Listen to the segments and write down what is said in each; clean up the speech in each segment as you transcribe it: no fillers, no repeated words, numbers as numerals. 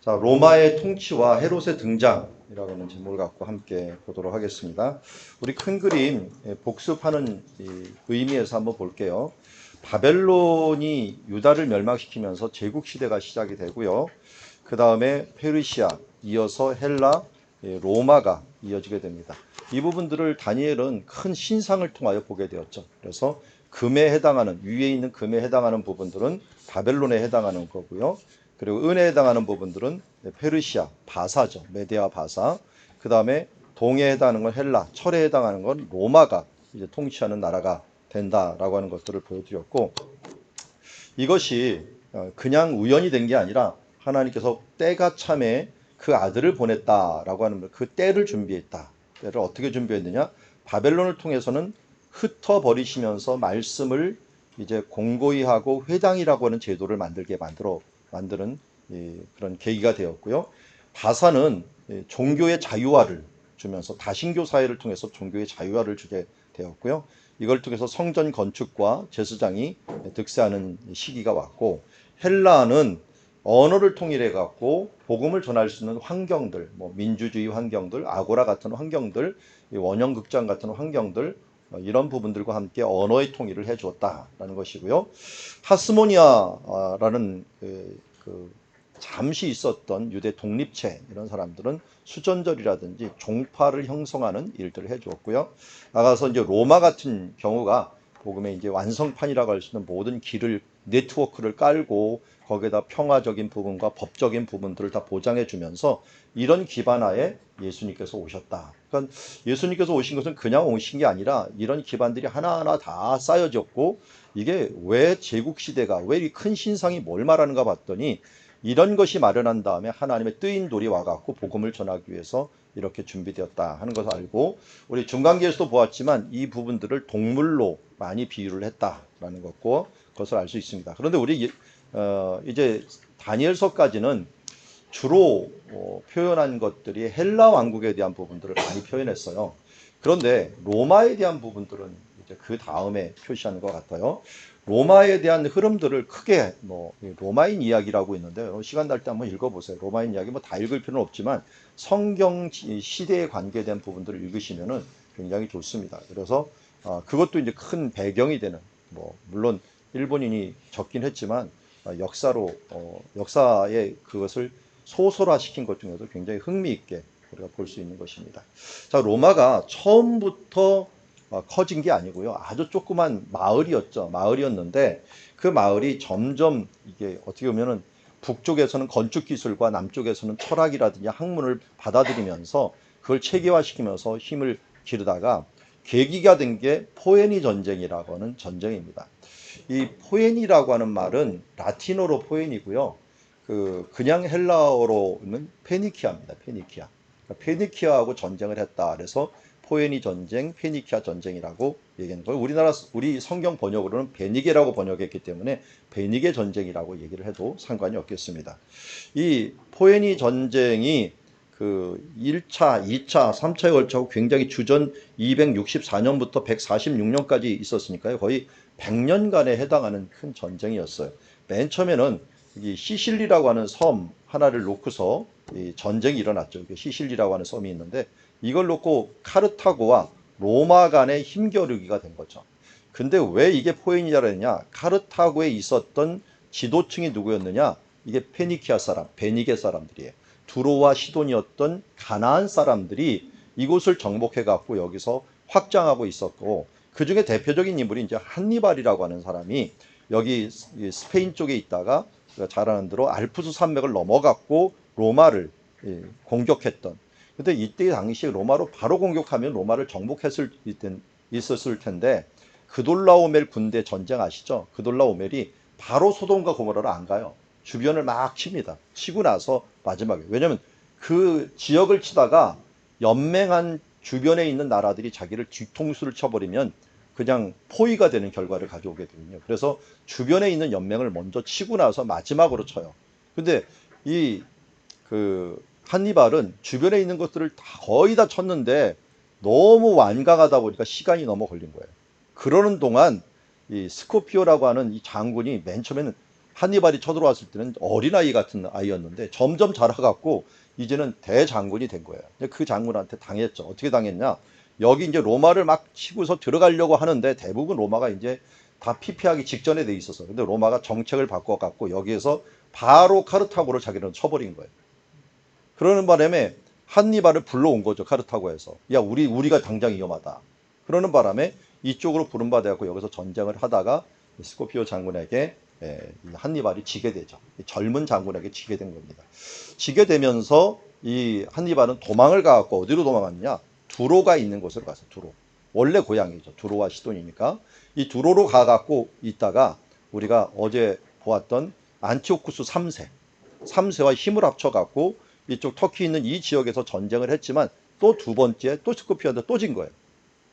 자, 로마의 통치와 헤롯의 등장이라고 하는 제목을 갖고 함께 보도록 하겠습니다. 우리 큰 그림 복습하는 의미에서 한번 볼게요. 바벨론이 유다를 멸망시키면서 제국 시대가 시작이 되고요. 그 다음에 페르시아, 이어서 헬라, 로마가 이어지게 됩니다. 이 부분들을 다니엘은 큰 신상을 통하여 보게 되었죠. 그래서 금에 해당하는, 위에 있는 금에 해당하는 부분들은 바벨론에 해당하는 거고요. 그리고 은혜에 해당하는 부분들은 페르시아, 바사죠. 메데아 바사. 그 다음에 동해에 해당하는 건 헬라, 철에 해당하는 건 로마가 이제 통치하는 나라가 된다라고 하는 것들을 보여드렸고, 이것이 그냥 우연이 된 게 아니라 하나님께서 때가 참에 그 아들을 보냈다라고 하는 그 때를 준비했다. 때를 어떻게 준비했느냐? 바벨론을 통해서는 흩어버리시면서 말씀을 이제 공고히 하고 회당이라고 하는 제도를 만드는 그런 계기가 되었고요. 바사는 종교의 자유화를 주면서 다신교 사회를 통해서 종교의 자유화를 주게 되었고요. 이걸 통해서 성전 건축과 제사장이 득세하는 시기가 왔고, 헬라는 언어를 통일해 갖고 복음을 전할 수 있는 환경들, 뭐 민주주의 환경들, 아고라 같은 환경들, 원형 극장 같은 환경들, 이런 부분들과 함께 언어의 통일을 해 주었다라는 것이고요. 하스모니아라는 잠시 있었던 유대 독립체 이런 사람들은 수전절이라든지 종파를 형성하는 일들을 해 주었고요. 나가서 이제 로마 같은 경우가 복음의 이제 완성판이라고 할 수 있는 모든 길을 네트워크를 깔고 거기에다 평화적인 부분과 법적인 부분들을 다 보장해 주면서 이런 기반하에 예수님께서 오셨다. 그러니까 예수님께서 오신 것은 그냥 오신 게 아니라 이런 기반들이 하나하나 다 쌓여졌고, 이게 왜 제국시대가 왜 이 큰 신상이 뭘 말하는가 봤더니 이런 것이 마련한 다음에 하나님의 뜨인 돌이 와갖고 복음을 전하기 위해서 이렇게 준비되었다 하는 것을 알고, 우리 중간기에서도 보았지만 이 부분들을 동물로 많이 비유를 했다라는 것을 알 수 있습니다. 그런데 우리 이제 다니엘서까지는 주로 표현한 것들이 헬라 왕국에 대한 부분들을 많이 표현했어요. 그런데 로마에 대한 부분들은 이제 그 다음에 표시하는 것 같아요. 로마에 대한 흐름들을 크게 로마인 이야기라고 있는데 시간 날 때 한번 읽어보세요. 로마인 이야기 뭐 다 읽을 필요는 없지만 성경 시대에 관계된 부분들을 읽으시면은 굉장히 좋습니다. 그래서 그것도 이제 큰 배경이 되는, 뭐 물론 일본인이 적긴 했지만 역사의 그것을 소설화시킨 것 중에서 굉장히 흥미있게 우리가 볼 수 있는 것입니다. 자, 로마가 처음부터 커진 게 아니고요. 아주 조그만 마을이었는데 그 마을이 점점 이게 어떻게 보면은 북쪽에서는 건축 기술과 남쪽에서는 철학이라든지 학문을 받아들이면서 그걸 체계화시키면서 힘을 기르다가 계기가 된 게 포에니 전쟁이라고 하는 전쟁입니다. 이 포에니라고 하는 말은 라틴어로 포에니고요. 그냥 헬라어로는 페니키아입니다. 페니키아. 그러니까 페니키아하고 전쟁을 했다. 그래서 포에니 전쟁, 페니키아 전쟁이라고 얘기하는 거예요. 우리 성경 번역으로는 베니게라고 번역했기 때문에 베니게 전쟁이라고 얘기를 해도 상관이 없겠습니다. 이 포에니 전쟁이 그 1차, 2차, 3차에 걸쳐 굉장히 주전 264년부터 146년까지 있었으니까요. 거의 100년간에 해당하는 큰 전쟁이었어요. 맨 처음에는 이 시실리라고 하는 섬 하나를 놓고서 이 전쟁이 일어났죠. 시실리라고 하는 섬이 있는데 이걸 놓고 카르타고와 로마 간의 힘겨루기가 된 거죠. 근데 왜 이게 포인이라 했냐? 카르타고에 있었던 지도층이 누구였느냐? 이게 페니키아 사람, 베니게 사람들이에요. 두로와 시돈이었던 가나안 사람들이 이곳을 정복해 갖고 여기서 확장하고 있었고, 그 중에 대표적인 인물이 이제 한니발이라고 하는 사람이 여기 스페인 쪽에 있다가 잘 아는 대로 알프스 산맥을 넘어갔고 로마를 공격했던. 근데 이때 당시에 로마로 바로 공격하면 로마를 있었을 텐데, 그돌라오멜 군대 전쟁 아시죠? 그돌라오멜이 바로 소돔과 고모라를 안 가요. 주변을 막 칩니다. 치고 나서 마지막에, 왜냐면 그 지역을 치다가 연맹한 주변에 있는 나라들이 자기를 뒤통수를 쳐버리면 그냥 포위가 되는 결과를 가져오게 되거든요. 그래서 주변에 있는 연맹을 먼저 치고 나서 마지막으로 쳐요. 근데 이 한니발은 주변에 있는 것들을 거의 다 쳤는데 너무 완강하다 보니까 시간이 너무 걸린 거예요. 그러는 동안 이 스코피오라고 하는 이 장군이 맨 처음에는 한니발이 쳐들어왔을 때는 어린아이 같은 아이였는데 점점 자라갖고 이제는 대장군이 된 거예요. 그 장군한테 당했죠. 어떻게 당했냐? 여기 이제 로마를 막 치고서 들어가려고 하는데 대부분 로마가 이제 다 피폐하기 직전에 돼 있어서 근데 로마가 정책을 바꿔갖고 여기에서 바로 카르타고를 자기는 쳐버린 거예요. 그러는 바람에 한니발을 불러온 거죠. 카르타고에서. 야, 우리가 당장 위험하다. 그러는 바람에 이쪽으로 부름받아갖고 여기서 전쟁을 하다가 스코피오 장군에게 한니발이 지게 되죠. 젊은 장군에게 지게 된 겁니다. 지게 되면서 이 한니발은 도망을 가갖고 어디로 도망갔냐? 두로가 있는 곳으로 가서 두로. 원래 고향이죠. 두로와 시돈이니까. 이 두로로 가갖고 있다가 우리가 어제 보았던 안티오쿠스 3세와 힘을 합쳐갖고 이쪽 터키 있는 이 지역에서 전쟁을 했지만 또 두 번째 또 스코피오한테 또 진 거예요.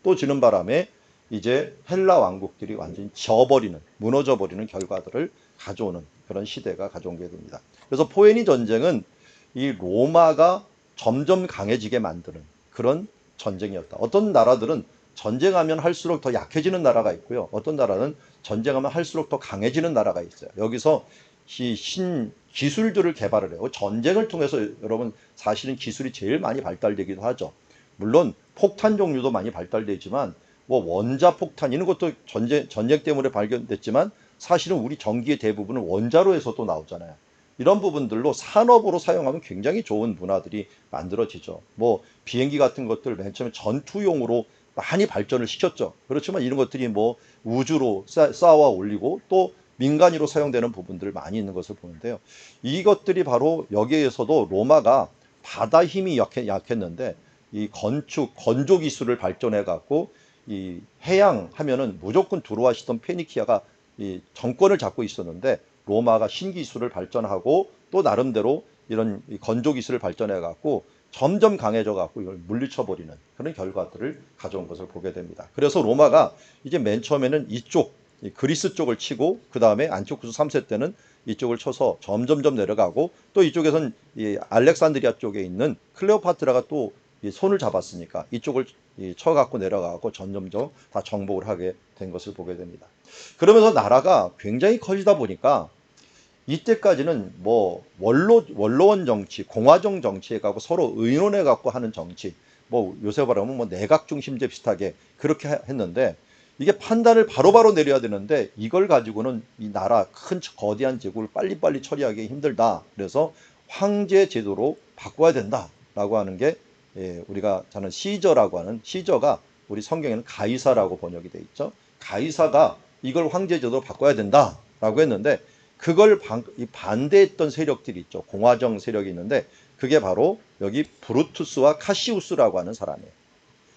또 지는 바람에 이제 헬라 왕국들이 완전히 무너져버리는 결과들을 가져오는 그런 시대가 가져온 게 됩니다. 그래서 포에니 전쟁은 이 로마가 점점 강해지게 만드는 그런 전쟁이었다. 어떤 나라들은 전쟁하면 할수록 더 약해지는 나라가 있고요. 어떤 나라는 전쟁하면 할수록 더 강해지는 나라가 있어요. 여기서 기술들을 개발을 해요. 전쟁을 통해서 여러분 사실은 기술이 제일 많이 발달되기도 하죠. 물론 폭탄 종류도 많이 발달되지만 뭐 원자 폭탄 이런 것도 전쟁 때문에 발견됐지만 사실은 우리 전기의 대부분은 원자로에서도 나오잖아요. 이런 부분들로 산업으로 사용하면 굉장히 좋은 문화들이 만들어지죠. 뭐 비행기 같은 것들 맨 처음에 전투용으로 많이 발전을 시켰죠. 그렇지만 이런 것들이 뭐 우주로 쌓아 올리고 또 민간으로 사용되는 부분들 많이 있는 것을 보는데요. 이것들이 바로 여기에서도 로마가 바다 힘이 약했는데 이 건조 기술을 발전해 갖고 이 해양 하면은 무조건 들어와시던 페니키아가 이 정권을 잡고 있었는데 로마가 신기술을 발전하고 또 나름대로 이런 건조 기술을 발전해 갖고 점점 강해져 갖고 이걸 물리쳐 버리는 그런 결과들을 가져온 것을 보게 됩니다. 그래서 로마가 이제 맨 처음에는 이쪽 그리스 쪽을 치고 그 다음에 안티오쿠스 3세 때는 이쪽을 쳐서 점점점 내려가고 또 이쪽에선 이 알렉산드리아 쪽에 있는 클레오파트라가 또 손을 잡았으니까 이쪽을 쳐갖고 내려가고 점점점 다 정복을 하게 된 것을 보게 됩니다. 그러면서 나라가 굉장히 커지다 보니까 이때까지는 뭐 원로원 정치, 공화정 정치에 가고 서로 의논해 갖고 하는 정치, 뭐 요새 말하면 뭐 내각 중심제 비슷하게 그렇게 했는데 이게 판단을 바로바로 내려야 되는데 이걸 가지고는 이 나라 큰 거대한 제국을 빨리빨리 처리하기 힘들다. 그래서 황제 제도로 바꿔야 된다라고 하는 게 우리가 저는 시저라고 하는 시저가 우리 성경에는 가이사라고 번역이 돼 있죠. 가이사가 이걸 황제 제도로 바꿔야 된다라고 했는데 그걸 반대했던 세력들이 있죠. 공화정 세력이 있는데 그게 바로 여기 브루투스와 카시우스라고 하는 사람이에요.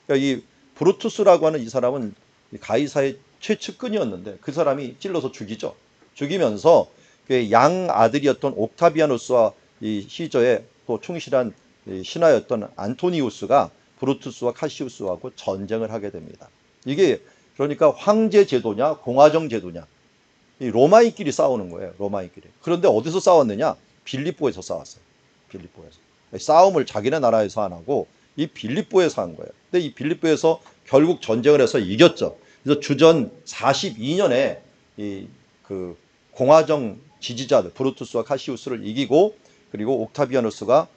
그러니까 이 브루투스라고 하는 이 사람은 가이사의 최측근이었는데 그 사람이 찔러서 죽이죠. 죽이면서 그 양 아들이었던 옥타비아누스와 이 시저의 또 충실한 신하였던 안토니우스가 브루투스와 카시우스하고 전쟁을 하게 됩니다. 이게 그러니까 황제 제도냐 공화정 제도냐 이 로마인끼리 싸우는 거예요. 로마인끼리. 그런데 어디서 싸웠느냐? 빌립보에서 싸웠어요. 빌립보에서. 싸움을 자기네 나라에서 안 하고 이 빌립보에서 한 거예요. 근데 이 빌립보에서 결국 전쟁을 해서 이겼죠. 그래서 주전 42년에 이 그 공화정 지지자들 브루투스와 카시우스를 이기고 그리고 옥타비아누스가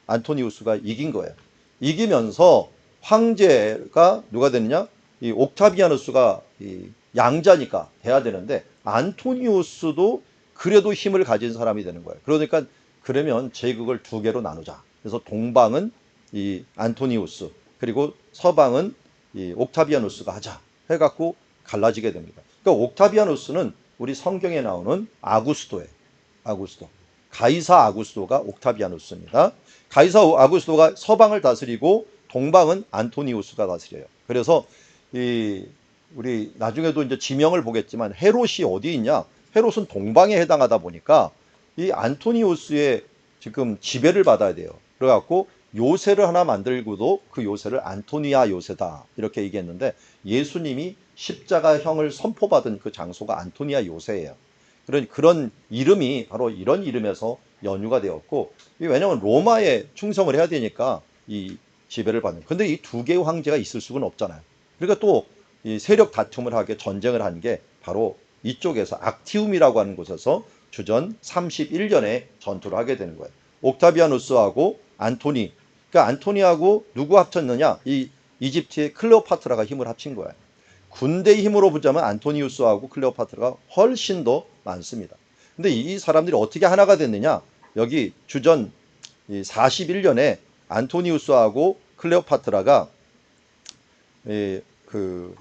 안토니우스가 이긴 거예요. 이기면서 황제가 누가 됐느냐? 이 옥타비아누스가 이 양자니까 돼야 되는데 안토니우스도 그래도 힘을 가진 사람이 되는 거예요. 그러니까 그러면 제국을 두 개로 나누자. 그래서 동방은 이 안토니우스 그리고 서방은 이 옥타비아누스가 하자 해갖고 갈라지게 됩니다. 그러니까 옥타비아누스는 우리 성경에 나오는 아구스토예요. 아구스토. 가이사 아구스토가 옥타비아누스입니다. 가이사 아구스토가 서방을 다스리고 동방은 안토니우스가 다스려요. 그래서 우리 나중에도 이제 지명을 보겠지만 헤롯이 어디 있냐? 헤롯은 동방에 해당하다 보니까 이 안토니우스의 지금 지배를 받아야 돼요. 그래갖고 요새를 하나 만들고도 그 요새를 안토니아 요새다 이렇게 얘기했는데 예수님이 십자가형을 선포받은 그 장소가 안토니아 요새예요. 그런 이름이 바로 이런 이름에서 연유가 되었고 왜냐하면 로마에 충성을 해야 되니까 이 지배를 받는. 근데 이 두 개의 황제가 있을 수는 없잖아요. 그러니까 또 이 세력 다툼을 하게 전쟁을 한 게 바로 이쪽에서 악티움이라고 하는 곳에서 주전 31년에 전투를 하게 되는 거예요. 옥타비아누스하고 안토니, 그러니까 안토니하고 누구 합쳤느냐? 이 이집트의 클레오파트라가 힘을 합친 거예요. 군대의 힘으로 보자면 안토니우스하고 클레오파트라가 훨씬 더 많습니다. 근데 이 사람들이 어떻게 하나가 됐느냐? 여기 주전 41년에 안토니우스하고 클레오파트라가 그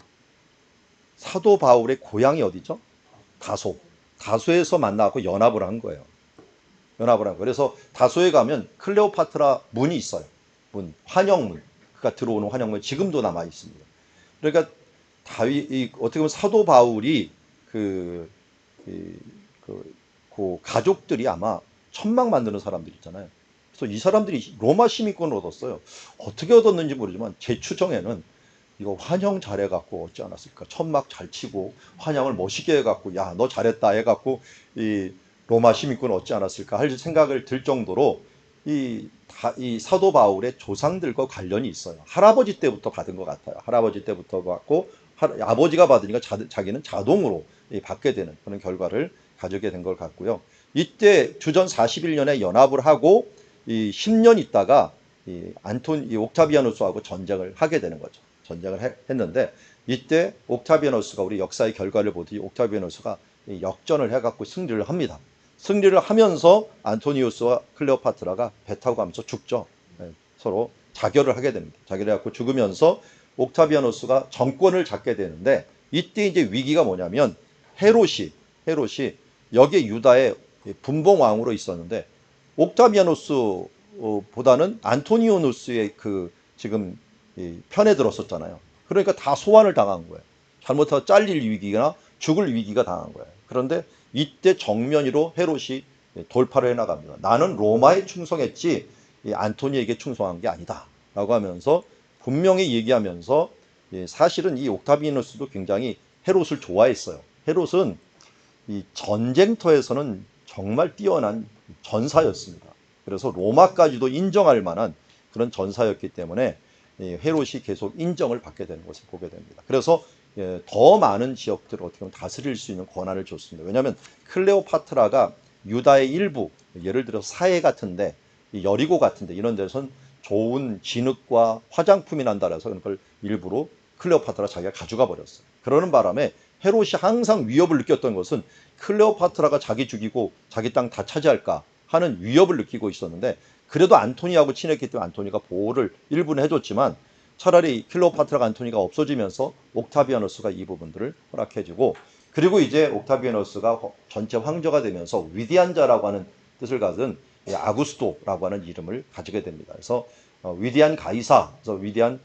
사도 바울의 고향이 어디죠? 다소. 다소에서 만나고 연합을 한 거예요. 연합을 한 거예요. 그래서 다소에 가면 클레오파트라 문이 있어요. 문, 환영문. 그가 들어오는 환영문 지금도 남아 있습니다. 그러니까 어떻게 보면 사도 바울이 그 가족들이 아마 천막 만드는 사람들 있잖아요. 그래서 이 사람들이 로마 시민권을 얻었어요. 어떻게 얻었는지 모르지만 제 추정에는 이거 환영 잘해갖고 어찌 않았을까. 천막 잘 치고 환영을 멋있게 해갖고 야 너 잘했다 해갖고 이 로마 시민권을 얻지 않았을까 할 생각을 들 정도로 이 사도 바울의 조상들과 관련이 있어요. 할아버지 때부터 받은 것 같아요. 할아버지 때부터 받고 아버지가 받으니까 자기는 자동으로 받게 되는 그런 결과를 가지게 된 것 같고요. 이때 주전 41년에 연합을 하고 이 10년 있다가 이 옥타비아누스하고 전쟁을 하게 되는 거죠. 전쟁을 했는데 이때 옥타비아누스가 우리 역사의 결과를 보듯이 옥타비아누스가 역전을 해갖고 승리를 합니다. 승리를 하면서 안토니우스와 클레오파트라가 배 타고 가면서 죽죠. 서로 자결을 하게 됩니다. 자결해갖고 죽으면서 옥타비아누스가 정권을 잡게 되는데 이때 이제 위기가 뭐냐면 헤롯이 여기에 유다의 분봉왕으로 있었는데 옥타비아누스보다는 안토니오누스의 지금 편에 들었었잖아요. 그러니까 다 소환을 당한 거예요. 잘못하면 잘릴 위기나 죽을 위기가 당한 거예요. 그런데 이때 정면으로 헤롯이 돌파를 해나갑니다. 나는 로마에 충성했지 안토니에게 충성한 게 아니다 라고 하면서 분명히 얘기하면서 사실은 이 옥타비아누스도 굉장히 헤롯을 좋아했어요. 헤롯은 이 전쟁터에서는 정말 뛰어난 전사였습니다. 그래서 로마까지도 인정할 만한 그런 전사였기 때문에 헤롯이 계속 인정을 받게 되는 것을 보게 됩니다. 그래서 더 많은 지역들을 어떻게 보면 다스릴 수 있는 권한을 줬습니다. 왜냐하면 클레오파트라가 유다의 일부, 예를 들어 사해 같은데 여리고 같은데 이런 데서는 좋은 진흙과 화장품이 난다 해서 그걸 일부러 클레오파트라 자기가 가져가 버렸어요. 그러는 바람에 헤롯이 항상 위협을 느꼈던 것은 클레오파트라가 자기 죽이고 자기 땅 다 차지할까 하는 위협을 느끼고 있었는데 그래도 안토니하고 친했기 때문에 안토니가 보호를 일부는 해줬지만 차라리 클레오파트라가 안토니가 없어지면서 옥타비아누스가 이 부분들을 허락해주고 그리고 이제 옥타비아누스가 전체 황제가 되면서 위대한 자라고 하는 뜻을 가진 아구스토라고 하는 이름을 가지게 됩니다. 그래서 위대한 가이사, 그래서 위대한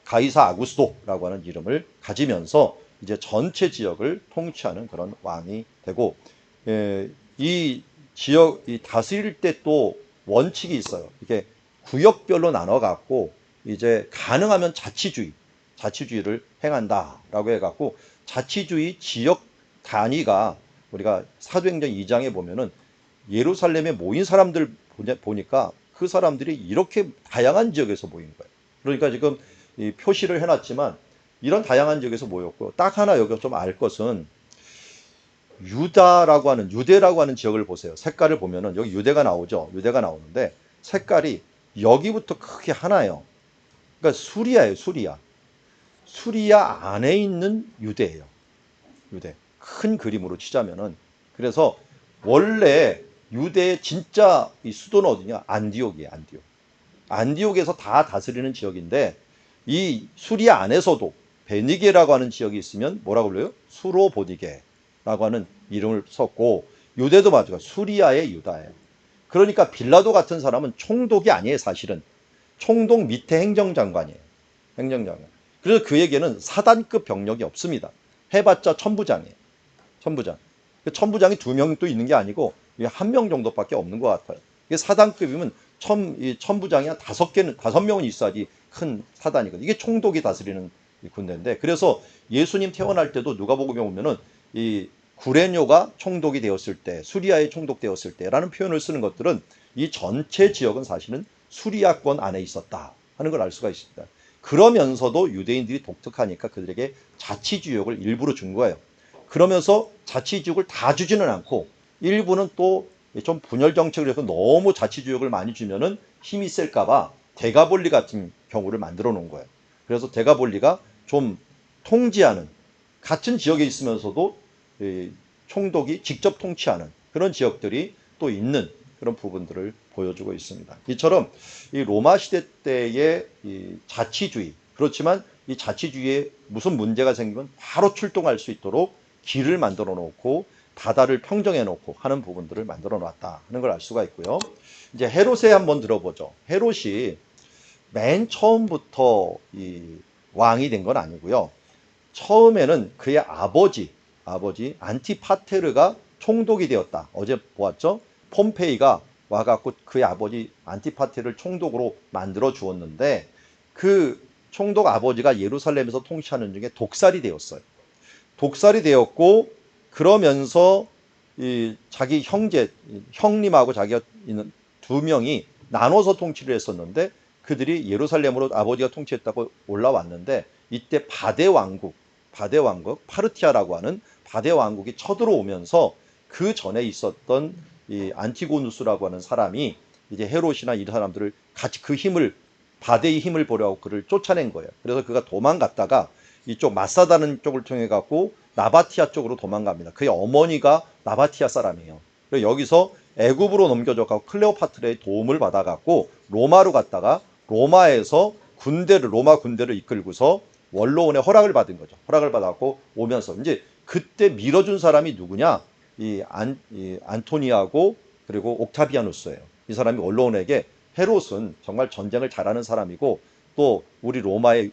가이사 아구스토라고 하는 이름을 가지면서 이제 전체 지역을 통치하는 그런 왕이 되고 이 지역 다스릴 때 또 원칙이 있어요. 이게 구역별로 나눠 갖고 이제 가능하면 자치주의를 행한다라고 해갖고 자치주의 지역 단위가 우리가 사도행전 2장에 보면은 예루살렘에 모인 사람들 보니까 그 사람들이 이렇게 다양한 지역에서 모인 거예요. 그러니까 지금 이 표시를 해놨지만 이런 다양한 지역에서 모였고 딱 하나 여기서 좀 알 것은 유대라고 하는 지역을 보세요. 색깔을 보면은 여기 유대가 나오죠. 유대가 나오는데 색깔이 여기부터 크게 하나예요. 그러니까 수리아예요. 수리아 안에 있는 유대예요. 유대. 큰 그림으로 치자면은 그래서 원래 유대의 진짜 이 수도는 어디냐? 안디옥이에요. 안디옥에서 다 다스리는 지역인데 이 수리아 안에서도 베니게라고 하는 지역이 있으면 뭐라고 불러요? 수로보디게라고 하는 이름을 썼고 유대도 마찬가지로 수리아의 유다예요. 그러니까 빌라도 같은 사람은 총독이 아니에요. 사실은 총독 밑에 행정장관이에요. 행정장관. 그래서 그에게는 사단급 병력이 없습니다. 해봤자 천부장이에요. 천부장. 천부장이 2명 또 있는 게 아니고 1명 정도밖에 없는 것 같아요. 이게 사단급이면 천부장이 한 5명은 있어야지 큰 사단이거든요. 이게 총독이 다스리는 군대인데 그래서 예수님 태어날 때도 누가복음에 보면은 이 구레뇨가 총독이 되었을 때, 수리아의 총독 되었을 때라는 표현을 쓰는 것들은 이 전체 지역은 사실은 수리아권 안에 있었다 하는 걸 알 수가 있습니다. 그러면서도 유대인들이 독특하니까 그들에게 자치주역을 일부러 준 거예요. 그러면서 자치지역을 다 주지는 않고 일부는 또 좀 분열 정책을 해서 너무 자치지역을 많이 주면은 힘이 셀까봐 대가볼리 같은 경우를 만들어 놓은 거예요. 그래서 대가볼리가 좀 통제하는, 같은 지역에 있으면서도 총독이 직접 통치하는 그런 지역들이 또 있는 그런 부분들을 보여주고 있습니다. 이처럼 이 로마 시대 때의 이 자치주의, 그렇지만 이 자치주의에 무슨 문제가 생기면 바로 출동할 수 있도록 길을 만들어 놓고 바다를 평정해 놓고 하는 부분들을 만들어 놨다 하는 걸 알 수가 있고요. 이제 헤롯에 한번 들어보죠. 헤롯이 맨 처음부터 이 왕이 된 건 아니고요. 처음에는 그의 아버지 안티파테르가 총독이 되었다. 어제 보았죠? 폼페이가 와갖고 그의 아버지 안티파테르를 총독으로 만들어 주었는데 그 총독 아버지가 예루살렘에서 통치하는 중에 독살이 되었어요. 독살이 되었고 그러면서 이 자기 형님하고 자기가 있는 두 명이 나눠서 통치를 했었는데 그들이 예루살렘으로 아버지가 통치했다고 올라왔는데 이때 바데 왕국, 파르티아라고 하는 바데 왕국이 쳐들어오면서 그 전에 있었던 이 안티고누스라고 하는 사람이 이제 헤롯이나 이 사람들을 같이 바데의 힘을 보려고 그를 쫓아낸 거예요. 그래서 그가 도망갔다가 이쪽 마사다는 쪽을 통해 갖고 나바티아 쪽으로 도망갑니다. 그의 어머니가 나바티아 사람이에요. 그래서 여기서 애굽으로 넘겨져 갖고 클레오파트라의 도움을 받아 갖고 로마로 갔다가 로마에서 로마 군대를 이끌고서 원로원의 허락을 받은 거죠. 허락을 받았고 오면서 이제 그때 밀어준 사람이 누구냐? 이 안토니아고 그리고 옥타비아누스예요. 이 사람이 원로원에게 헤롯은 정말 전쟁을 잘하는 사람이고 또 우리 로마에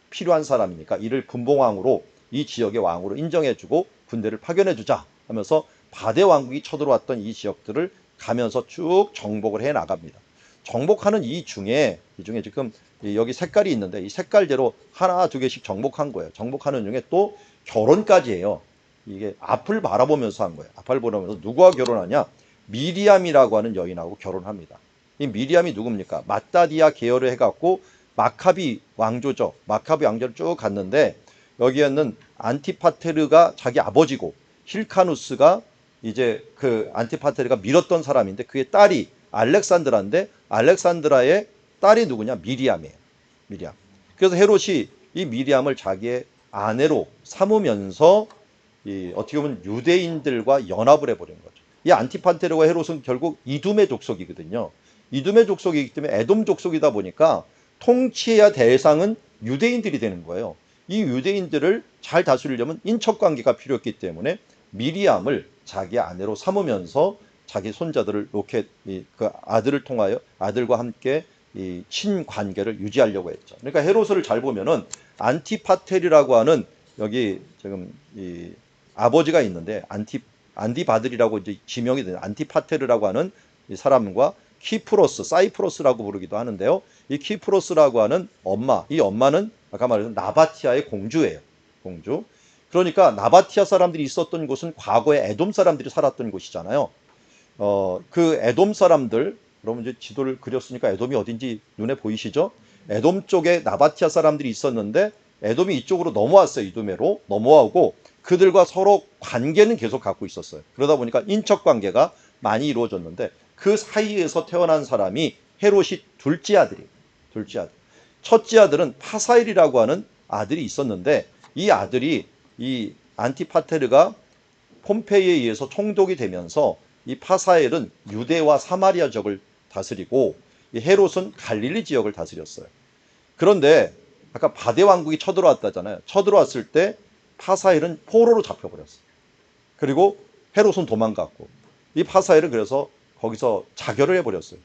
필요한 사람이니까 이를 분봉왕으로 이 지역의 왕으로 인정해주고 군대를 파견해주자 하면서 바데 왕국이 쳐들어왔던 이 지역들을 가면서 쭉 정복을 해 나갑니다. 정복하는 이 중에 지금 여기 색깔이 있는데 이 색깔대로 하나 두 개씩 정복한 거예요. 정복하는 중에 또 결혼까지 해요. 이게 앞을 바라보면서 한 거예요. 앞을 바라보면서 누구와 결혼하냐? 미리암이라고 하는 여인하고 결혼합니다. 이 미리암이 누굽니까? 마따디아 계열을 해갖고 마카비 왕조죠. 마카비 왕조를 쭉 갔는데 여기에는 안티파테르가 자기 아버지고 힐카누스가 이제 그 안티파테르가 밀었던 사람인데 그의 딸이 알렉산드라인데 알렉산드라의 딸이 누구냐? 미리암이에요. 미리암. 그래서 헤롯이 이 미리암을 자기의 아내로 삼으면서 어떻게 보면 유대인들과 연합을 해버린 거죠. 이 안티파테르와 헤롯은 결국 이두메 족속이거든요. 이두메 족속이기 때문에 에돔 족속이다 보니까 통치해야 대상은 유대인들이 되는 거예요. 이 유대인들을 잘 다스리려면 인척관계가 필요했기 때문에 미리암을 자기 아내로 삼으면서 자기 손자들을 그 아들을 통하여 아들과 함께 이 친관계를 유지하려고 했죠. 그러니까 헤롯을 잘 보면은 안티파테르라고 하는 여기 지금 이 아버지가 있는데 안디바들이라고 이제 지명이 되는 안티파테르라고 하는 이 사람과 사이프러스라고 부르기도 하는데요. 이 키프로스라고 하는 이 엄마는 아까 말했던 나바티아의 공주예요. 공주. 그러니까 나바티아 사람들이 있었던 곳은 과거에 에돔 사람들이 살았던 곳이잖아요. 그 에돔 사람들, 여러분 이제 지도를 그렸으니까 에돔이 어딘지 눈에 보이시죠? 에돔 쪽에 나바티아 사람들이 있었는데 에돔이 이쪽으로 넘어왔어요. 이두메로 넘어오고 그들과 서로 관계는 계속 갖고 있었어요. 그러다 보니까 인척 관계가 많이 이루어졌는데 그 사이에서 태어난 사람이 헤롯이 둘째 아들이에요. 첫째 아들은 파사일이라고 하는 아들이 있었는데 이 아들이 이 안티파테르가 폼페이에 의해서 총독이 되면서 이 파사엘은 유대와 사마리아 지역을 다스리고 이 헤롯은 갈릴리 지역을 다스렸어요. 그런데 아까 바데 왕국이 쳐들어왔다잖아요. 쳐들어왔을 때 파사엘은 포로로 잡혀버렸어요. 그리고 헤롯은 도망갔고 이 파사엘은 그래서 거기서 자결을 해버렸어요.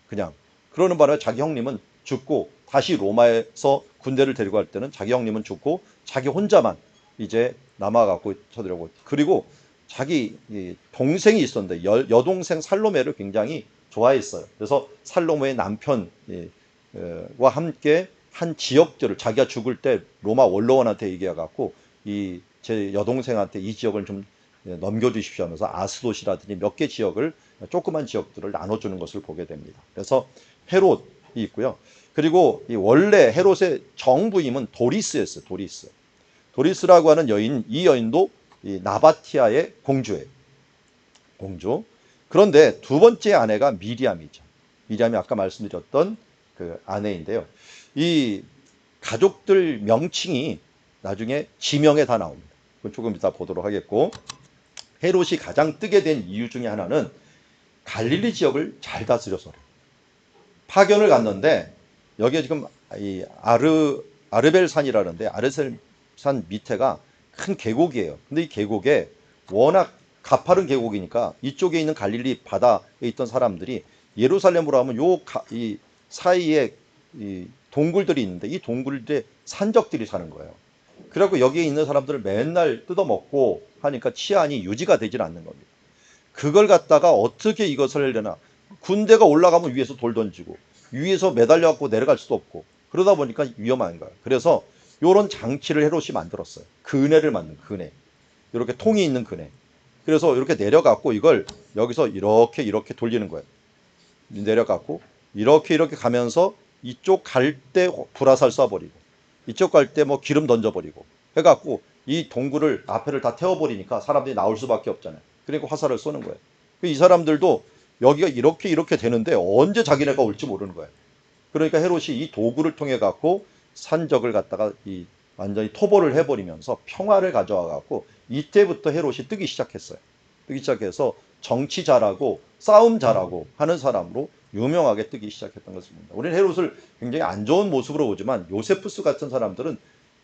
그냥. 그러는 바람에 자기 형님은 죽고 다시 로마에서 군대를 데리고 갈 때는 자기 형님은 죽고 자기 혼자만 이제 남아갖고 쳐들어오고 그리고 자기 동생이 있었는데 여동생 살로메를 굉장히 좋아했어요. 그래서 살로메의 남편과 함께 한 지역들을 자기가 죽을 때 로마 원로원한테 얘기해갖고 제 여동생한테 이 지역을 좀 넘겨주십시오 하면서 아스도시라든지 몇 개 지역을 조그만 지역들을 나눠주는 것을 보게 됩니다. 그래서 헤롯이 있고요. 그리고 원래 헤롯의 정부임은 도리스였어요. 도리스라고 하는 여인, 이 여인도 이 나바티아의 공주예요. 공주. 그런데 두 번째 아내가 미리암이죠. 미리암이 아까 말씀드렸던 그 아내인데요. 이 가족들 명칭이 나중에 지명에 다 나옵니다. 그건 조금 이따 보도록 하겠고, 헤롯이 가장 뜨게 된 이유 중에 하나는 갈릴리 지역을 잘 다스려서 파견을 갔는데, 여기에 지금 이 아르벨산이라는데, 아르벨산 밑에가 큰 계곡이에요. 근데 이 계곡에 워낙 가파른 계곡이니까 이쪽에 있는 갈릴리 바다에 있던 사람들이 예루살렘으로 하면 이 사이에 이 동굴들이 있는데, 이 동굴들에 산적들이 사는 거예요. 그래갖고 여기에 있는 사람들을 맨날 뜯어먹고 하니까 치안이 유지가 되질 않는 겁니다. 그걸 갖다가 어떻게 이것을 하려나, 군대가 올라가면 위에서 돌 던지고 위에서 매달려 갖고 내려갈 수도 없고, 그러다 보니까 위험한 거예요. 그래서 이런 장치를 헤롯이 만들었어요. 그네를 만든 그네, 이렇게 통이 있는 그네. 그래서 이렇게 내려갖고 이걸 여기서 이렇게 돌리는 거예요. 내려갖고 이렇게 가면서 이쪽 갈 때 불화살 쏴버리고, 이쪽 갈 때 뭐 기름 던져버리고 해갖고 이 동굴을 앞에를 다 태워버리니까 사람들이 나올 수밖에 없잖아요. 그러니까 화살을 쏘는 거예요. 이 사람들도 여기가 이렇게 되는데 언제 자기네가 올지 모르는 거예요. 그러니까 헤롯이 이 도구를 통해 갖고 산적을 갖다가 완전히 토벌을 해버리면서 평화를 가져와 갖고, 이때부터 헤롯이 뜨기 시작했어요. 뜨기 시작해서 정치 잘하고 싸움 잘하고 하는 사람으로 유명하게 뜨기 시작했던 것입니다. 우리는 헤롯을 굉장히 안 좋은 모습으로 보지만, 요세푸스 같은 사람들은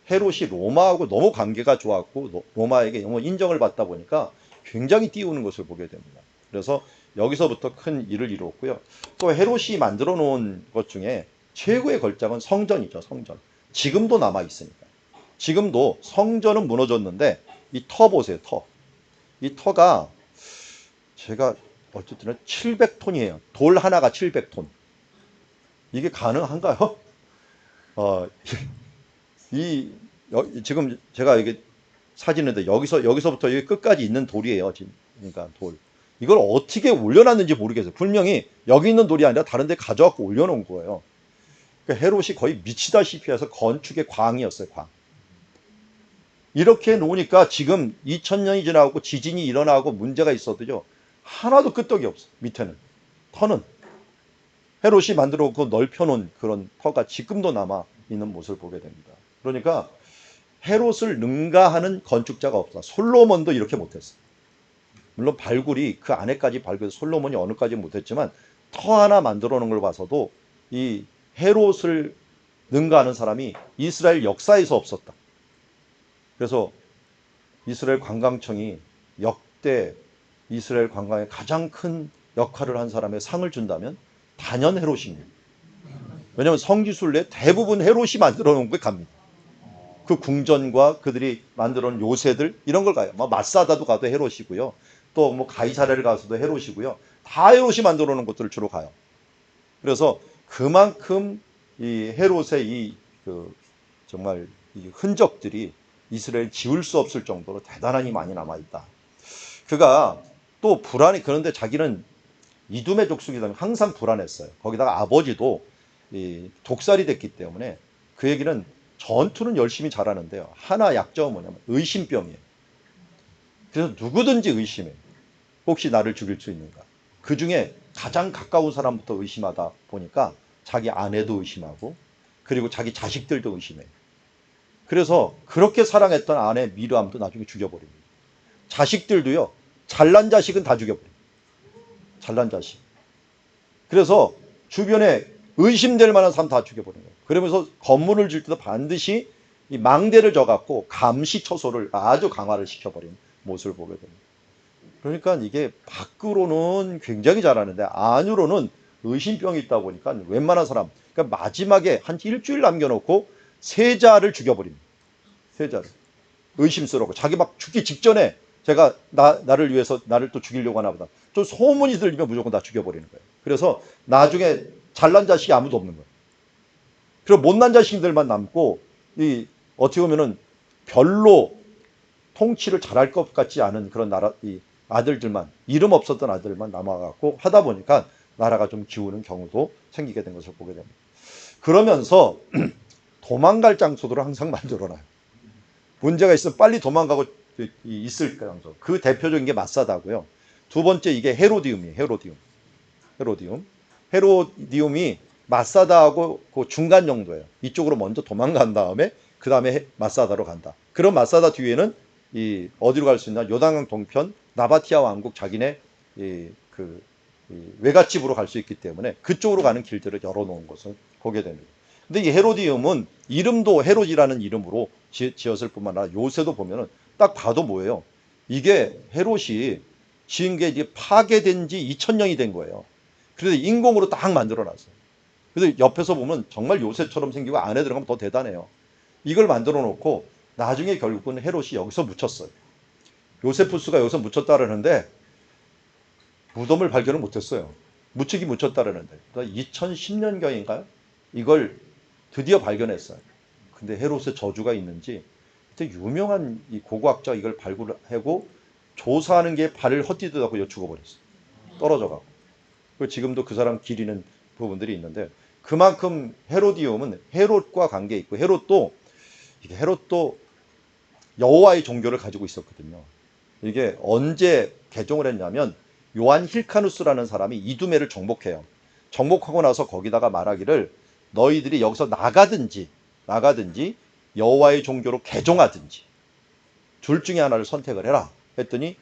헤롯이 로마하고 너무 관계가 좋았고 로마에게 너무 인정을 받다 보니까 굉장히 띄우는 것을 보게 됩니다. 그래서 여기서부터 큰 일을 이루었고요. 또 헤롯이 만들어 놓은 것 중에 최고의 걸작은 성전이죠. 성전. 지금도 남아 있으니까. 지금도 성전은 무너졌는데 이 터 보세요. 터. 이 터가 제가 어쨌든 700톤이에요. 돌 하나가 700톤. 이게 가능한가요? 지금 제가 이게 사진인데 여기서부터 여기 끝까지 있는 돌이에요. 지금. 그러니까 돌. 이걸 어떻게 올려놨는지 모르겠어요. 분명히 여기 있는 돌이 아니라 다른 데 가져갖고 올려놓은 거예요. 그러니까 헤롯이 거의 미치다시피 해서 건축의 광이었어요. 광. 이렇게 놓으니까 지금 2000년이 지나고 지진이 일어나고 문제가 있어도요, 하나도 끄떡이 없어. 밑에는 터는 헤롯이 만들어 놓고 넓혀놓은 그런 터가 지금도 남아 있는 모습을 보게 됩니다. 그러니까 헤롯을 능가하는 건축자가 없다. 솔로몬도 이렇게 못했어. 물론 발굴이 그 안에까지 발굴해서 솔로몬이 어느까지 못했지만, 터 하나 만들어 놓은 걸 봐서도 이 헤롯을 능가하는 사람이 이스라엘 역사에서 없었다. 그래서 이스라엘 관광청이 역대 이스라엘 관광에 가장 큰 역할을 한 사람의 상을 준다면 단연 헤롯입니다. 왜냐하면 성지순례 대부분 헤롯이 만들어 놓은 게 갑니다. 그 궁전과 그들이 만들어 놓은 요새들 이런 걸 가요. 뭐 마사다도 가도 헤롯이고요. 또 뭐 가이사랴를 가서도 헤롯이고요. 다 헤롯이 만들어 놓은 곳들을 주로 가요. 그래서 그만큼 이 헤롯의 정말 이 흔적들이 이스라엘 지울 수 없을 정도로 대단히 많이 남아있다. 그가 또 그런데 자기는 이두메 족속이다 보니 항상 불안했어요. 거기다가 아버지도 독살이 됐기 때문에 그에게는 전투는 열심히 잘하는데요. 하나 약점은 뭐냐면 의심병이에요. 그래서 누구든지 의심해요. 혹시 나를 죽일 수 있는가. 그 중에 가장 가까운 사람부터 의심하다 보니까 자기 아내도 의심하고, 그리고 자기 자식들도 의심해요. 그래서 그렇게 사랑했던 아내 미르암도 나중에 죽여버립니다. 자식들도요, 잘난 자식은 다 죽여버립니다. 잘난 자식. 그래서 주변에 의심될 만한 사람 다 죽여버린 거예요. 그러면서 건물을 질 때도 반드시 이 망대를 져갖고 감시 처소를 아주 강화를 시켜버린 모습을 보게 됩니다. 그러니까 이게 밖으로는 굉장히 잘하는데 안으로는 의심병이 있다 보니까 웬만한 사람, 그러니까 마지막에 한 일주일 남겨놓고 세자를 죽여버립니다. 세자를. 의심스럽고 자기 막 죽기 직전에 제가 나를 위해서 나를 또 죽이려고 하나 보다. 또 소문이 들리면 무조건 다 죽여버리는 거예요. 그래서 나중에 잘난 자식이 아무도 없는 거예요. 그리고 못난 자식들만 남고, 어떻게 보면은 별로 통치를 잘할 것 같지 않은 그런 아들들만, 이름 없었던 아들만 남아갖고 하다 보니까 나라가 좀 기우는 경우도 생기게 된 것을 보게 됩니다. 그러면서 도망갈 장소들을 항상 만들어놔요. 문제가 있으면 빨리 도망가고 있을 가능성. 그 대표적인 게 마사다고요. 두 번째 이게 헤로디움이에요. 헤로디움. 헤로디움이 마사다하고 그 중간 정도예요. 이쪽으로 먼저 도망간 다음에 그 다음에 마사다로 간다. 그럼 마사다 뒤에는 이 어디로 갈 수 있나? 요단강 동편 나바티아 왕국 자기네 그 외갓집으로 갈 수 있기 때문에 그쪽으로 가는 길들을 열어놓은 것을 보게 됩니다. 근데 이 헤로디움은 이름도 헤롯이라는 이름으로 지었을 뿐만 아니라 요새도 보면은 딱 봐도 뭐예요? 이게 헤롯이 지은 게 이제 파괴된 지 2000년이 된 거예요. 그래서 인공으로 딱 만들어 놨어요. 그래서 옆에서 보면 정말 요새처럼 생기고 안에 들어가면 더 대단해요. 이걸 만들어 놓고 나중에 결국은 헤롯이 여기서 묻혔어요. 요세푸스가 여기서 묻혔다라는데 무덤을 발견을 못했어요. 묻히기 묻혔다라는데 2010년경인가요? 이걸 드디어 발견했어요. 근데 헤롯의 저주가 있는지 그때 유명한 이 고고학자가 이걸 발굴하고 조사하는 게 발을 헛디디다고 죽어버렸어요. 떨어져가고. 지금도 그 사람 기리는 부분들이 있는데 그만큼 헤로디움은 헤롯과 관계 있고 헤롯도 여호와의 종교를 가지고 있었거든요. 이게 언제 개종을 했냐면 요한 힐카누스라는 사람이 이두메를 정복해요. 정복하고 나서 거기다가 말하기를 너희들이 여기서 나가든지 여호와의 종교로 개종하든지 둘 중에 하나를 선택을 해라 했더니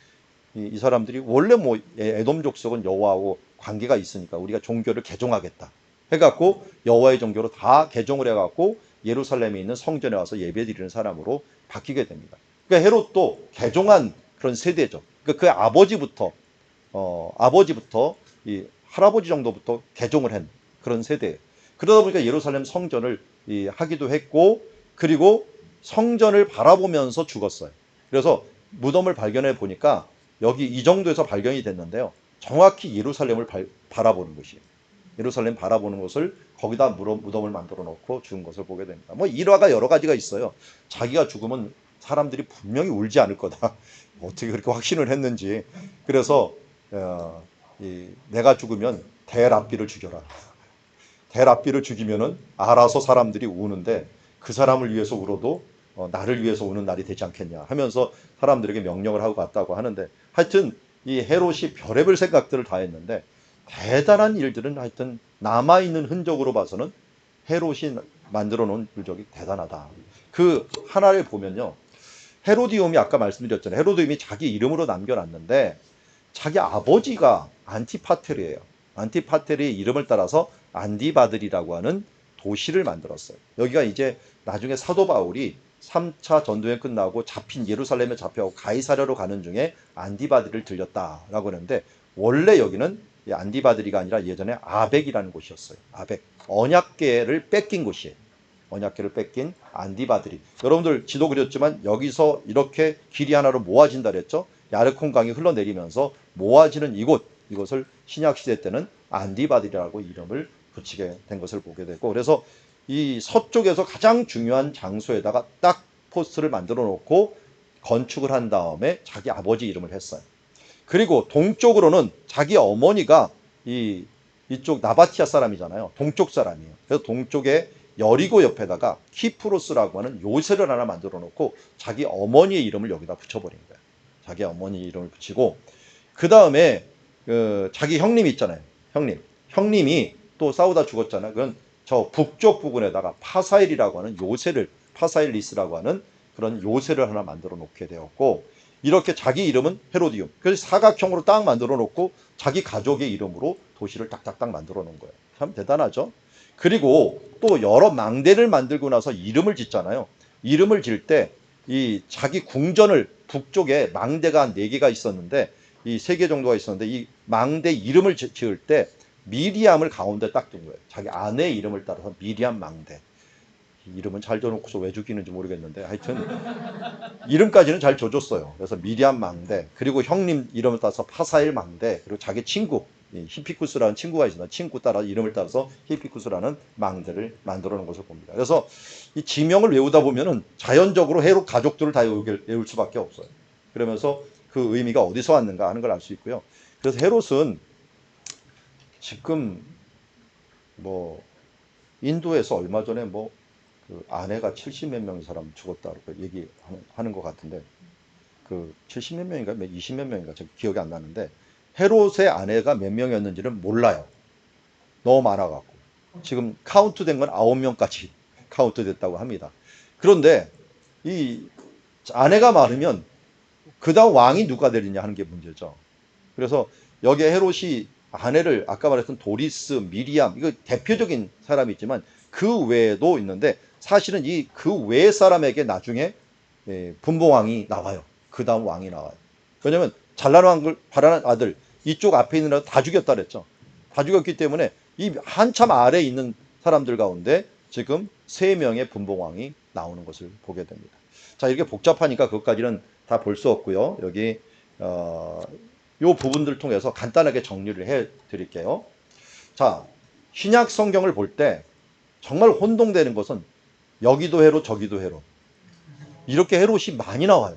이 사람들이 원래 뭐 에돔 족속은 여호와하고 관계가 있으니까 우리가 종교를 개종하겠다 해갖고 여호와의 종교로 다 개종을 해갖고 예루살렘에 있는 성전에 와서 예배드리는 사람으로 바뀌게 됩니다. 그러니까 헤롯도 개종한 그런 세대죠. 그러니까 그 아버지부터 이 할아버지 정도부터 개종을 한 그런 세대예요. 그러다 보니까 예루살렘 성전을 하기도 했고 그리고 성전을 바라보면서 죽었어요. 그래서 무덤을 발견해 보니까 여기 이 정도에서 발견이 됐는데요. 정확히 예루살렘을 바라보는 곳이에요. 예루살렘 바라보는 곳을 거기다 무덤을 만들어 놓고 죽은 것을 보게 됩니다. 뭐 일화가 여러 가지가 있어요. 자기가 죽으면 사람들이 분명히 울지 않을 거다. 어떻게 그렇게 확신을 했는지. 그래서 내가 죽으면 대랍비를 죽여라. 대랍비를 죽이면은 알아서 사람들이 우는데 그 사람을 위해서 울어도 나를 위해서 우는 날이 되지 않겠냐 하면서 사람들에게 명령을 하고 갔다고 하는데 하여튼 이 헤롯이 별의별 생각들을 다 했는데 대단한 일들은 하여튼 남아있는 흔적으로 봐서는 헤롯이 만들어 놓은 흔적이 대단하다. 그 하나를 보면요. 헤로디움이 아까 말씀드렸잖아요. 헤로디움이 자기 이름으로 남겨놨는데 자기 아버지가 안티파테르예요. 안티파테르의 이름을 따라서 안디바들이라고 하는 도시를 만들었어요. 여기가 이제 나중에 사도 바울이 3차 전도행 끝나고 예루살렘에 잡혀가고 가이사랴로 가는 중에 안디바들을 들렸다라고 하는데 원래 여기는 안디바들이가 아니라 예전에 아벡이라는 곳이었어요. 아벡. 언약궤를 뺏긴 곳이에요. 언약궤를 뺏긴 안디바들이. 여러분들 지도 그렸지만 여기서 이렇게 길이 하나로 모아진다 그랬죠. 야르콘 강이 흘러내리면서 모아지는 이곳을 신약시대 때는 안디바들이라고 이름을 붙이게 된 것을 보게 되고 그래서 이 서쪽에서 가장 중요한 장소에다가 딱 포스트를 만들어 놓고 건축을 한 다음에 자기 아버지 이름을 했어요. 그리고 동쪽으로는 자기 어머니가 이쪽 나바티아 사람이잖아요. 동쪽 사람이에요. 그래서 동쪽에 여리고 옆에다가 키프로스라고 하는 요새를 하나 만들어 놓고 자기 어머니의 이름을 여기다 붙여버린 거예요. 자기 어머니 이름을 붙이고 그 다음에 자기 형님 있잖아요. 형님이 또 싸우다 죽었잖아요. 그건 저 북쪽 부분에다가 파사일이라고 하는 파사일리스라고 하는 그런 요새를 하나 만들어 놓게 되었고 이렇게 자기 이름은 헤로디움. 그래서 사각형으로 딱 만들어 놓고 자기 가족의 이름으로 도시를 딱딱딱 만들어 놓은 거예요. 참 대단하죠. 그리고 또 여러 망대를 만들고 나서 이름을 짓잖아요. 이름을 질 때 이 자기 궁전을 북쪽에 망대가 한 4개가 있었는데 이 3개 정도가 있었는데 이 망대 이름을 지을 때 미리암을 가운데 딱 둔 거예요. 자기 아내의 이름을 따라서 미리암 망대. 이름은 잘 줘놓고서 왜 죽이는지 모르겠는데 하여튼 이름까지는 잘 줘줬어요. 그래서 미리암 망대 그리고 형님 이름을 따라서 파사일 망대 그리고 자기 친구 히피쿠스라는 친구가 있습니다. 친구 따라 이름을 따라서 히피쿠스라는 망대를 만들어 놓은 것을 봅니다. 그래서 이 지명을 외우다 보면은 자연적으로 헤롯 가족들을 다 외울 수밖에 없어요. 그러면서 그 의미가 어디서 왔는가 하는 걸 알 수 있고요. 그래서 헤롯은 지금 뭐 인도에서 얼마 전에 그 아내가 70몇 명의 사람 죽었다고 얘기하는 것 같은데 그 70몇 명인가 20몇 명인가 저 기억이 안 나는데 헤롯의 아내가 몇 명이었는지는 몰라요. 너무 많아갖고 지금 카운트된 건 9명까지 카운트됐다고 합니다. 그런데 이 아내가 많으면 그 다음 왕이 누가 되느냐 하는 게 문제죠. 그래서 여기에 헤롯이 아내를 아까 말했던 도리스, 미리암 이거 대표적인 사람이 있지만 그 외에도 있는데 사실은 이 그 외 사람에게 나중에 분봉왕이 나와요. 그 다음 왕이 나와요. 왜냐면 잘난 바라는 아들 이쪽 앞에 있는 아들 다 죽였다 그랬죠. 다 죽였기 때문에 이 한참 아래에 있는 사람들 가운데 지금 3명의 분봉왕이 나오는 것을 보게 됩니다. 자, 이렇게 복잡하니까 그것까지는 다 볼 수 없고요. 여기 요 부분들 통해서 간단하게 정리를 해 드릴게요. 자, 신약 성경을 볼 때 정말 혼동되는 것은 여기도 헤롯 저기도 헤롯 이렇게 헤롯이 많이 나와요.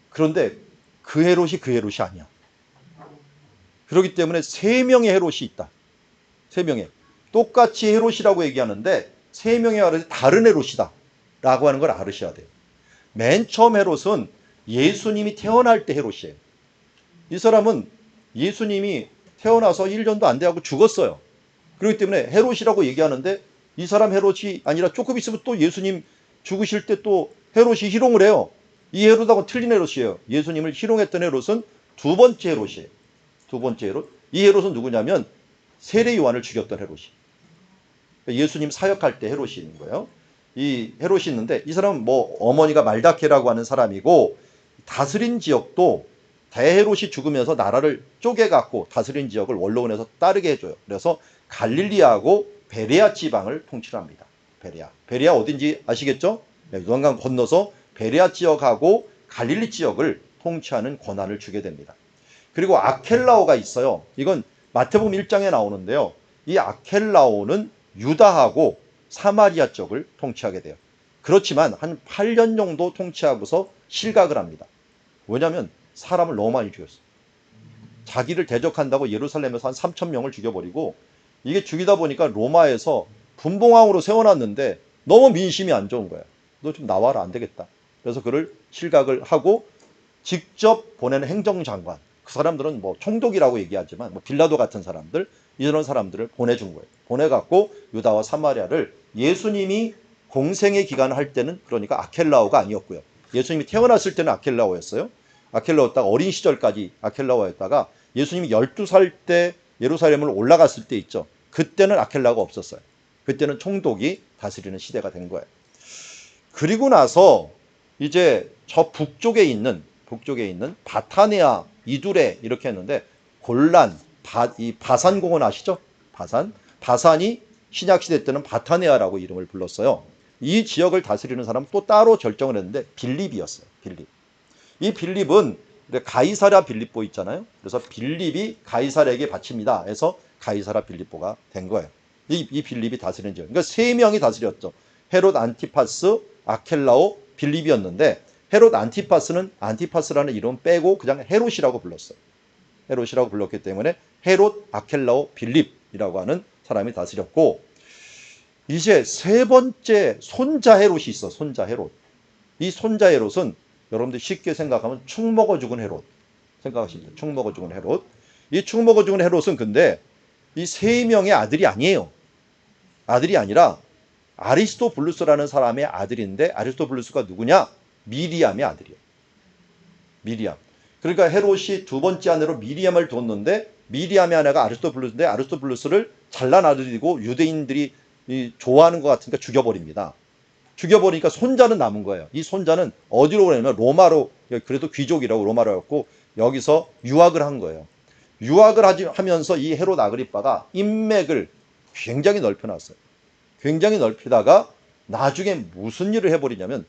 그런데 그 헤롯이 그 헤롯이 아니야. 그렇기 때문에 3명의 헤롯이 있다. 3명의 똑같이 헤롯이라고 얘기하는데 3명의 헤롯이 다른 헤롯이다 라고 하는 걸 알으셔야 돼요. 맨 처음 헤롯은 예수님이 태어날 때 헤롯이에요. 이 사람은 예수님이 태어나서 1년도 안 돼하고 죽었어요. 그렇기 때문에 헤롯이라고 얘기하는데 이 사람 헤롯이 아니라 조금 있으면 또 예수님 죽으실 때 또 헤롯이 희롱을 해요. 이 헤롯하고 틀린 헤롯이에요. 예수님을 희롱했던 헤롯은 두 번째 헤롯이에요. 두 번째 헤롯. 이 헤롯은 누구냐면 세례 요한을 죽였던 헤롯이. 예수님 사역할 때 헤롯이 있는 거예요. 이 헤롯이 있는데 이 사람은 뭐 어머니가 말다케라고 하는 사람이고 다스린 지역도 대헤롯이 죽으면서 나라를 쪼개갖고 다스린 지역을 원로원에서 따르게 해줘요. 그래서 갈릴리하고 베레아 지방을 통치를 합니다. 베레아 어딘지 아시겠죠? 요단강 건너서 베레아 지역하고 갈릴리 지역을 통치하는 권한을 주게 됩니다. 그리고 아켈라오가 있어요. 이건 마태복음 1장에 나오는데요. 이 아켈라오는 유다하고 사마리아 쪽을 통치하게 돼요. 그렇지만 한 8년 정도 통치하고서 실각을 합니다. 왜냐하면 사람을 너무 많이 죽였어요. 자기를 대적한다고 예루살렘에서 한 3,000명을 죽여버리고 이게 죽이다 보니까 로마에서 분봉왕으로 세워놨는데 너무 민심이 안 좋은 거예요. 너 좀 나와라 안 되겠다. 그래서 그를 실각을 하고 직접 보내는 행정장관 그 사람들은 뭐 총독이라고 얘기하지만 뭐 빌라도 같은 사람들 이런 사람들을 보내준 거예요. 보내갖고 유다와 사마리아를 예수님이 공생의 기간을 할 때는 그러니까 아켈라오가 아니었고요. 예수님이 태어났을 때는 아켈라오였어요. 아켈라오였다가 어린 시절까지 아켈라오였다가 예수님이 12살 때 예루살렘을 올라갔을 때 있죠. 그때는 아켈라가 없었어요. 그때는 총독이 다스리는 시대가 된 거예요. 그리고 나서 이제 저 북쪽에 있는 바타네아, 이두레 이렇게 했는데 골란, 이 바산 공원 아시죠? 바산이 신약 시대 때는 바타네아라고 이름을 불렀어요. 이 지역을 다스리는 사람은 또 따로 결정을 했는데 빌립이었어요. 이 빌립은 가이사랴 빌립보 있잖아요. 그래서 빌립이 가이사랴에게 바칩니다. 해서 가이사랴 빌립보가 된 거예요. 이 빌립이 다스리는 지역. 그러니까 3명이 다스렸죠. 헤롯 안티파스, 아켈라오, 빌립이었는데 헤롯 안티파스라는 이름 빼고 그냥 헤롯이라고 불렀어요. 헤롯이라고 불렀기 때문에 헤롯, 아켈라오, 빌립이라고 하는 사람이 다스렸고 이제 세 번째 손자 헤롯이 있어. 손자 헤롯. 이 손자 헤롯은 여러분들 쉽게 생각하면 축 먹어 죽은 헤롯 생각하시면 돼요. 축 먹어 죽은 헤롯. 이 축 먹어 죽은 헤롯은 근데 이 3명의 아들이 아니에요. 아들이 아니라 아리스토블루스라는 사람의 아들인데 아리스토블루스가 누구냐? 미리암의 아들이에요. 미리암. 그러니까 헤롯이 두 번째 아내로 미리암을 뒀는데 미리암의 아내가 아리스토블루스인데 아리스토블루스를 잘난 아들이고 유대인들이 좋아하는 것 같으니까 죽여버립니다. 죽여버리니까 손자는 남은 거예요. 이 손자는 어디로 보내냐면 로마로, 그래도 귀족이라고 로마로 했고 여기서 유학을 한 거예요. 유학을 하면서 이 헤롯 아그리빠가 인맥을 굉장히 넓혀놨어요. 굉장히 넓히다가 나중에 무슨 일을 해버리냐면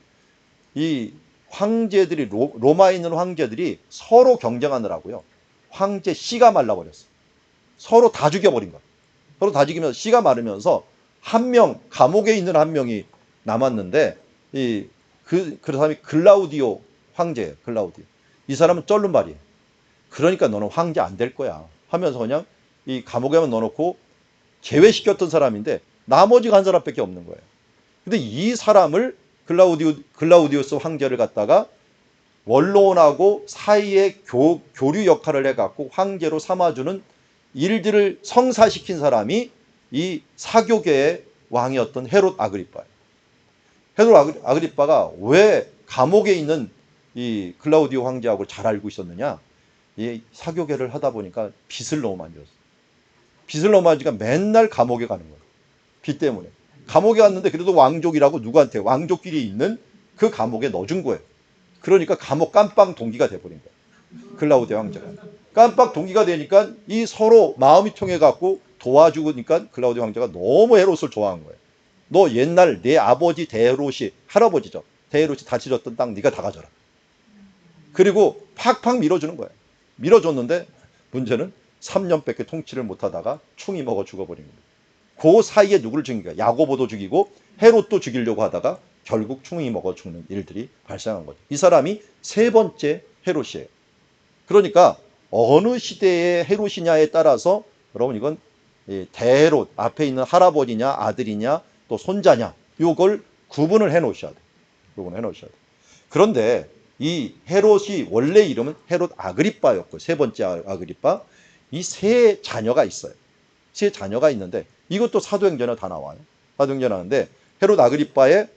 이 황제들이 로마에 있는 황제들이 서로 경쟁하느라고요. 황제 씨가 말라버렸어요. 서로 다 죽여버린 거예요. 서로 다 죽이면서 씨가 마르면서 한 명, 감옥에 있는 한 명이 남았는데 그 사람이 글라우디오 황제예요. 글라우디오. 이 사람은 쩔른말이에요. 그러니까 너는 황제 안 될 거야 하면서 그냥 이 감옥에만 넣어놓고 제외시켰던 사람인데 나머지가 한 사람밖에 없는 거예요. 근데 이 사람을 글라우디오스 황제를 갖다가 원로원하고 사이에 교류 역할을 해갖고 황제로 삼아주는 일들을 성사시킨 사람이 이 사교계의 왕이었던 헤롯 아그리빠예요. 헤롯 아그리빠가 왜 감옥에 있는 이 클라우디오 황제하고 잘 알고 있었느냐? 이 사교계를 하다 보니까 빚을 너무 많이 졌어요. 빚을 너무 많이 지니까 맨날 감옥에 가는 거예요. 빚 때문에. 감옥에 갔는데 그래도 왕족이라고 누구한테 왕족끼리 있는 그 감옥에 넣어준 거예요. 그러니까 감옥 깜빵 동기가 돼버린 거예요. 클라우디오 황제가. 깜빡 동기가 되니까 이 서로 마음이 통해갖고 도와주니까 클라우디오 황제가 너무 헤롯을 좋아한 거예요. 너 옛날 내 아버지 데헤롯이, 할아버지죠. 데헤롯이 다치셨던 땅 네가 다 가져라. 그리고 팍팍 밀어주는 거예요. 밀어줬는데 문제는 3년밖에 통치를 못하다가 충이 먹어 죽어버린 겁니다. 그 사이에 누구를 죽인 거야? 야고보도 죽이고 헤롯도 죽이려고 하다가 결국 충이 먹어 죽는 일들이 발생한 거죠. 이 사람이 세 번째 헤롯이에요. 그러니까 어느 시대의 헤롯이냐에 따라서 여러분 이건 대헤롯 앞에 있는 할아버지냐 아들이냐 또 손자냐 이걸 구분을 해 놓으셔야 돼요. 구분을 해 놓으셔야 돼요. 그런데 이 헤롯이 원래 이름은 헤롯 아그리빠였고 세 번째 아그리빠 이 세 자녀가 있어요. 세 자녀가 있는데 이것도 사도행전에 다 나와요. 사도행전에 나오는데 헤롯 아그리빠의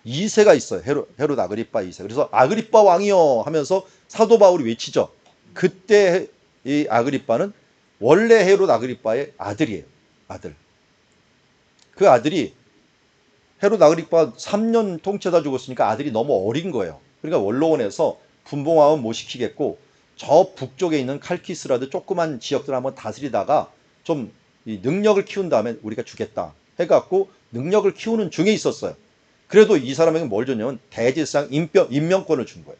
2세가 있어요. 헤롯 아그리빠 2세. 그래서 아그리빠 왕이여 하면서 사도 바울이 외치죠. 그때 이 아그리빠는 원래 헤롯 아그리빠의 아들이에요. 아들. 그 아들이 헤롯 아그리빠 3년 통치하다 죽었으니까 아들이 너무 어린 거예요. 그러니까 원로원에서 분봉왕은 못 시키겠고 저 북쪽에 있는 칼키스라도 조그만 지역들 한번 다스리다가 좀 이 능력을 키운 다음에 우리가 주겠다 해갖고 능력을 키우는 중에 있었어요. 그래도 이 사람에게 뭘 줬냐면 대제사장 임명권을 준 거예요.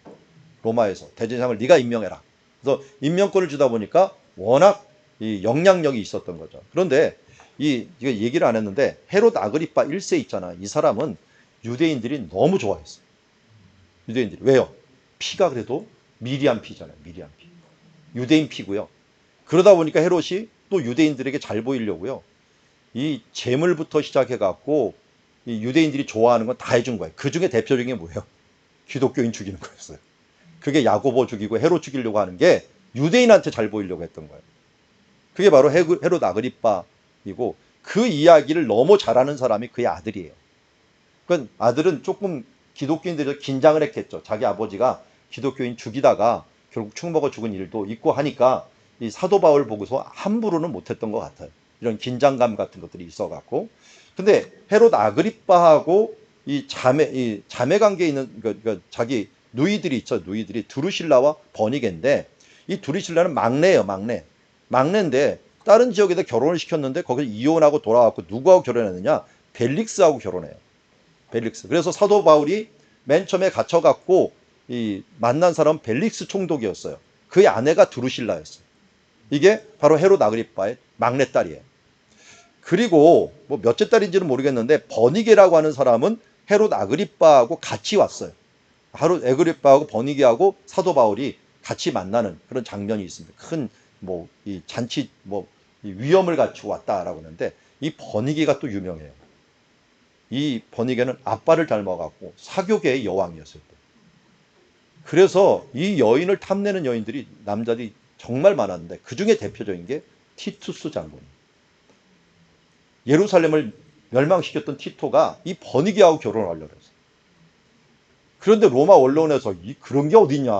로마에서 대제사장을 네가 임명해라. 그래서 임명권을 주다 보니까 워낙 이 영향력이 있었던 거죠. 그런데 이거 얘기를 안 했는데 헤롯 아그리빠 1세 있잖아. 이 사람은 유대인들이 너무 좋아했어요. 유대인들이. 왜요? 피가 그래도 미리암 피잖아요. 미리암 피. 유대인 피고요. 그러다 보니까 헤롯이 또 유대인들에게 잘 보이려고요. 이 재물부터 시작해갖고 이 유대인들이 좋아하는 건 다 해준 거예요. 그 중에 대표적인 게 뭐예요? 기독교인 죽이는 거였어요. 그게 야고보 죽이고 헤롯 죽이려고 하는 게 유대인한테 잘 보이려고 했던 거예요. 그게 바로 헤롯 아그리빠이고 그 이야기를 너무 잘하는 사람이 그의 아들이에요. 그러니까 아들은 조금 기독교인들이 긴장을 했겠죠. 자기 아버지가 기독교인 죽이다가 결국 충 먹어 죽은 일도 있고 하니까 이 사도 바울 보고서 함부로는 못했던 것 같아요. 이런 긴장감 같은 것들이 있어갖고. 근데 헤롯 아그리빠하고 이 자매 관계에 있는 그러니까 자기 누이들이 있죠. 누이들이 드루실라와 버니게인데 이 드루실라는 막내예요. 막내인데 다른 지역에다 결혼을 시켰는데 거기서 이혼하고 돌아왔고 누구하고 결혼했느냐? 벨릭스하고 결혼해요. 벨릭스. 그래서 사도 바울이 맨 처음에 갇혀갖고 이 만난 사람은 벨릭스 총독이었어요. 그의 아내가 드루실라였어요. 이게 바로 헤롯 아그리빠의 막내딸이에요. 그리고 뭐 몇째 딸인지는 모르겠는데 버니게라고 하는 사람은 헤롯 아그리빠하고 같이 왔어요. 헤롯 아그리빠하고 버니게하고 사도 바울이 같이 만나는 그런 장면이 있습니다. 큰 뭐 이 잔치 뭐 이 위엄을 갖추고 왔다라고 하는데 이 버니게가 또 유명해요. 이 버니게는 아빠를 닮아갖고 사교계의 여왕이었어요. 그래서 이 여인을 탐내는 여인들이 남자들이 정말 많았는데 그 중에 대표적인 게 티투스 장군이에요. 예루살렘을 멸망시켰던 티토가 이 버니게하고 결혼을 하려고 했어요. 그런데 로마 언론에서 그런 게 어딨냐.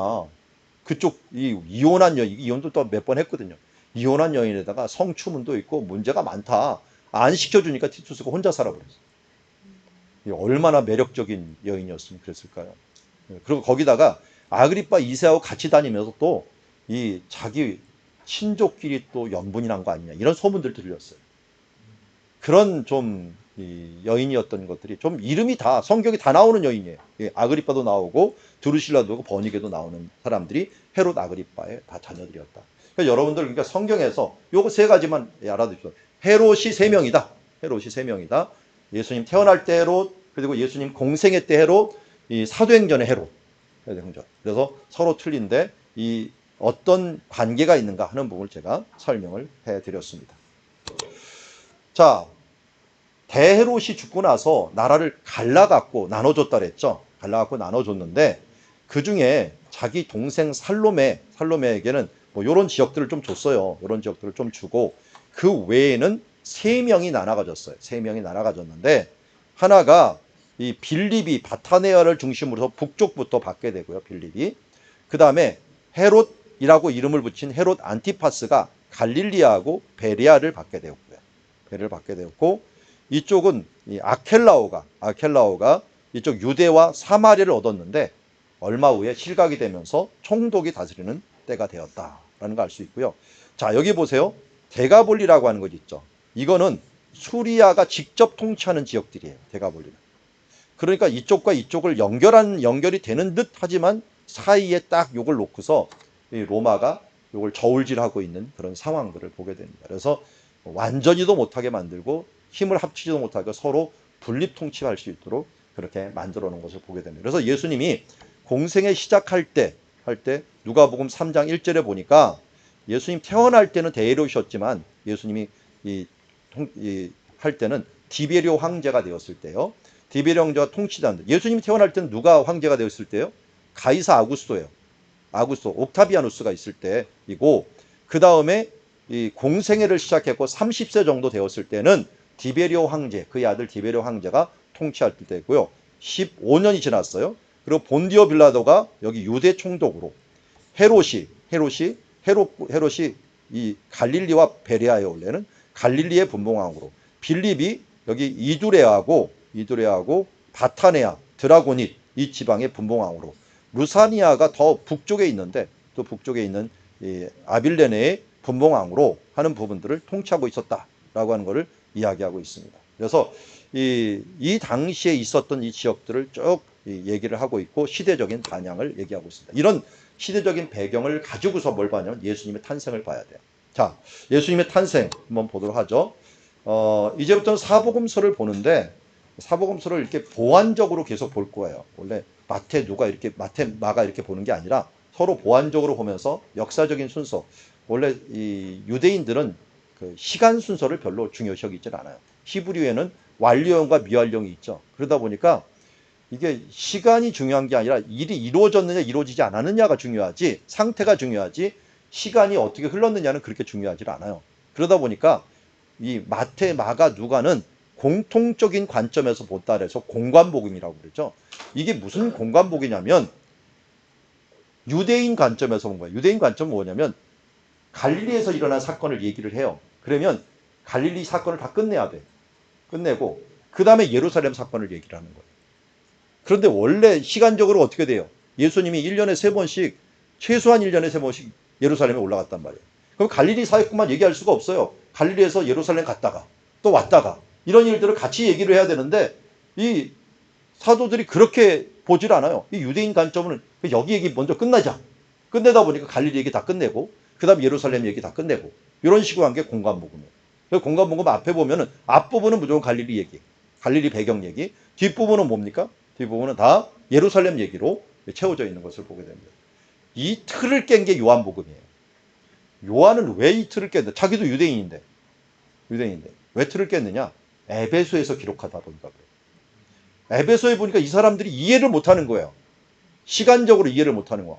그쪽 이혼한 여인, 이혼도 또 몇 번 했거든요. 이혼한 여인에다가 성추문도 있고 문제가 많다. 안 시켜주니까 티투스가 혼자 살아버렸어요. 얼마나 매력적인 여인이었으면 그랬을까요. 그리고 거기다가 아그리빠 2세하고 같이 다니면서 또 이 자기 친족끼리 또 연분이 난 거 아니냐 이런 소문들 들렸어요. 그런 좀 여인이었던 것들이 좀 이름이 다 성경에 다 나오는 여인이에요. 아그리빠도 나오고 드루실라도 나오고 버니게도 나오는 사람들이 헤롯 아그리빠의 다 자녀들이었다. 그러니까 여러분들 그러니까 성경에서 요거 세 가지만 알아두십시오. 헤롯이 세 명이다. 헤롯이 세 명이다. 예수님 태어날 때 헤롯, 그리고 예수님 공생애 때 헤롯, 이 사도행전의 헤롯. 그래서 서로 틀린데 이 어떤 관계가 있는가 하는 부분을 제가 설명을 해드렸습니다. 자, 대헤롯이 죽고 나서 나라를 갈라갖고 나눠줬다 그랬죠. 갈라갖고 나눠줬는데 그 중에 자기 동생 살로메에게는 뭐 이런 지역들을 좀 줬어요. 이런 지역들을 좀 주고 그 외에는 세 명이 나눠가졌어요. 세 명이 나눠가졌는데 하나가 이 빌립이 바타네아를 중심으로 해서 북쪽부터 받게 되고요. 빌립이 그 다음에 헤롯이라고 이름을 붙인 헤롯 안티파스가 갈릴리아하고 베레아를 받게 되었고요. 베레를 받게 되었고 이쪽은 이 아켈라오가 이쪽 유대와 사마리아를 얻었는데 얼마 후에 실각이 되면서 총독이 다스리는 때가 되었다라는 걸 알 수 있고요. 자, 여기 보세요. 데가볼리라고 하는 것 있죠. 이거는 수리아가 직접 통치하는 지역들이에요. 데가볼리는. 그러니까 이쪽과 이쪽을 연결이 되는 듯 하지만 사이에 딱 요걸 놓고서 이 로마가 요걸 저울질하고 있는 그런 상황들을 보게 됩니다. 그래서 완전히도 못하게 만들고 힘을 합치지도 못하게 서로 분립 통치할 수 있도록 그렇게 만들어 놓은 것을 보게 됩니다. 그래서 예수님이 공생에 시작할 때 누가복음 3장 1절에 보니까 예수님 태어날 때는 대헤롯이었지만 예수님이 할 때는 디베리오 황제가 되었을 때요. 디베리오 황제가 통치자인데 예수님이 태어날 때는 누가 황제가 되었을 때요? 가이사 아구스토예요. 옥타비아누스가 있을 때이고 그 다음에 이 공생애를 시작했고 30세 정도 되었을 때는 디베리오 황제, 그의 아들 디베리오 황제가 통치할 때고요. 15년이 지났어요. 그리고 본디오 빌라도가 여기 유대 총독으로 헤롯이 이 갈릴리와 베레아에 원래는 갈릴리의 분봉왕으로 빌립이 여기 이두레아하고 바타네아, 드라고닛 이 지방의 분봉왕으로 루사니아가 더 북쪽에 있는데 또 북쪽에 있는 이 아빌레네의 분봉왕으로 하는 부분들을 통치하고 있었다라고 하는 것을 이야기하고 있습니다. 그래서 이 당시에 있었던 이 지역들을 쭉 얘기를 하고 있고 시대적인 반향을 얘기하고 있습니다. 이런 시대적인 배경을 가지고서 뭘 봐냐면 예수님의 탄생을 봐야 돼요. 자, 예수님의 탄생 한번 보도록 하죠. 이제부터는 사복음서를 보는데 사복음서를 이렇게 보완적으로 계속 볼 거예요. 원래 마태, 마가 이렇게 보는 게 아니라 서로 보완적으로 보면서 역사적인 순서. 원래 이 유대인들은 그 시간 순서를 별로 중요시 여기질 않아요. 히브리어에는 완료형과 미완료형이 있죠. 그러다 보니까 이게 시간이 중요한 게 아니라 일이 이루어졌느냐 이루어지지 않았느냐가 중요하지 상태가 중요하지 시간이 어떻게 흘렀느냐는 그렇게 중요하지 않아요. 그러다 보니까 이 마태, 마가, 누가는 공통적인 관점에서 본다 그래서 공관복음이라고 그러죠. 이게 무슨 공관복이냐면 유대인 관점에서 본 거예요. 유대인 관점은 뭐냐면 갈릴리에서 일어난 사건을 얘기를 해요. 그러면 갈릴리 사건을 다 끝내야 돼. 끝내고 그 다음에 예루살렘 사건을 얘기를 하는 거예요. 그런데 원래 시간적으로 어떻게 돼요? 예수님이 1년에 3번씩 최소한 1년에 3번씩 예루살렘에 올라갔단 말이에요. 그럼 갈릴리 사역만 얘기할 수가 없어요. 갈릴리에서 예루살렘 갔다가 또 왔다가 이런 일들을 같이 얘기를 해야 되는데 이 사도들이 그렇게 보질 않아요. 이 유대인 관점은 여기 얘기 먼저 끝내자. 끝내다 보니까 갈릴리 얘기 다 끝내고 그 다음 예루살렘 얘기 다 끝내고 이런 식으로 한 게 공관복음이에요. 공관복음 앞에 보면은 앞부분은 무조건 갈릴리 얘기, 갈릴리 배경 얘기, 뒷부분은 뭡니까? 뒷부분은 다 예루살렘 얘기로 채워져 있는 것을 보게 됩니다. 이 틀을 깬 게 요한복음이에요. 요한은 왜 이 틀을 깼냐? 자기도 유대인인데 왜 틀을 깼느냐? 에베소에서 기록하다 보니까 그래요. 에베소에 보니까 이 사람들이 이해를 못하는 거예요. 시간적으로 이해를 못하는 거야.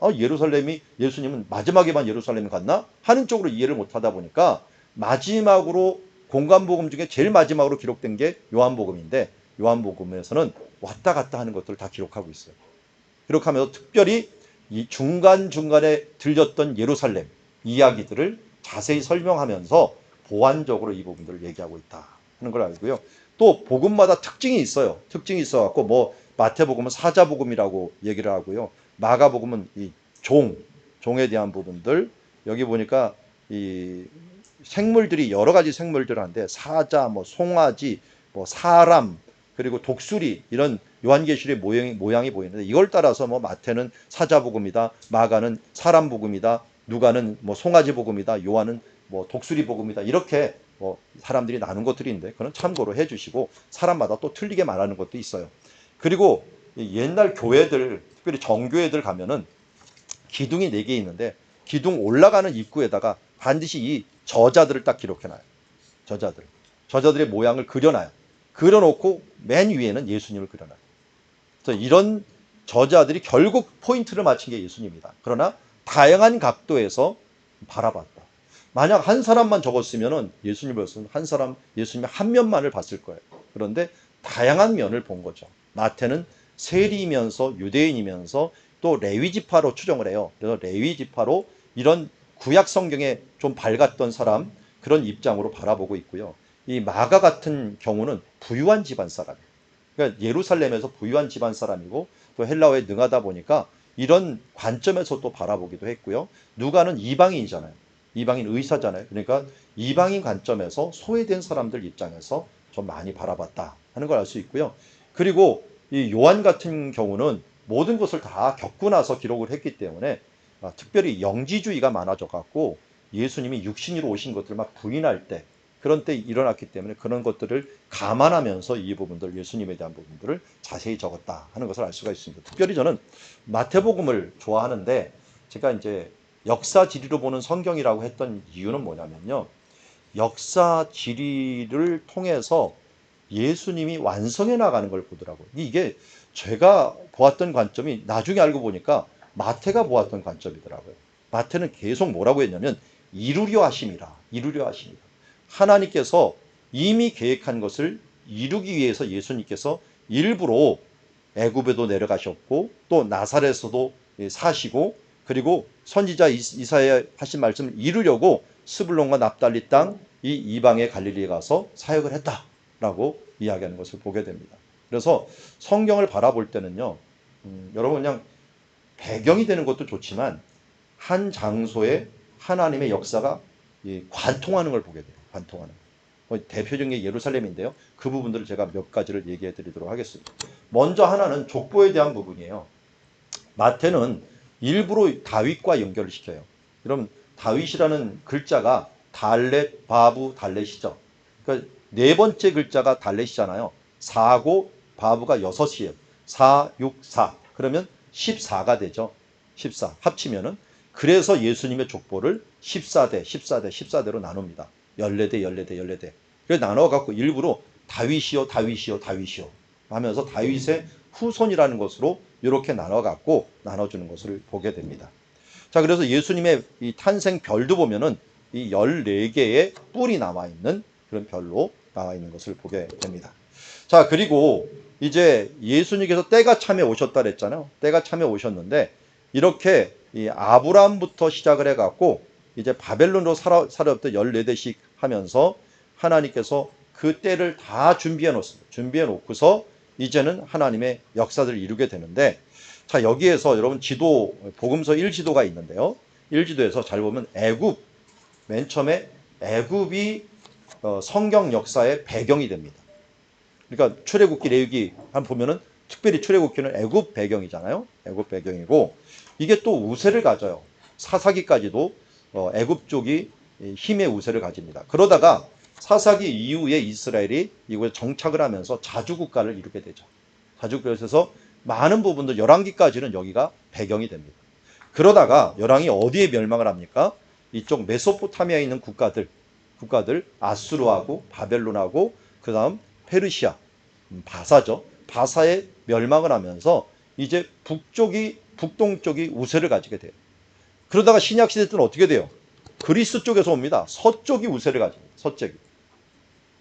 예수님은 마지막에만 예루살렘에 갔나? 하는 쪽으로 이해를 못하다 보니까 마지막으로 공관복음 중에 제일 마지막으로 기록된 게 요한복음인데 요한복음에서는 왔다 갔다 하는 것들을 다 기록하고 있어요. 기록하면서 특별히 이 중간중간에 들렸던 예루살렘 이야기들을 자세히 설명하면서 보완적으로 이 부분들을 얘기하고 있다 하는 걸 알고요. 또 복음마다 특징이 있어요. 특징이 있어갖고 뭐 마태복음은 사자복음이라고 얘기를 하고요. 마가복음은 이 종에 대한 부분들 여기 보니까 이 생물들이 여러 가지 생물들 한데 사자, 뭐 송아지, 뭐 사람 그리고 독수리 이런 요한계시록의 모양이 보이는데 이걸 따라서 뭐 마태는 사자복음이다, 마가는 사람복음이다, 누가는 뭐 송아지복음이다, 요한은 뭐 독수리복음이다 이렇게 뭐 사람들이 나눈 것들이 있는데 그건 참고로 해주시고 사람마다 또 틀리게 말하는 것도 있어요. 그리고 옛날 교회들 특별히 정교회들 가면은 기둥이 4개 있는데 기둥 올라가는 입구에다가 반드시 이 저자들을 딱 기록해놔요. 저자들의 모양을 그려놔요. 그려놓고 맨 위에는 예수님을 그려놔요. 그래서 이런 저자들이 결국 포인트를 맞춘 게 예수님이다. 그러나 다양한 각도에서 바라봤다. 만약 한 사람만 적었으면은 예수님이었으면 한 사람, 예수님의 한 면만을 봤을 거예요. 그런데 다양한 면을 본 거죠. 마태는 세리이면서 유대인이면서 또 레위 지파로 추정을 해요. 그래서 레위 지파로 이런 구약 성경에 좀 밝았던 사람, 그런 입장으로 바라보고 있고요. 이 마가 같은 경우는 부유한 집안 사람이에요. 그러니까 예루살렘에서 부유한 집안 사람이고 또 헬라어에 능하다 보니까 이런 관점에서 또 바라보기도 했고요. 누가는 이방인이잖아요. 이방인 의사잖아요. 그러니까 이방인 관점에서 소외된 사람들 입장에서 좀 많이 바라봤다 하는 걸 알 수 있고요. 그리고 이 요한 같은 경우는 모든 것을 다 겪고 나서 기록을 했기 때문에 특별히 영지주의가 많아져 갖고 예수님이 육신으로 오신 것들을 막 부인할 때 그런 때 일어났기 때문에 그런 것들을 감안하면서 이 부분들, 예수님에 대한 부분들을 자세히 적었다 하는 것을 알 수가 있습니다. 특별히 저는 마태복음을 좋아하는데 제가 이제 역사 지리로 보는 성경이라고 했던 이유는 뭐냐면요. 역사 지리를 통해서 예수님이 완성해 나가는 걸 보더라고요. 이게 제가 보았던 관점이 나중에 알고 보니까 마태가 보았던 관점이더라고요. 마태는 계속 뭐라고 했냐면 이루려 하심이라, 이루려 하심이라. 하나님께서 이미 계획한 것을 이루기 위해서 예수님께서 일부러 애굽에도 내려가셨고 또 나사렛에서도 사시고 그리고 선지자 이사야 하신 말씀을 이루려고 스불론과 납달리 땅 이 이방의 갈릴리에 가서 사역을 했다라고 이야기하는 것을 보게 됩니다. 그래서 성경을 바라볼 때는요, 여러분 그냥 배경이 되는 것도 좋지만 한 장소에 하나님의 역사가 관통하는 걸 보게 돼요. 관통하는. 대표적인 게 예루살렘인데요. 그 부분들을 제가 몇 가지를 얘기해 드리도록 하겠습니다. 먼저 하나는 족보에 대한 부분이에요. 마태는 일부러 다윗과 연결을 시켜요. 그럼 다윗이라는 글자가 달렛, 바부, 달렛이죠. 그러니까 네 번째 글자가 달렛이잖아요. 4고 바부가 6이에요. 4, 6, 4. 그러면 14가 되죠. 14. 합치면은. 그래서 예수님의 족보를 14대, 14대, 14대로 나눕니다. 14대, 14대, 14대. 그래서 나눠갖고 일부러 다윗이요, 다윗이요, 다윗이요 하면서 다윗의 후손이라는 것으로 이렇게 나눠갖고 나눠주는 것을 보게 됩니다. 자, 그래서 예수님의 이 탄생 별도 보면은 이 14개의 뿔이 남아있는 그런 별로 나와 있는 것을 보게 됩니다. 자, 그리고 이제 예수님께서 때가 참에 오셨다 그랬잖아요. 때가 참에 오셨는데 이렇게 이 아브라함부터 시작을 해갖고 이제 바벨론으로 살아왔던 14대씩 하면서 하나님께서 그 때를 다 준비해 놓습니다. 준비해 놓고서 이제는 하나님의 역사들을 이루게 되는데 자, 여기에서 여러분 지도, 복음서 1지도가 있는데요. 1지도에서 잘 보면 애굽, 맨 처음에 애굽이 성경 역사의 배경이 됩니다. 그러니까 출애굽기, 레위기 한번 보면은 특별히 출애굽기는 애굽 배경이잖아요. 애굽 배경이고 이게 또 우세를 가져요. 사사기까지도 애굽 쪽이 힘의 우세를 가집니다. 그러다가 사사기 이후에 이스라엘이 이곳에 정착을 하면서 자주국가를 이루게 되죠. 자주국가에서 많은 부분들 열왕기까지는 여기가 배경이 됩니다. 그러다가 열왕이 어디에 멸망을 합니까? 이쪽 메소포타미아에 있는 국가들 아수르하고 바벨론하고 그 다음 페르시아, 바사죠. 바사에 멸망을 하면서 이제 북동쪽이 우세를 가지게 돼요. 그러다가 신약시대 때는 어떻게 돼요? 그리스 쪽에서 옵니다. 서쪽이 우세를 가집니다. 서쪽이.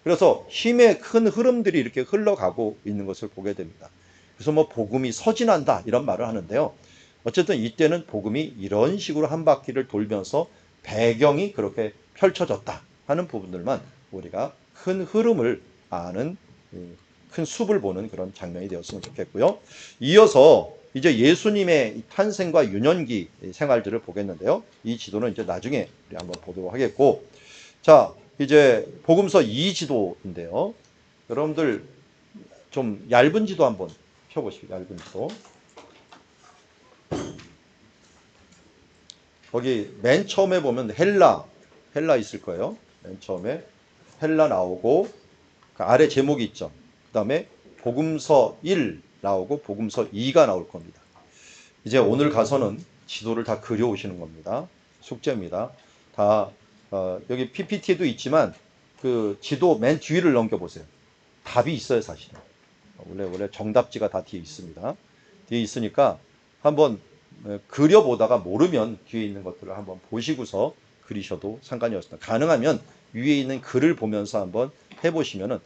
그래서 힘의 큰 흐름들이 이렇게 흘러가고 있는 것을 보게 됩니다. 그래서 뭐 복음이 서진한다 이런 말을 하는데요. 어쨌든 이때는 복음이 이런 식으로 한 바퀴를 돌면서 배경이 그렇게 펼쳐졌다 하는 부분들만 우리가 큰 흐름을 아는 큰 숲을 보는 그런 장면이 되었으면 좋겠고요. 이어서 이제 예수님의 탄생과 유년기 생활들을 보겠는데요. 이 지도는 이제 나중에 우리 한번 보도록 하겠고, 자, 이제 복음서 2지도인데요. 여러분들 좀 얇은 지도 한번 펴보시죠. 얇은 지도. 거기 맨 처음에 보면 헬라 있을 거예요. 맨 처음에 헬라 나오고 그 아래 제목이 있죠. 그 다음에 복음서 1 나오고 복음서 2가 나올 겁니다. 이제 오늘 가서는 지도를 다 그려오시는 겁니다. 숙제입니다. 다 여기 PPT에도 있지만 그 지도 맨 뒤를 넘겨보세요. 답이 있어요, 사실은. 원래 정답지가 다 뒤에 있습니다. 뒤에 있으니까 한번 그려보다가 모르면 뒤에 있는 것들을 한번 보시고서 그리셔도 상관이 없습니다. 가능하면 위에 있는 글을 보면서 한번 해보시면은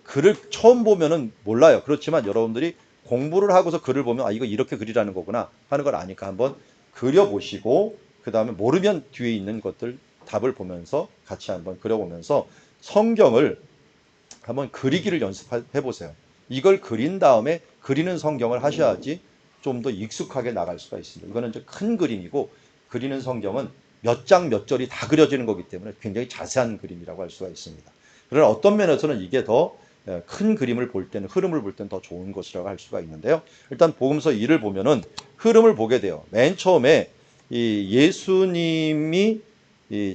글을 처음 보면은 몰라요. 그렇지만 여러분들이 공부를 하고서 글을 보면 아 이거 이렇게 그리라는 거구나 하는 걸 아니까 한번 그려보시고 그 다음에 모르면 뒤에 있는 것들 답을 보면서 같이 한번 그려보면서 성경을 한번 그리기를 연습해 보세요. 이걸 그린 다음에 그리는 성경을 하셔야지 좀 더 익숙하게 나갈 수가 있습니다. 이거는 이제 큰 그림이고 그리는 성경은 몇 장 몇 절이 다 그려지는 거기 때문에 굉장히 자세한 그림이라고 할 수가 있습니다. 그러나 어떤 면에서는 이게 더 큰 그림을 볼 때는 흐름을 볼 때는 더 좋은 것이라고 할 수가 있는데요. 일단 복음서 2를 보면은 흐름을 보게 돼요. 맨 처음에 이 예수님이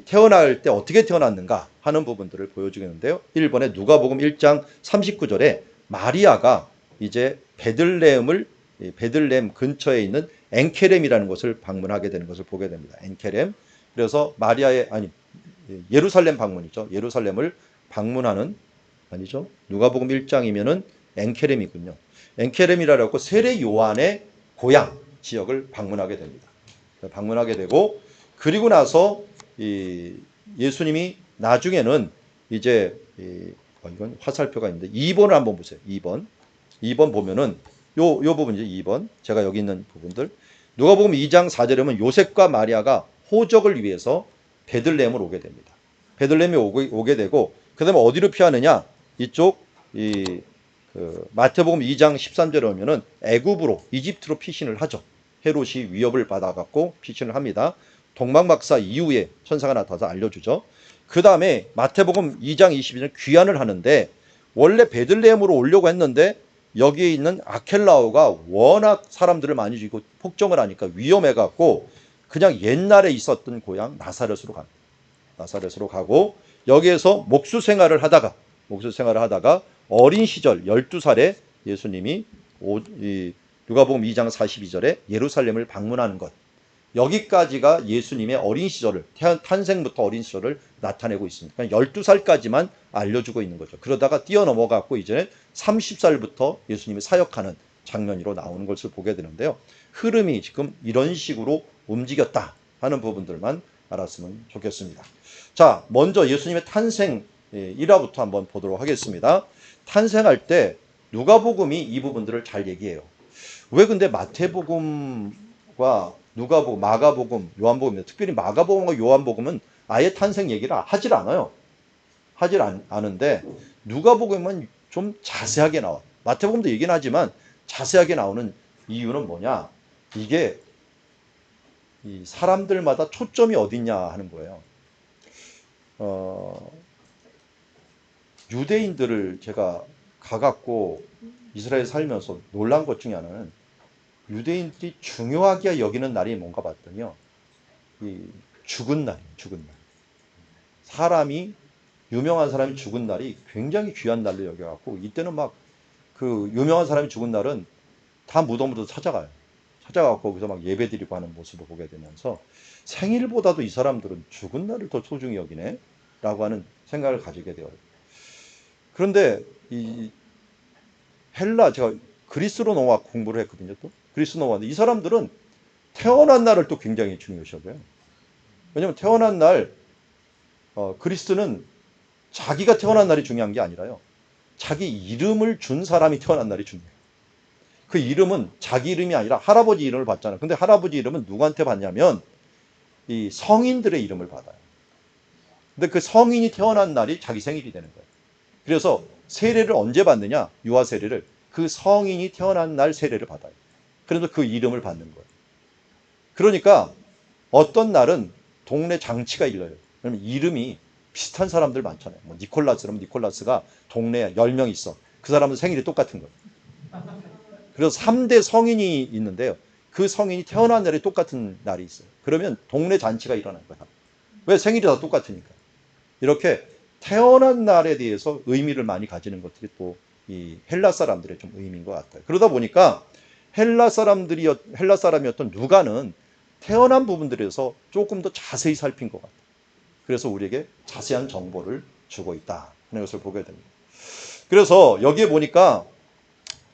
태어날 때 어떻게 태어났는가 하는 부분들을 보여주겠는데요. 1번에 누가복음 1장 39절에 마리아가 이제 베들레헴 근처에 있는 엔케렘이라는 곳을 방문하게 되는 것을 보게 됩니다. 엔케렘. 그래서 예루살렘 방문이죠. 예루살렘을 방문하는 아니죠. 누가복음 1장이면은 엔케렘이군요. 엔케렘이라고 세례 요한의 고향 지역을 방문하게 됩니다. 방문하게 되고 그리고 나서 예수님이 나중에는 이제 이건 화살표가 있는데 2번을 한번 보세요. 2번 보면은 요 부분 이제 2번 제가 여기 있는 부분들 누가복음 2장 4절에 보면 요셉과 마리아가 호적을 위해서 베들레헴을 오게 됩니다. 베들레헴에 오게 되고 그다음에 어디로 피하느냐 이쪽 마태복음 2장 13절에 보면은 애굽으로 이집트로 피신을 하죠. 헤롯이 위협을 받아갖고 피신을 합니다. 동방박사 이후에 천사가 나타나서 알려주죠. 그 다음에 마태복음 2장 22절 귀환을 하는데 원래 베들레헴으로 오려고 했는데 여기에 있는 아켈라오가 워낙 사람들을 많이 죽이고 폭정을 하니까 위험해갖고 그냥 옛날에 있었던 고향 나사렛으로 갑니다. 나사렛으로 가고 여기에서 목수 생활을 하다가 어린 시절 12살에 예수님이 누가복음 2장 42절에 예루살렘을 방문하는 것. 여기까지가 예수님의 어린 시절을 탄생부터 어린 시절을 나타내고 있습니다. 그러니까 12살까지만 알려주고 있는 거죠. 그러다가 뛰어넘어갖고 이제 30살부터 예수님이 사역하는 장면으로 나오는 것을 보게 되는데요. 흐름이 지금 이런 식으로 움직였다 하는 부분들만 알았으면 좋겠습니다. 자, 먼저 예수님의 탄생 1화부터 한번 보도록 하겠습니다. 탄생할 때 누가복음이 이 부분들을 잘 얘기해요. 왜 근데 마태복음과 누가복음, 마가복음, 요한복음, 특별히 마가복음과 요한복음은 아예 탄생 얘기를 하질 않아요. 하질 않은데 누가복음은 좀 자세하게 나와. 마태복음도 얘기는 하지만 자세하게 나오는 이유는 뭐냐? 이게 이 사람들마다 초점이 어딨냐 하는 거예요. 유대인들을 제가 가갖고 이스라엘 살면서 놀란 것 중에 하나는 유대인들이 중요하게 여기는 날이 뭔가 봤더니요. 이 죽은 날. 유명한 사람이 죽은 날이 굉장히 귀한 날로 여겨갖고 이때는 막 그 유명한 사람이 죽은 날은 다 무덤으로 찾아가요. 찾아가고 거기서 막 예배 드리고 하는 모습을 보게 되면서 생일보다도 이 사람들은 죽은 날을 더 소중히 여기네 라고 하는 생각을 가지게 되어요. 그런데 이 제가 그리스 로마 공부를 했거든요. 또 그리스 로마인데 이 사람들은 태어난 날을 또 굉장히 중요시 여겨요. 왜냐하면 태어난 날 그리스는 자기가 태어난 날이 중요한 게 아니라요. 자기 이름을 준 사람이 태어난 날이 중요해요. 그 이름은 자기 이름이 아니라 할아버지 이름을 받잖아요. 근데 할아버지 이름은 누구한테 받냐면 이 성인들의 이름을 받아요. 근데 그 성인이 태어난 날이 자기 생일이 되는 거예요. 그래서 세례를 언제 받느냐? 유아 세례를 그 성인이 태어난 날 세례를 받아요. 그래서 그 이름을 받는 거예요. 그러니까 어떤 날은 동네 장치가 일러요. 왜냐면 이름이 비슷한 사람들 많잖아요. 뭐 니콜라스라면 니콜라스가 동네에 10명 있어. 그 사람들 생일이 똑같은 거예요. 그래서 3대 성인이 있는데요. 그 성인이 태어난 날이 똑같은 날이 있어요. 그러면 동네 잔치가 일어날 거야. 왜? 생일이 다 똑같으니까. 이렇게 태어난 날에 대해서 의미를 많이 가지는 것들이 또 이 헬라 사람들의 좀 의미인 것 같아요. 그러다 보니까 헬라 사람이었던 누가는 태어난 부분들에서 조금 더 자세히 살핀 것 같아요. 그래서 우리에게 자세한 정보를 주고 있다 하는 것을 보게 됩니다. 그래서 여기에 보니까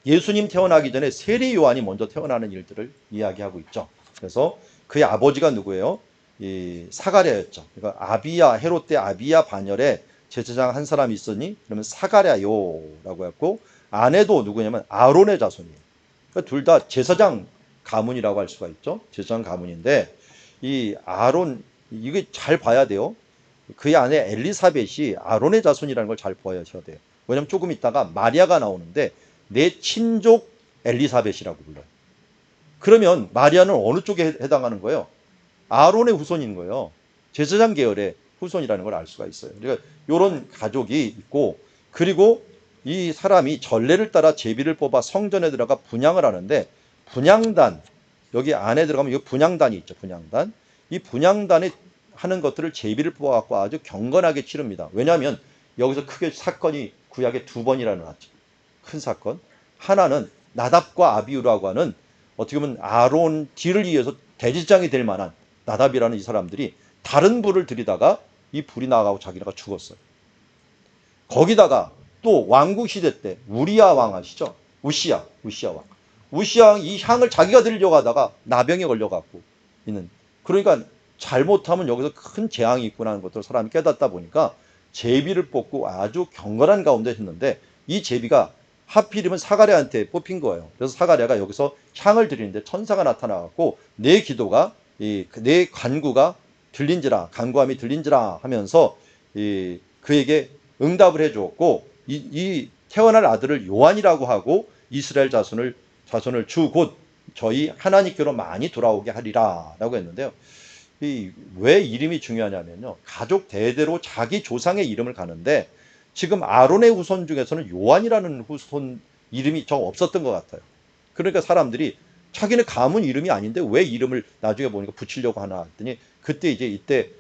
예수님 태어나기 전에 세례 요한이 먼저 태어나는 일들을 이야기하고 있죠. 그래서 그의 아버지가 누구예요? 이 사가랴였죠. 그러니까 아비야, 헤롯 때 아비야 반열에 제사장 한 사람이 있으니 그러면 사가랴요라고 했고, 아내도 누구냐면 아론의 자손이에요. 그러니까 둘 다 제사장 가문이라고 할 수가 있죠. 제사장 가문인데 이 아론, 이게 잘 봐야 돼요. 그의 아내 엘리사벳이 아론의 자손이라는 걸 잘 보셔야 돼요. 왜냐면 조금 있다가 마리아가 나오는데 내 친족 엘리사벳이라고 불러요. 그러면 마리아는 어느 쪽에 해당하는 거예요? 아론의 후손인 거예요. 제사장 계열의 후손이라는 걸 알 수가 있어요. 그러니까 이런 가족이 있고, 그리고 이 사람이 전례를 따라 제비를 뽑아 성전에 들어가 분향을 하는데, 분향단, 여기 안에 들어가면 이 분향단이 있죠. 분향단. 이 분향단에 하는 것들을 제비를 뽑아갖고 아주 경건하게 치릅니다. 왜냐하면 여기서 크게 사건이 구약에 두 번이나 일어났죠. 큰 사건. 하나는 나답과 아비후라고 하는, 어떻게 보면 아론 뒤를 이어서 대제사장이 될 만한 나답이라는 이 사람들이 다른 불을 들이다가 이 불이 나가고 자기가 죽었어요. 거기다가 또 왕국 시대 때 우리야 왕 아시죠? 우시야 왕. 우시야 왕이 이 향을 자기가 들려고 하다가 나병에 걸려갖고 있는. 그러니까 잘못하면 여기서 큰 재앙이 있구나 하는 것을 사람이 깨닫다 보니까 제비를 뽑고 아주 경건한 가운데 했는데, 이 제비가 하필이면 사가랴한테 뽑힌 거예요. 그래서 사가랴가 여기서 향을 드리는데 천사가 나타나갖고 내 기도가, 내 간구가 들린지라, 간구함이 들린지라 하면서 그에게 응답을 해주었고, 이 태어날 아들을 요한이라고 하고 이스라엘 자손을 주 곧 저희 하나님께로 많이 돌아오게 하리라 라고 했는데요. 왜 이름이 중요하냐면요, 가족 대대로 자기 조상의 이름을 가는데 지금 아론의 후손 중에서는 요한이라는 후손 이름이 정 없었던 것 같아요. 그러니까 사람들이 자기네 가문 이름이 아닌데 왜 이름을 나중에 보니까 붙이려고 하나 했더니, 그때 이때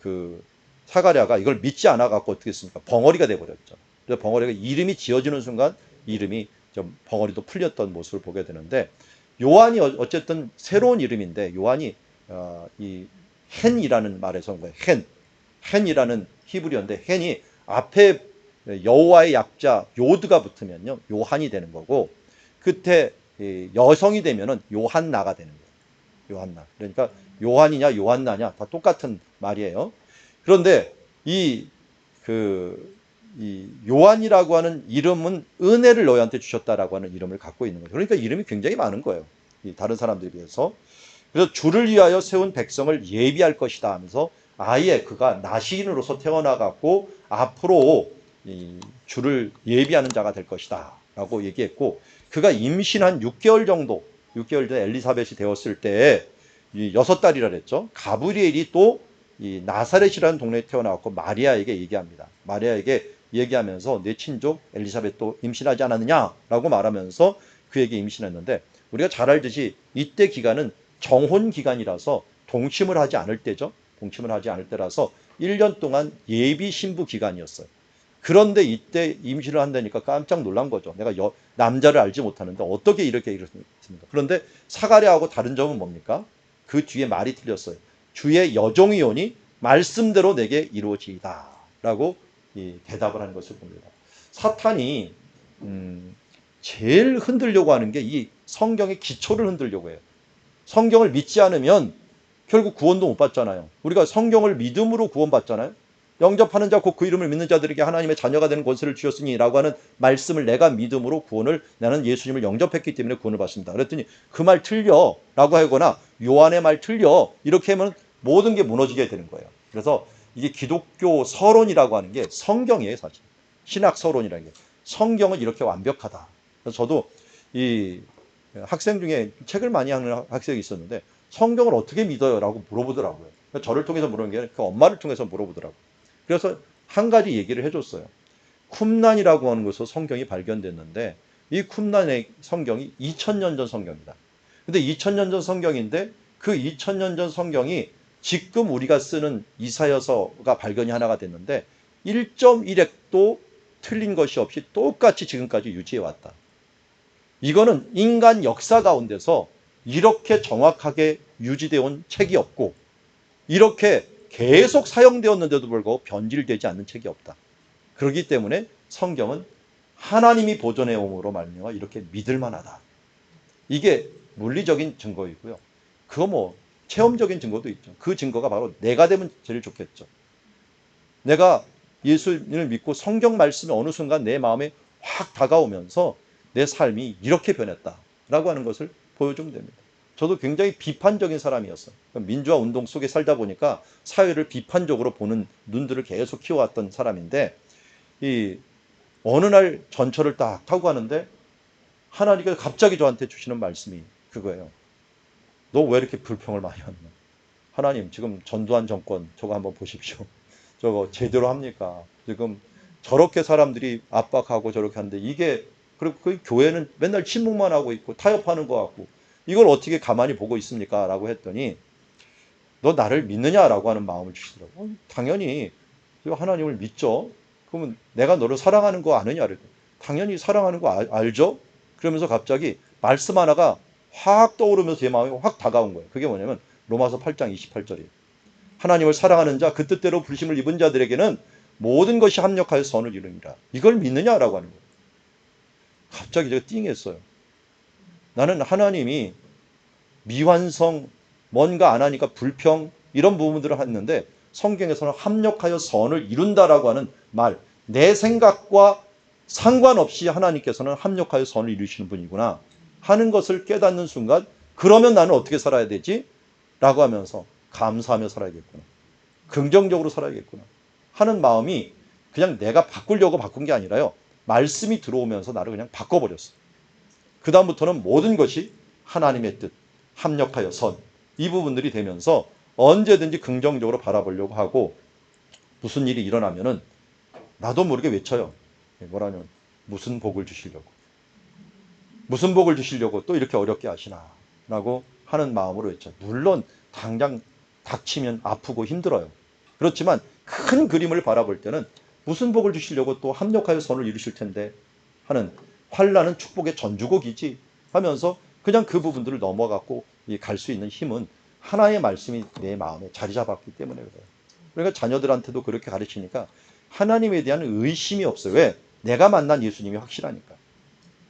그 사가랴가 이걸 믿지 않아 갖고 어떻게 했습니까? 벙어리가 돼 버렸죠. 그래서 벙어리가 이름이 지어지는 순간 이름이 좀 벙어리도 풀렸던 모습을 보게 되는데, 요한이 어쨌든 새로운 이름인데, 요한이 이 헨이라는 말에서 온 거예요. 헨이라는 히브리어인데, 헨이 앞에 여호와의 약자 요드가 붙으면요 요한이 되는 거고, 끝에 여성이 되면은 요한나가 되는 거예요. 요한나. 그러니까 요한이냐 요한나냐 다 똑같은 말이에요. 그런데 이 요한이라고 하는 이름은 은혜를 너희한테 주셨다라고 하는 이름을 갖고 있는 거예요. 그러니까 이름이 굉장히 많은 거예요. 다른 사람들에 비해서. 그래서 주를 위하여 세운 백성을 예비할 것이다 하면서 아예 그가 나시인으로서 태어나갖고 앞으로 주를 예비하는 자가 될 것이다 라고 얘기했고, 그가 임신한 6개월 전에 엘리사벳이 되었을 때 6달이라 그랬죠. 가브리엘이 또 이 나사렛이라는 동네에 태어나갖고 마리아에게 얘기합니다. 마리아에게 얘기하면서 내 친족 엘리사벳도 임신하지 않았느냐라고 말하면서 그에게 임신했는데, 우리가 잘 알듯이 이때 기간은 정혼 기간이라서 동침을 하지 않을 때죠. 동침을 하지 않을 때라서 1년 동안 예비 신부 기간이었어요. 그런데 이때 임신을 한다니까 깜짝 놀란 거죠. 내가 남자를 알지 못하는데 어떻게 이렇게 이렇습니까? 그런데 사가랴하고 다른 점은 뭡니까? 그 뒤에 말이 틀렸어요. 주의 여종이 오니 말씀대로 내게 이루어지이다 라고 대답을 하는 것을 봅니다. 사탄이 제일 흔들려고 하는 게 이 성경의 기초를 흔들려고 해요. 성경을 믿지 않으면 결국 구원도 못 받잖아요. 우리가 성경을 믿음으로 구원받잖아요. 영접하는 자 곧 그 이름을 믿는 자들에게 하나님의 자녀가 되는 권세를 주셨으니 라고 하는 말씀을 내가 믿음으로 구원을, 나는 예수님을 영접했기 때문에 구원을 받습니다. 그랬더니 그 말 틀려 라고 하거나 요한의 말 틀려 이렇게 하면 모든 게 무너지게 되는 거예요. 그래서 이게 기독교 서론이라고 하는 게 성경이에요. 사실 신학 서론이라는 게 성경은 이렇게 완벽하다. 그래서 저도 이 학생 중에 책을 많이 하는 학생이 있었는데 성경을 어떻게 믿어요? 라고 물어보더라고요. 저를 통해서 물어본 게 아니라 그 엄마를 통해서 물어보더라고요. 그래서 한 가지 얘기를 해줬어요. 쿰란이라고 하는 곳에서 성경이 발견됐는데 이 쿰란의 성경이 2000년 전 성경이다. 근데 2000년 전 성경인데 그 2000년 전 성경이 지금 우리가 쓰는 이사야서가 발견이 하나가 됐는데 1.1획도 틀린 것이 없이 똑같이 지금까지 유지해 왔다. 이거는 인간 역사 가운데서 이렇게 정확하게 유지되어 온 책이 없고 이렇게 계속 사용되었는데도 불구하고 변질되지 않는 책이 없다. 그렇기 때문에 성경은 하나님이 보존해 옴으로 말미암아 이렇게 믿을 만하다. 이게 물리적인 증거이고요. 그거 뭐 체험적인 증거도 있죠. 그 증거가 바로 내가 되면 제일 좋겠죠. 내가 예수님을 믿고 성경 말씀이 어느 순간 내 마음에 확 다가오면서 내 삶이 이렇게 변했다라고 하는 것을 보여주면 됩니다. 저도 굉장히 비판적인 사람이었어요. 민주화 운동 속에 살다 보니까 사회를 비판적으로 보는 눈들을 계속 키워왔던 사람인데, 이 어느 날 전철을 딱 타고 가는데 하나님께서 갑자기 저한테 주시는 말씀이 그거예요. 너 왜 이렇게 불평을 많이 하느냐. 하나님 지금 전두환 정권 저거 한번 보십시오. 저거 제대로 합니까? 지금 저렇게 사람들이 압박하고 저렇게 하는데 이게, 그리고 그 교회는 맨날 침묵만 하고 있고 타협하는 것 같고 이걸 어떻게 가만히 보고 있습니까? 라고 했더니 너 나를 믿느냐라고 하는 마음을 주시더라고요. 당연히 하나님을 믿죠. 그러면 내가 너를 사랑하는 거 아느냐? 당연히 사랑하는 거 알죠? 그러면서 갑자기 말씀 하나가 확 떠오르면서 제 마음에 확 다가온 거예요. 그게 뭐냐면 로마서 8장 28절이에요. 하나님을 사랑하는 자, 그 뜻대로 부르심을 입은 자들에게는 모든 것이 합력하여 선을 이루니라. 이걸 믿느냐라고 하는 거예요. 갑자기 제가 띵했어요. 나는 하나님이 미완성, 뭔가 안 하니까 불평, 이런 부분들을 했는데 성경에서는 합력하여 선을 이룬다라고 하는 말, 내 생각과 상관없이 하나님께서는 합력하여 선을 이루시는 분이구나 하는 것을 깨닫는 순간, 그러면 나는 어떻게 살아야 되지? 라고 하면서 감사하며 살아야겠구나, 긍정적으로 살아야겠구나 하는 마음이 그냥 내가 바꾸려고 바꾼 게 아니라요, 말씀이 들어오면서 나를 그냥 바꿔버렸어. 그 다음부터는 모든 것이 하나님의 뜻, 합력하여 선, 이 부분들이 되면서 언제든지 긍정적으로 바라보려고 하고, 무슨 일이 일어나면은 나도 모르게 외쳐요. 뭐라냐면 무슨 복을 주시려고, 무슨 복을 주시려고 또 이렇게 어렵게 하시나 라고 하는 마음으로 외쳐요. 물론 당장 닥치면 아프고 힘들어요. 그렇지만 큰 그림을 바라볼 때는 무슨 복을 주시려고 또 합력하여 선을 이루실 텐데 하는, 환난은 축복의 전주곡이지 하면서 그냥 그 부분들을 넘어갔고 갈 수 있는 힘은 하나의 말씀이 내 마음에 자리 잡았기 때문에 그래요. 그러니까 자녀들한테도 그렇게 가르치니까 하나님에 대한 의심이 없어요. 왜? 내가 만난 예수님이 확실하니까.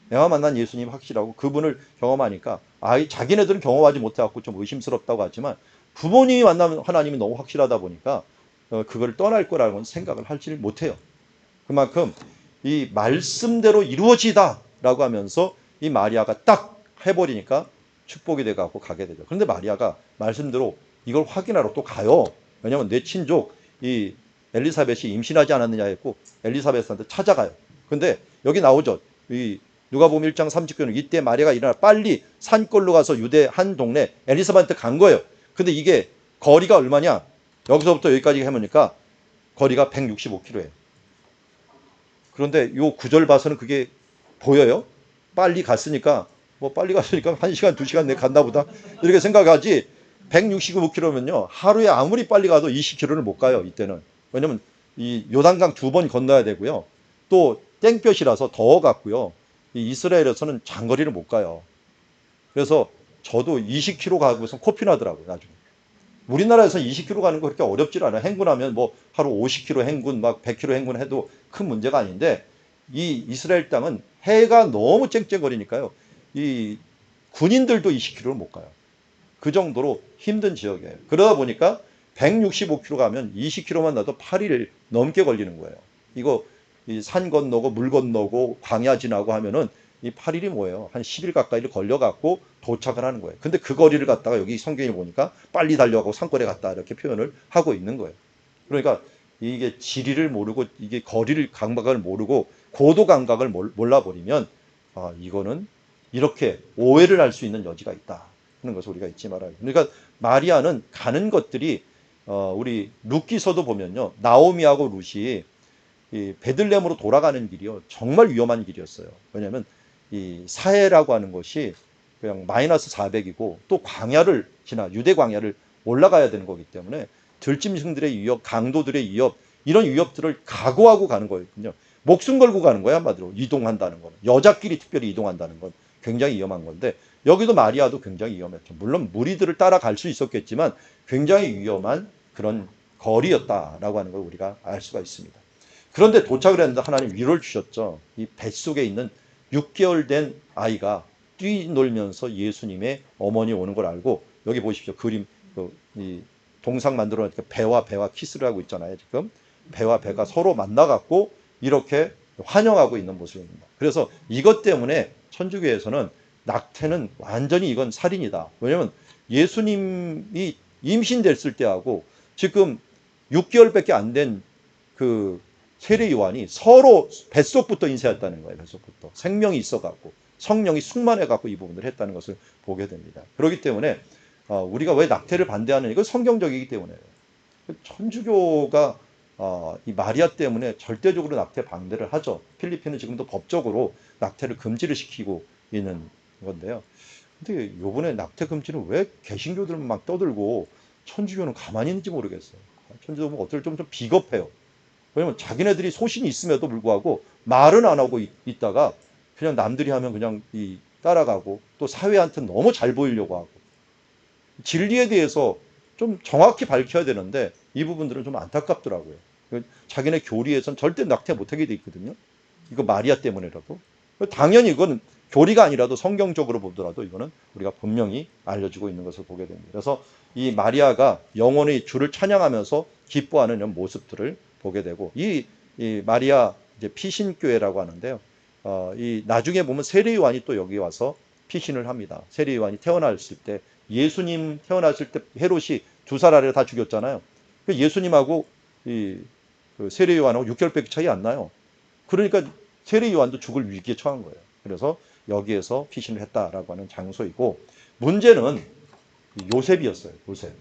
내가 만난 예수님이 확실하고 그분을 경험하니까, 자기네들은 경험하지 못해갖고 좀 의심스럽다고 하지만 부모님이 만난 하나님이 너무 확실하다 보니까 그걸 떠날 거라는 생각을 하지 못해요. 그만큼 이 말씀대로 이루어지다라고 하면서 이 마리아가 딱 해버리니까 축복이 돼갖고 가게 되죠. 그런데 마리아가 말씀대로 이걸 확인하러 또 가요. 왜냐하면 내 친족 이 엘리사벳이 임신하지 않았느냐 했고 엘리사벳한테 찾아가요. 근데 여기 나오죠. 이 누가복음 1장 30절은 이때 마리아가 일어나 빨리 산골로 가서 유대 한 동네 엘리사벳한테 간 거예요. 근데 이게 거리가 얼마냐? 여기서부터 여기까지 해보니까 거리가 165km예요. 그런데 요 구절 봐서는 그게 보여요? 빨리 갔으니까 1시간, 2시간 내 갔나 보다 이렇게 생각하지, 165km면요 하루에 아무리 빨리 가도 20km를 못 가요. 이때는. 왜냐면 이 요단강 2번 건너야 되고요. 또 땡볕이라서 더워갖고요. 이 이스라엘에서는 장거리를 못 가요. 그래서 저도 20km 가고서 코피 나더라고요. 나중에. 우리나라에서 20km 가는 거 그렇게 어렵지 않아요. 행군하면 뭐 하루 50km 행군, 막 100km 행군 해도 큰 문제가 아닌데, 이 이스라엘 땅은 해가 너무 쨍쨍거리니까요. 이 군인들도 20km를 못 가요. 그 정도로 힘든 지역이에요. 그러다 보니까 165km 가면 20km만 나도 8일 넘게 걸리는 거예요. 이거 이 산 건너고 물 건너고 광야 지나고 하면은 이 8일이 뭐예요? 한 10일 가까이를 걸려갖고 도착을 하는 거예요. 근데 그 거리를 갖다가 여기 성경에 보니까 빨리 달려가고 산골에 갔다 이렇게 표현을 하고 있는 거예요. 그러니까 이게 지리를 모르고 이게 거리를 감각을 모르고 고도 감각을 몰라버리면 이거는 이렇게 오해를 할 수 있는 여지가 있다 하는 것을 우리가 잊지 말아야 돼요. 그러니까 마리아는 가는 것들이 우리 룻기서도 보면요, 나오미하고 룻이 이 베들레헴으로 돌아가는 길이요 정말 위험한 길이었어요. 왜냐하면 이 사해라고 하는 것이 그냥 마이너스 400이고 또 광야를 지나 유대 광야를 올라가야 되는 거기 때문에 들짐승들의 위협, 강도들의 위협, 이런 위협들을 각오하고 가는 거거든요. 목숨 걸고 가는 거야, 한마디로. 이동한다는 거는. 여자끼리 특별히 이동한다는 건 굉장히 위험한 건데, 여기도 마리아도 굉장히 위험했죠. 물론 무리들을 따라갈 수 있었겠지만 굉장히 위험한 그런 거리였다라고 하는 걸 우리가 알 수가 있습니다. 그런데 도착을 했는데 하나님 위로를 주셨죠. 이 뱃속에 있는 6개월 된 아이가 뛰놀면서 예수님의 어머니 오는 걸 알고, 여기 보십시오. 그림, 이 동상 만들어 놓으니까 배와 배가 키스를 하고 있잖아요. 지금 배와 배가 서로 만나갖고 이렇게 환영하고 있는 모습입니다. 그래서 이것 때문에 천주교에서는 낙태는 완전히 이건 살인이다. 왜냐면 예수님이 임신됐을 때하고 지금 6개월밖에 안 된 그 세례 요한이 서로 뱃속부터 인쇄했다는 거예요. 뱃속부터 생명이 있어갖고 성령이 충만해갖고 이 부분을 했다는 것을 보게 됩니다. 그렇기 때문에 우리가 왜 낙태를 반대하느냐, 이건 성경적이기 때문에. 천주교가 이 마리아 때문에 절대적으로 낙태 반대를 하죠. 필리핀은 지금도 법적으로 낙태를 금지를 시키고 있는 건데요. 근데 요번에 낙태 금지는 왜 개신교들만 막 떠들고 천주교는 가만히 있는지 모르겠어요. 천주교 보면 어떨 좀 비겁해요. 왜냐면 자기네들이 소신이 있음에도 불구하고 말은 안 하고 있다가 그냥 남들이 하면 그냥 따라가고, 또 사회한테 너무 잘 보이려고 하고, 진리에 대해서 좀 정확히 밝혀야 되는데 이 부분들은 좀 안타깝더라고요. 자기네 교리에선 절대 낙태 못하게 돼 있거든요. 이거 마리아 때문에라도. 당연히 이건 교리가 아니라도 성경적으로 보더라도 이거는 우리가 분명히 알려주고 있는 것을 보게 됩니다. 그래서 이 마리아가 영원히 주를 찬양하면서 기뻐하는 이런 모습들을 보게 되고, 이 마리아 이제 피신교회라고 하는데요. 이 나중에 보면 세례 요한이 또 여기 와서 피신을 합니다. 세례 요한이 태어났을 때, 예수님 태어났을 때 헤롯이 2살 아래를 다 죽였잖아요. 예수님하고 그 세례 요한하고 6개월밖에 차이 안 나요. 그러니까 세례 요한도 죽을 위기에 처한 거예요. 그래서 여기에서 피신을 했다라고 하는 장소이고, 문제는 요셉이었어요. 요셉.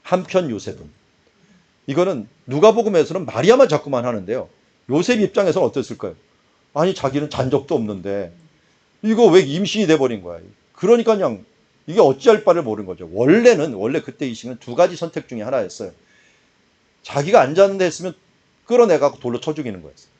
한편 요셉은, 이거는 누가복음에서는 마리아만 자꾸만 하는데요. 요셉 입장에서는 어땠을까요? 아니, 자기는 잔 적도 없는데 이거 왜 임신이 돼버린 거야. 그러니까 그냥 이게 어찌할 바를 모르는 거죠. 원래 그때 이 시기는 2가지 선택 중에 하나였어요. 자기가 안 자는데 했으면 끌어내갖고 돌로 쳐 죽이는 거였어요.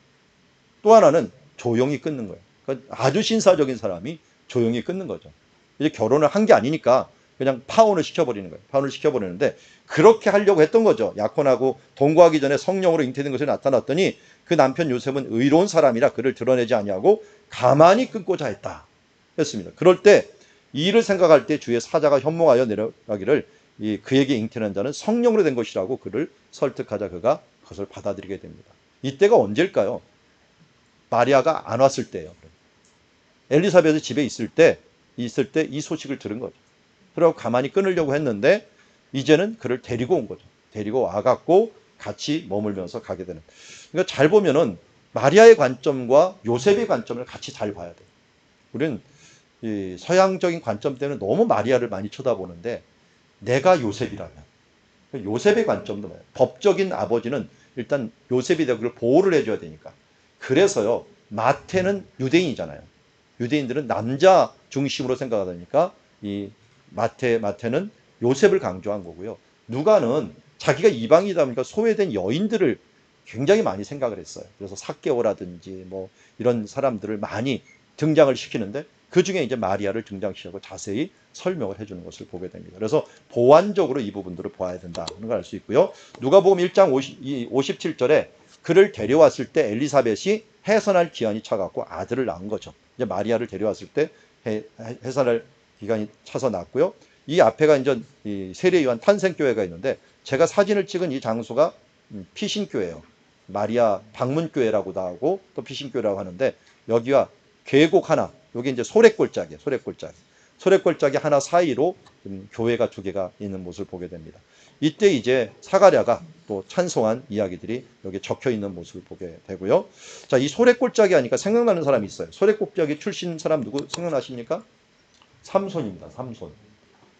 또 하나는 조용히 끊는 거예요. 그러니까 아주 신사적인 사람이 조용히 끊는 거죠. 이제 결혼을 한 게 아니니까 그냥 파혼을 시켜버리는 거예요. 파혼을 시켜버리는데, 그렇게 하려고 했던 거죠. 약혼하고 동거하기 전에 성령으로 잉태된 것이 나타났더니 그 남편 요셉은 의로운 사람이라 그를 드러내지 아니하고 가만히 끊고자 했다 했습니다. 그럴 때 이 일을 생각할 때 주의 사자가 현몽하여 내려가기를 그에게 잉태한 자는 성령으로 된 것이라고 그를 설득하자 그가 그것을 받아들이게 됩니다. 이때가 언제일까요? 마리아가 안 왔을 때예요. 엘리사벳이 집에 있을 때 이 소식을 들은 거죠. 그리고 가만히 끊으려고 했는데 이제는 그를 데리고 온 거죠. 데리고 와갖고 같이 머물면서 가게 되는. 그러니까 잘 보면은 마리아의 관점과 요셉의 관점을 같이 잘 봐야 돼요. 우리는 이 서양적인 관점 때문에 너무 마리아를 많이 쳐다보는데, 내가 요셉이라면 요셉의 관점도 봐요. 법적인 아버지는 일단 요셉이 되고 그걸 보호를 해줘야 되니까. 그래서요, 마태는 유대인이잖아요. 유대인들은 남자 중심으로 생각하니까 이 마태는 요셉을 강조한 거고요. 누가는 자기가 이방이다 보니까 소외된 여인들을 굉장히 많이 생각을 했어요. 그래서 삭개오라든지 뭐 이런 사람들을 많이 등장을 시키는데, 그 중에 이제 마리아를 등장시키고 자세히 설명을 해주는 것을 보게 됩니다. 그래서 보완적으로 이 부분들을 보아야 된다는 걸 알 수 있고요. 누가복음 1장 57절에 그를 데려왔을 때 엘리사벳이 해산할 기한이 차갖고 아들을 낳은 거죠. 이제 마리아를 데려왔을 때 해산할 기간이 차서 낳았고요. 이 앞에가 이제 이 세례 요한 탄생교회가 있는데, 제가 사진을 찍은 이 장소가 피신교회예요. 마리아 방문교회라고도 하고 또 피신교회라고 하는데, 여기와 계곡 하나, 여기 이제 소래골짜기예요. 소래골짜기 하나 사이로 교회가 2개가 있는 모습을 보게 됩니다. 이때 이제 사가랴가 또 찬송한 이야기들이 여기 적혀 있는 모습을 보게 되고요. 자, 이 소래골짜기 하니까 생각나는 사람이 있어요. 소래골짜기 출신 사람 누구 생각나십니까? 삼손입니다.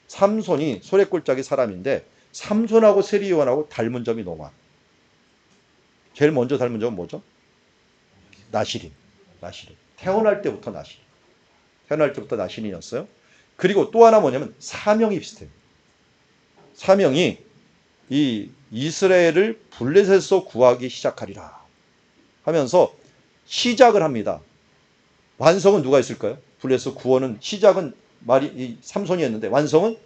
삼손이 소래골짜기 사람인데, 삼손하고 세례 요한하고 닮은 점이 너무 많아요. 제일 먼저 닮은 점은 뭐죠? 나시린. 태어날 때부터 나시린이었어요. 그리고 또 하나 뭐냐면 사명이 비슷해요. 사명이 이 이스라엘을 블레셋에서 구하기 시작하리라 하면서 시작을 합니다. 완성은 누가 있을까요? 블레셋 구원은 시작은 삼손이 했는데, 완성은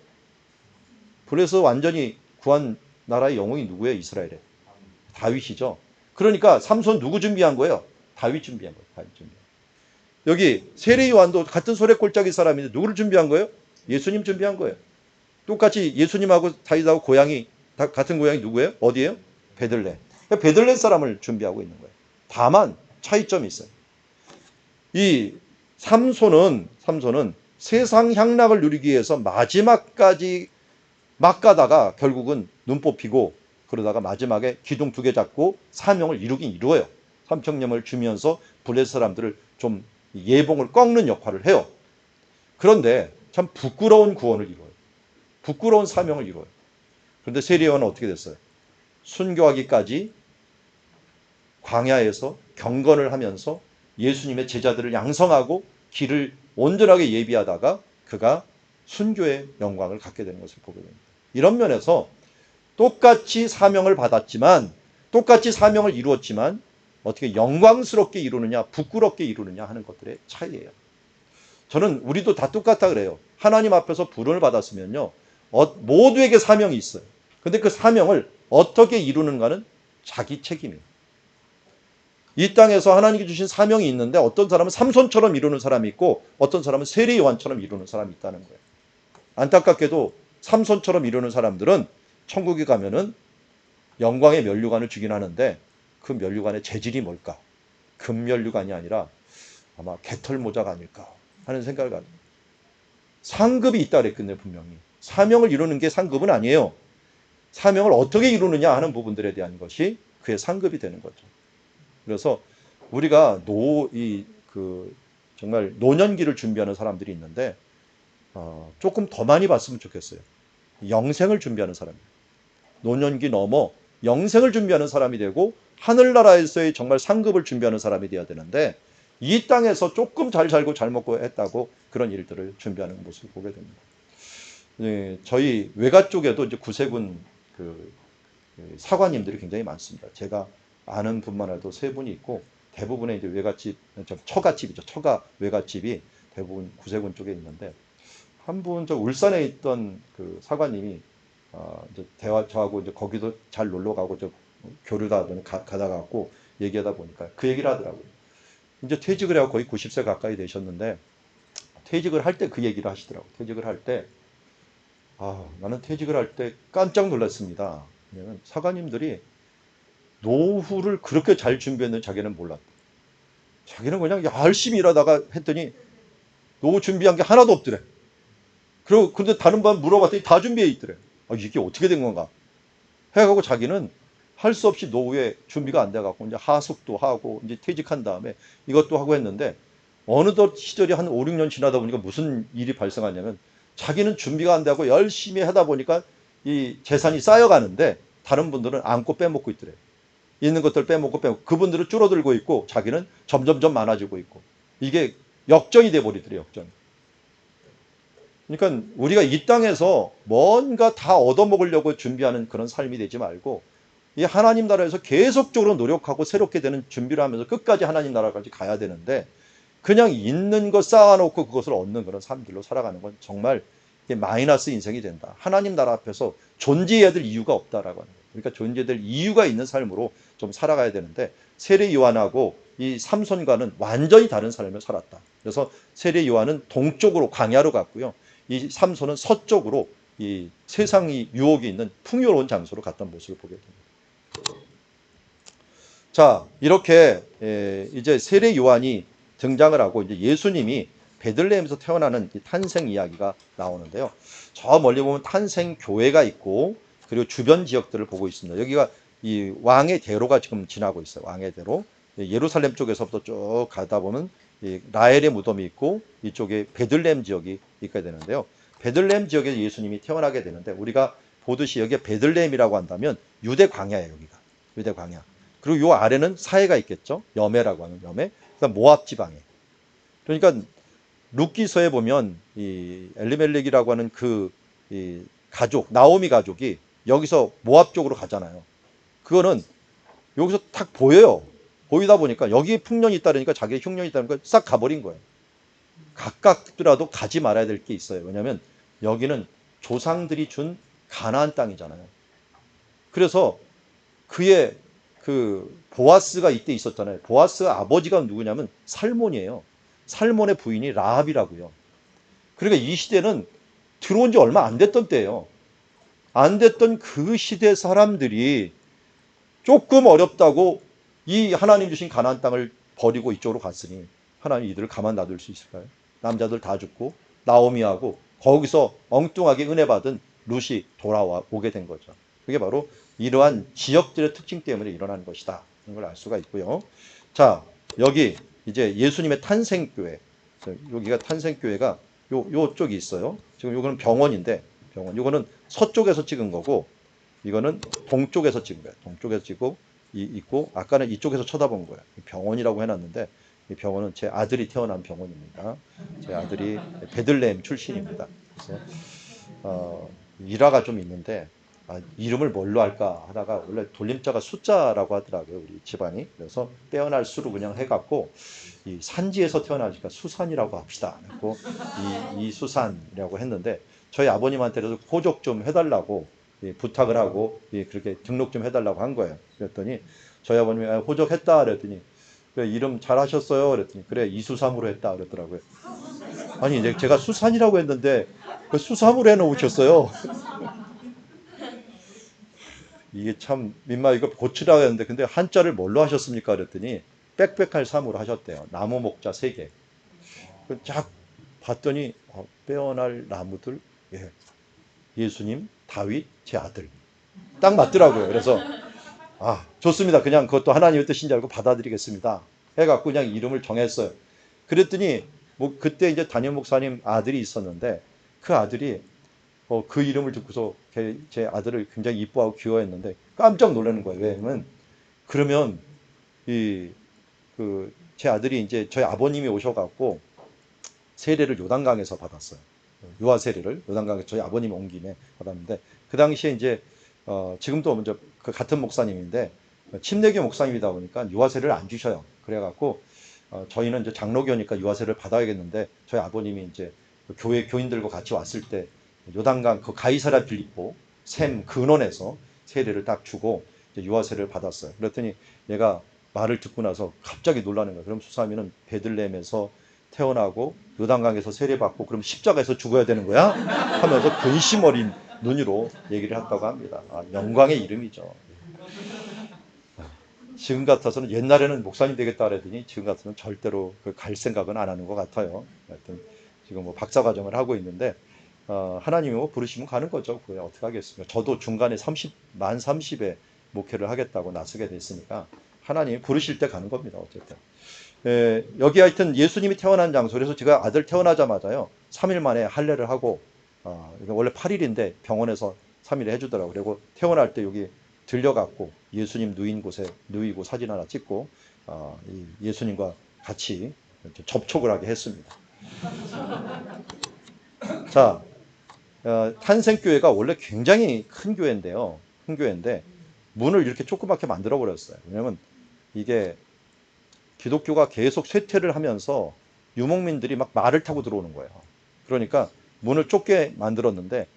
블레셋 완전히 구한 나라의 영웅이 누구예요? 이스라엘에 다윗이죠. 그러니까 삼손 누구 준비한 거예요? 다윗 준비한 거예요. 다윗 준비. 여기 세례 요한도 같은 소래골짜기 사람인데 누구를 준비한 거예요? 예수님 준비한 거예요. 똑같이 예수님하고 다윗하고 고향이 같은 고향이 누구예요? 어디예요? 베들레. 그러니까 베들레 사람을 준비하고 있는 거예요. 다만 차이점이 있어요. 이 삼손은 세상 향락을 누리기 위해서 마지막까지 막 가다가 결국은 눈 뽑히고 그러다가 마지막에 기둥 2개 잡고 사명을 이루긴 이루어요. 삼천년을 주면서 블레셋 사람들을 좀 예봉을 꺾는 역할을 해요. 그런데 참 부끄러운 구원을 이루어요. 부끄러운 사명을 이루어요. 그런데 세례 요한은 어떻게 됐어요? 순교하기까지 광야에서 경건을 하면서 예수님의 제자들을 양성하고 길을 온전하게 예비하다가 그가 순교의 영광을 갖게 되는 것을 보게 됩니다. 이런 면에서 똑같이 사명을 받았지만, 똑같이 사명을 이루었지만 어떻게 영광스럽게 이루느냐 부끄럽게 이루느냐 하는 것들의 차이예요. 저는 우리도 다 똑같다 그래요. 하나님 앞에서 부름을 받았으면요, 모두에게 사명이 있어요. 근데 그 사명을 어떻게 이루는가는 자기 책임이에요. 이 땅에서 하나님께 주신 사명이 있는데 어떤 사람은 삼손처럼 이루는 사람이 있고 어떤 사람은 세례 요한처럼 이루는 사람이 있다는 거예요. 안타깝게도 삼손처럼 이루는 사람들은 천국에 가면은 영광의 면류관을 주긴 하는데 그 면류관의 재질이 뭘까? 금면류관이 아니라 아마 개털모자가 아닐까 하는 생각을 가져요. 상급이 있다 그랬거든요, 분명히. 사명을 이루는 게 상급은 아니에요. 사명을 어떻게 이루느냐 하는 부분들에 대한 것이 그의 상급이 되는 거죠. 그래서 우리가 정말 노년기를 준비하는 사람들이 있는데 조금 더 많이 봤으면 좋겠어요. 영생을 준비하는 사람이에요. 노년기 넘어 영생을 준비하는 사람이 되고 하늘나라에서의 정말 상급을 준비하는 사람이 되어야 되는데 이 땅에서 조금 잘 살고 잘 먹고 했다고 그런 일들을 준비하는 모습을 보게 됩니다. 네, 저희 외가 쪽에도 이제 구세군 사관님들이 굉장히 많습니다. 제가 아는 분만 해도 3분이 있고 대부분의 이제 외갓집, 처갓집이죠. 처가 외갓집이 대부분 구세군 쪽에 있는데 한 분 저 울산에 있던 그 사관님이 이제 저하고 이제 거기도 잘 놀러 가고 교류다 가다 갖고 얘기하다 보니까 그 얘기를 하더라고요. 이제 퇴직을 해서 거의 90세 가까이 되셨는데 퇴직을 할 때 그 얘기를 하시더라고요. 퇴직을 할 때 나는 퇴직을 할 때 깜짝 놀랐습니다. 왜냐면 사관님들이 노후를 그렇게 잘 준비했는지 자기는 몰랐다. 자기는 그냥 열심히 일하다가 했더니 노후 준비한 게 하나도 없더래. 근데 다른 분 물어봤더니 다 준비해 있더래. 이게 어떻게 된 건가? 해가지고 자기는 할 수 없이 노후에 준비가 안 돼갖고 이제 하숙도 하고 이제 퇴직한 다음에 이것도 하고 했는데 어느덧 시절이 한 5, 6년 지나다 보니까 무슨 일이 발생하냐면 자기는 준비가 안 되고 열심히 하다 보니까 이 재산이 쌓여가는데 다른 분들은 안고 빼먹고 있더래. 있는 것들 빼먹고 그분들은 줄어들고 있고 자기는 점점점 많아지고 있고 이게 역전이 돼버리더래. 역전. 그러니까 우리가 이 땅에서 뭔가 다 얻어먹으려고 준비하는 그런 삶이 되지 말고 이 하나님 나라에서 계속적으로 노력하고 새롭게 되는 준비를 하면서 끝까지 하나님 나라까지 가야 되는데 그냥 있는 것 쌓아놓고 그것을 얻는 그런 삶들로 살아가는 건 정말 마이너스 인생이 된다. 하나님 나라 앞에서 존재해야 될 이유가 없다라고 하는 거예요. 그러니까 존재해야 될 이유가 있는 삶으로 좀 살아가야 되는데 세례 요한하고 이 삼손과는 완전히 다른 삶을 살았다. 그래서 세례 요한은 동쪽으로 광야로 갔고요. 이 삼손은 서쪽으로 이 세상이 유혹이 있는 풍요로운 장소로 갔던 모습을 보게 됩니다. 자, 이렇게 이제 세례 요한이 등장을 하고 이제 예수님이 베들레헴에서 태어나는 탄생 이야기가 나오는데요. 저 멀리 보면 탄생 교회가 있고 그리고 주변 지역들을 보고 있습니다. 여기가 이 왕의 대로가 지금 지나고 있어요. 왕의 대로. 예루살렘 쪽에서부터 쭉 가다 보면 이 라헬의 무덤이 있고 이쪽에 베들레헴 지역이 있게 되는데요. 베들레헴 지역에서 예수님이 태어나게 되는데 우리가 보듯이 여기에 베들레헴이라고 한다면 유대 광야예요. 여기가 유대 광야. 그리고 요 아래는 사해가 있겠죠. 여매라고 하는 여매. 그다음 모압 지방에. 그러니까 룻기서에 보면 이 엘리멜렉이라고 하는 이 가족 나오미 가족이 여기서 모압 쪽으로 가잖아요. 그거는 여기서 딱 보여요. 보이다 보니까 여기에 풍년이 있다니까 자기의 흉년이 있다니까 싹 가버린 거예요. 가깝더라도 가지 말아야 될 게 있어요. 왜냐하면 여기는 조상들이 준 가나안 땅이잖아요. 그래서 그의 그 보아스가 이때 있었잖아요. 보아스 아버지가 누구냐면 살몬이에요. 살몬의 부인이 라합이라고요. 그러니까 이 시대는 들어온 지 얼마 안 됐던 때예요. 안 됐던 그 시대 사람들이 조금 어렵다고 이 하나님 주신 가나안 땅을 버리고 이쪽으로 갔으니 하나님 이들을 가만 놔둘 수 있을까요? 남자들 다 죽고 나오미하고 거기서 엉뚱하게 은혜 받은 룻이 돌아오게 된 거죠. 그게 바로 이러한 지역들의 특징 때문에 일어나는 것이다. 이런 걸 알 수가 있고요. 자, 여기 이제 예수님의 탄생교회. 여기가 탄생교회가 요쪽이 있어요. 지금 요거는 병원인데 병원. 요거는 서쪽에서 찍은 거고 이거는 동쪽에서 찍은 거예요. 동쪽에서 찍고 있고 아까는 이쪽에서 쳐다본 거예요. 병원이라고 해놨는데 이 병원은 제 아들이 태어난 병원입니다. 제 아들이 베들레헴 출신입니다. 그래서 일화가 좀 있는데 이름을 뭘로 할까 하다가 원래 돌림자가 숫자라고 하더라고요. 우리 집안이. 그래서 빼어날 수로 그냥 해갖고 이 산지에서 태어나니까 수산이라고 합시다. 그리고 이 수산이라고 했는데 저희 아버님한테도 호적 좀 해달라고 부탁을 하고 그렇게 등록 좀 해달라고 한 거예요. 그랬더니 저희 아버님이 호적했다 그랬더니 그래 이름 잘하셨어요 그랬더니 그래 이수삼으로 했다 그랬더라고요. 아니 제가 수산이라고 했는데 그 수삼으로 해놓으셨어요. 이게 참 민마 이거 고치라고 했는데 근데 한자를 뭘로 하셨습니까 그랬더니 빽빽할 삼으로 하셨대요. 나무 목자 3개. 쫙 봤더니 빼어날 나무들 예수님, 다윗, 제 아들. 딱 맞더라고요. 그래서 좋습니다. 그냥 그것도 하나님의 뜻인 줄 알고 받아들이겠습니다. 해갖고 그냥 이름을 정했어요. 그랬더니 뭐 그때 이제 담임 목사님 아들이 있었는데 그 아들이 그 이름을 듣고서 제 아들을 굉장히 이뻐하고 귀여워했는데 깜짝 놀라는 거예요. 왜냐면 그러면 제 아들이 이제 저희 아버님이 오셔갖고 세례를 요단강에서 받았어요. 유아 세례를 요단강에서 저희 아버님이 온 김에 받았는데 그 당시에 이제 지금도 먼저 그 같은 목사님인데 침례교 목사님이다 보니까 유아 세례를 안 주셔요. 그래갖고 저희는 이제 장로교니까 유아 세례를 받아야겠는데 저희 아버님이 이제 교회 교인들과 같이 왔을 때 요단강 그 가이사랴 빌립보 샘 근원에서 세례를 딱 주고 유아 세례를 받았어요. 그랬더니 얘가 말을 듣고 나서 갑자기 놀라는 거예요. 그럼 수사미는 베들레헴에서 태어나고 요단강에서 세례받고 그럼 십자가에서 죽어야 되는 거야? 하면서 근심 어린 눈으로 얘기를 했다고 합니다. 영광의 이름이죠. 지금 같아서는 옛날에는 목사님 되겠다 그랬더니 지금 같아서는 절대로 갈 생각은 안 하는 것 같아요. 하여튼 지금 뭐 박사과정을 하고 있는데 하나님이 뭐 부르시면 가는 거죠. 그게 어떻게 하겠습니까? 저도 중간에 만 30에 목회를 하겠다고 나서게 됐으니까 하나님이 부르실 때 가는 겁니다. 어쨌든. 여기 하여튼 예수님이 태어난 장소. 그래서 제가 아들 태어나자마자요. 3일 만에 할례를 하고 원래 8일인데 병원에서 3일에 해주더라고요. 그리고 태어날 때 여기 들려갖고 예수님 누인 곳에 누이고 사진 하나 찍고 예수님과 같이 접촉을 하게 했습니다. 자, 탄생교회가 원래 굉장히 큰 교회인데요. 큰 교회인데 문을 이렇게 조그맣게 만들어 버렸어요. 왜냐면 이게 기독교가 계속 쇠퇴를 하면서 유목민들이 막 말을 타고 들어오는 거예요. 그러니까 문을 좁게 만들었는데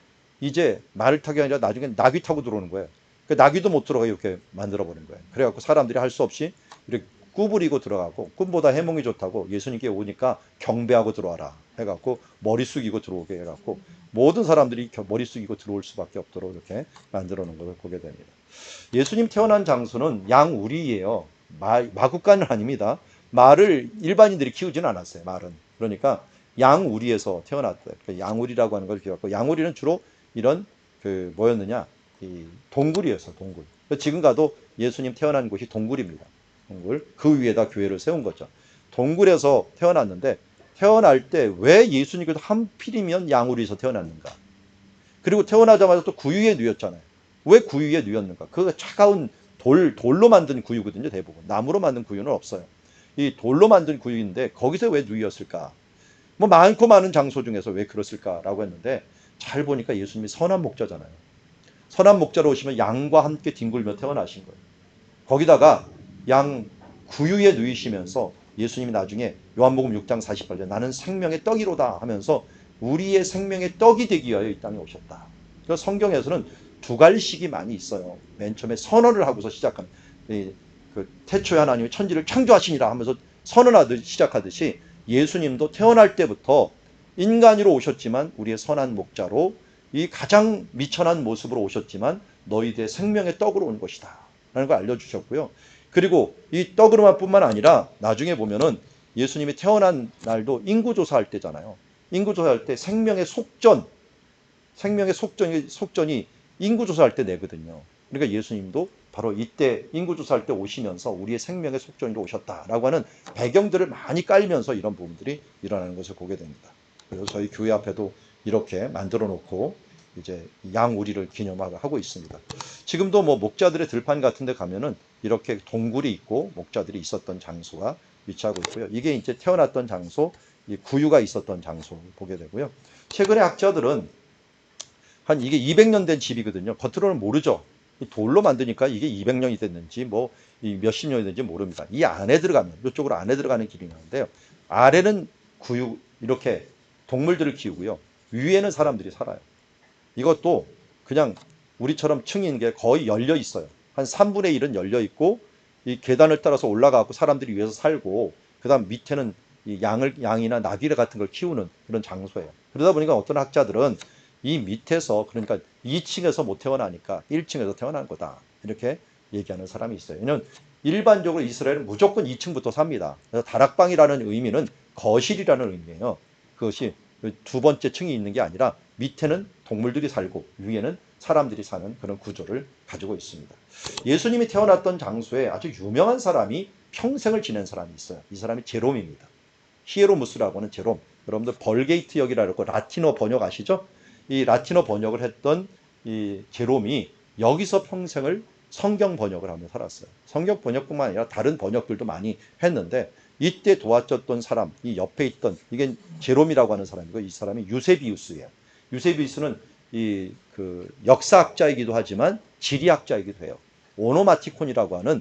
이제 말을 타기 아니라 나중에 나귀 타고 들어오는 거예요. 그 나귀도 못 들어가게 이렇게 만들어 버린 거예요. 그래갖고 사람들이 할 수 없이 이렇게 꾸부리고 들어가고 꿈보다 해몽이 좋다고 예수님께 오니까 경배하고 들어와라 해갖고 머리 숙이고 들어오게 해갖고 모든 사람들이 머리 숙이고 들어올 수밖에 없도록 이렇게 만들어 놓은 것을 보게 됩니다. 예수님 태어난 장소는 양우리예요. 마국간은 아닙니다. 말을 일반인들이 키우지는 않았어요. 말은. 그러니까 양우리에서 태어났대요. 양우리라고 하는 걸 기억하고 양우리는 주로 이런 뭐였느냐 이 동굴이었어요. 동굴. 지금 가도 예수님 태어난 곳이 동굴입니다. 동굴. 그 위에다 교회를 세운 거죠. 동굴에서 태어났는데 태어날 때 왜 예수님께서 하필이면 양우리에서 태어났는가? 그리고 태어나자마자 또 구유에 누였잖아요. 왜 구유에 누였는가? 그 차가운 돌로 만든 구유거든요. 대부분. 나무로 만든 구유는 없어요. 이 돌로 만든 구유인데 거기서 왜 누였을까? 뭐 많고 많은 장소 중에서 왜 그랬을까라고 했는데 잘 보니까 예수님이 선한 목자잖아요. 선한 목자로 오시면 양과 함께 뒹굴며 태어나신 거예요. 거기다가 양 구유에 누이시면서 예수님이 나중에 요한복음 6장 48절 나는 생명의 떡이로다 하면서 우리의 생명의 떡이 되기 위하여 이 땅에 오셨다. 그래서 성경에서는 두 갈식이 많이 있어요. 맨 처음에 선언을 하고서 시작합니다. 그 태초에 하나님이 천지를 창조하시니라 하면서 선언하듯 시작하듯이 예수님도 태어날 때부터 인간으로 오셨지만 우리의 선한 목자로 이 가장 미천한 모습으로 오셨지만 너희들의 생명의 떡으로 온 것이다 라는 걸 알려주셨고요. 그리고 이 떡으로만 뿐만 아니라 나중에 보면은 예수님이 태어난 날도 인구조사할 때잖아요. 인구조사할 때 생명의 속전이 인구조사할 때 내거든요. 그러니까 예수님도 바로 이때 인구조사할 때 오시면서 우리의 생명의 속전으로 오셨다라고 하는 배경들을 많이 깔면서 이런 부분들이 일어나는 것을 보게 됩니다. 그래서 저희 교회 앞에도 이렇게 만들어 놓고 이제 양우리를 기념하고 있습니다. 지금도 뭐 목자들의 들판 같은 데 가면은 이렇게 동굴이 있고 목자들이 있었던 장소가 위치하고 있고요. 이게 이제 태어났던 장소, 이 구유가 있었던 장소 보게 되고요. 최근에 학자들은 한 이게 200년 된 집이거든요. 겉으로는 모르죠. 돌로 만드니까 이게 200년이 됐는지 뭐 몇십 년이 됐는지 모릅니다. 이 안에 들어가면 이쪽으로 안에 들어가는 길이 있는데요. 아래는 구유 이렇게 동물들을 키우고요. 위에는 사람들이 살아요. 이것도 그냥 우리처럼 층이 있는 게 거의 열려 있어요. 한 3분의 1은 열려 있고 이 계단을 따라서 올라가고 사람들이 위에서 살고 그다음 밑에는 이 양이나 나귀 같은 걸 키우는 그런 장소예요. 그러다 보니까 어떤 학자들은 이 밑에서 그러니까 2층에서 못 태어나니까 1층에서 태어난 거다. 이렇게 얘기하는 사람이 있어요. 왜냐하면 일반적으로 이스라엘은 무조건 2층부터 삽니다. 그래서 다락방이라는 의미는 거실이라는 의미예요. 그것이 두 번째 층이 있는 게 아니라 밑에는 동물들이 살고 위에는 사람들이 사는 그런 구조를 가지고 있습니다. 예수님이 태어났던 장소에 아주 유명한 사람이 평생을 지낸 사람이 있어요. 이 사람이 제롬입니다. 히에로무스라고 하는 제롬. 여러분들 벌게이트 역이라고 라틴어 번역 아시죠? 이 라틴어 번역을 했던 이 제롬이 여기서 평생을 성경 번역을 하며 살았어요. 성경 번역뿐만 아니라 다른 번역들도 많이 했는데 이때 도와줬던 사람, 이 옆에 있던 이게 제롬이라고 하는 사람이고 이 사람이 유세비우스예요. 유세비우스는 이 그 역사학자이기도 하지만 지리학자이기도 해요. 오노마티콘이라고 하는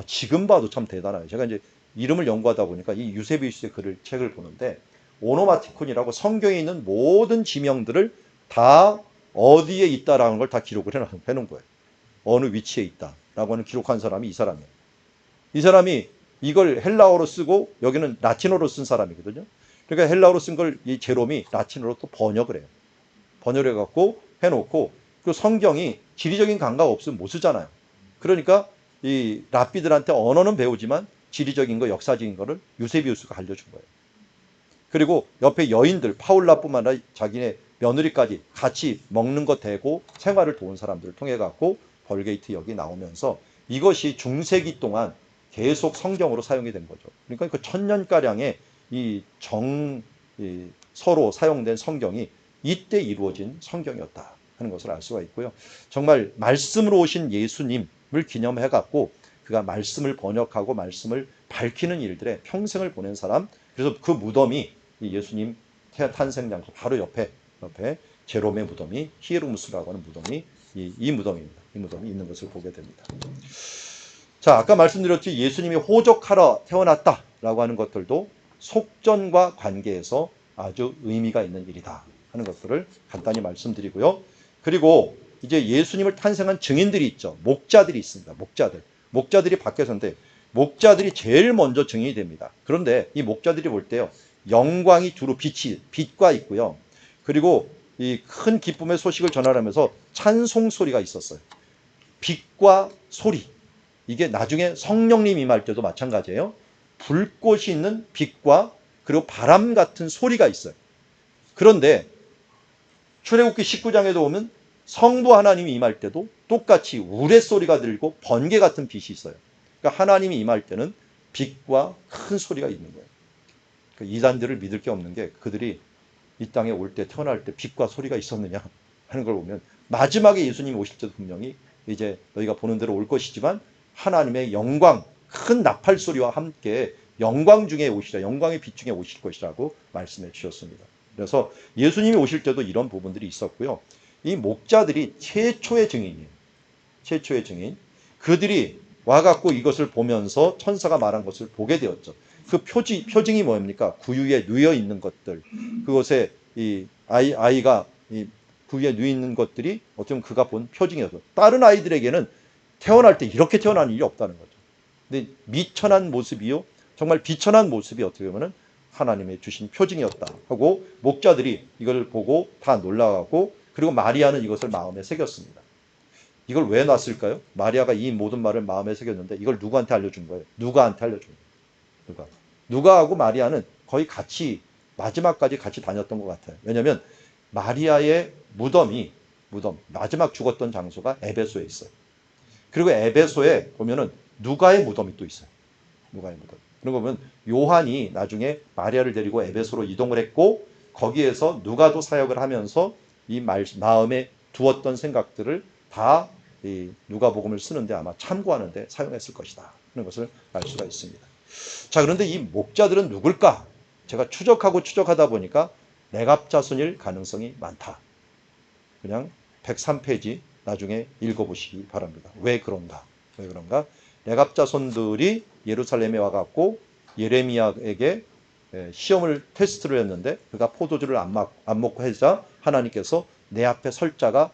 지금 봐도 참 대단해요. 제가 이제 이름을 연구하다 보니까 이 유세비우스의 책을 보는데 오노마티콘이라고 성경에 있는 모든 지명들을 다 어디에 있다라는 걸 다 기록을 해놓은 거예요. 어느 위치에 있다라고 하는 기록한 사람이 이 사람이에요. 이 사람이 이걸 헬라어로 쓰고 여기는 라틴어로 쓴 사람이거든요. 그러니까 헬라어로 쓴 걸 이 제롬이 라틴어로 또 번역을 해요. 번역을 해갖고 해놓고 그 성경이 지리적인 감각 없으면 못 쓰잖아요. 그러니까 이 랍비들한테 언어는 배우지만 지리적인 거, 역사적인 거를 유세비우스가 알려준 거예요. 그리고 옆에 여인들, 파울라뿐만 아니라 자기네 며느리까지 같이 먹는 거 대고 생활을 도운 사람들을 통해 갖고 벌게이트 역이 나오면서 이것이 중세기 동안 계속 성경으로 사용이 된 거죠. 그러니까 그 1000년가량의 서로 사용된 성경이 이때 이루어진 성경이었다 하는 것을 알 수가 있고요. 정말 말씀으로 오신 예수님을 기념해 갖고 그가 말씀을 번역하고 말씀을 밝히는 일들에 평생을 보낸 사람. 그래서 그 무덤이 예수님 탄생 장소 바로 옆에 제롬의 무덤이 히에로무스라고 하는 무덤이 이 무덤입니다. 이 무덤이 있는 것을 보게 됩니다. 자, 아까 말씀드렸듯이 예수님이 호적하러 태어났다라고 하는 것들도 속전과 관계에서 아주 의미가 있는 일이다 하는 것들을 간단히 말씀드리고요. 그리고 이제 예수님을 탄생한 증인들이 있죠. 목자들이 있습니다. 목자들이 밖에서인데 목자들이 제일 먼저 증인이 됩니다. 그런데 이 목자들이 볼 때요. 영광이 주로 빛과 있고요. 그리고 이 큰 기쁨의 소식을 전하면서 찬송 소리가 있었어요. 빛과 소리. 이게 나중에 성령님 임할 때도 마찬가지예요. 불꽃이 있는 빛과 그리고 바람 같은 소리가 있어요. 그런데 출애굽기 19장에도 보면 성부 하나님이 임할 때도 똑같이 우레소리가 들리고 번개 같은 빛이 있어요. 그러니까 하나님이 임할 때는 빛과 큰 소리가 있는 거예요. 그러니까 이단들을 믿을 게 없는 게 그들이 이 땅에 올 때 태어날 때 빛과 소리가 있었느냐 하는 걸 보면 마지막에 예수님이 오실 때도 분명히 이제 너희가 보는 대로 올 것이지만 하나님의 영광, 큰 나팔 소리와 함께 영광 중에 오시라, 영광의 빛 중에 오실 것이라고 말씀해 주셨습니다. 그래서 예수님이 오실 때도 이런 부분들이 있었고요. 이 목자들이 최초의 증인이에요. 최초의 증인. 그들이 와갖고 이것을 보면서 천사가 말한 것을 보게 되었죠. 그 표징이 뭡니까? 구유에 누여 있는 것들. 그것에 이 아이가 이 구유에 누여 있는 것들이 어쩌면 그가 본 표징이었어. 다른 아이들에게는 태어날 때 이렇게 태어나는 일이 없다는 거죠. 근데 미천한 모습이요, 정말 비천한 모습이 어떻게 보면은 하나님의 주신 표징이었다 하고 목자들이 이걸 보고 다 놀라고, 그리고 마리아는 이것을 마음에 새겼습니다. 이걸 왜 놨을까요? 마리아가 이 모든 말을 마음에 새겼는데 이걸 누구한테 알려준 거예요? 누가한테 알려준 거예요. 누가하고 마리아는 거의 같이 마지막까지 같이 다녔던 것 같아요. 왜냐하면 마리아의 무덤 마지막 죽었던 장소가 에베소에 있어요. 그리고 에베소에 보면은 누가의 무덤이 또 있어요. 누가의 무덤. 그러고 보면 요한이 나중에 마리아를 데리고 에베소로 이동을 했고, 거기에서 누가도 사역을 하면서 이 마음에 두었던 생각들을 다 이 누가복음을 쓰는데 아마 참고하는데 사용했을 것이다 하는 것을 알 수가 있습니다. 자, 그런데 이 목자들은 누굴까? 제가 추적하다 보니까 레갑 자손일 가능성이 많다. 그냥 103페이지 나중에 읽어보시기 바랍니다. 왜 그런가? 레갑 자손들이 예루살렘에 와갖고 예레미야에게 시험을 테스트를 했는데 그가 포도주를 안 먹고 하자 하나님께서 내 앞에 설 자가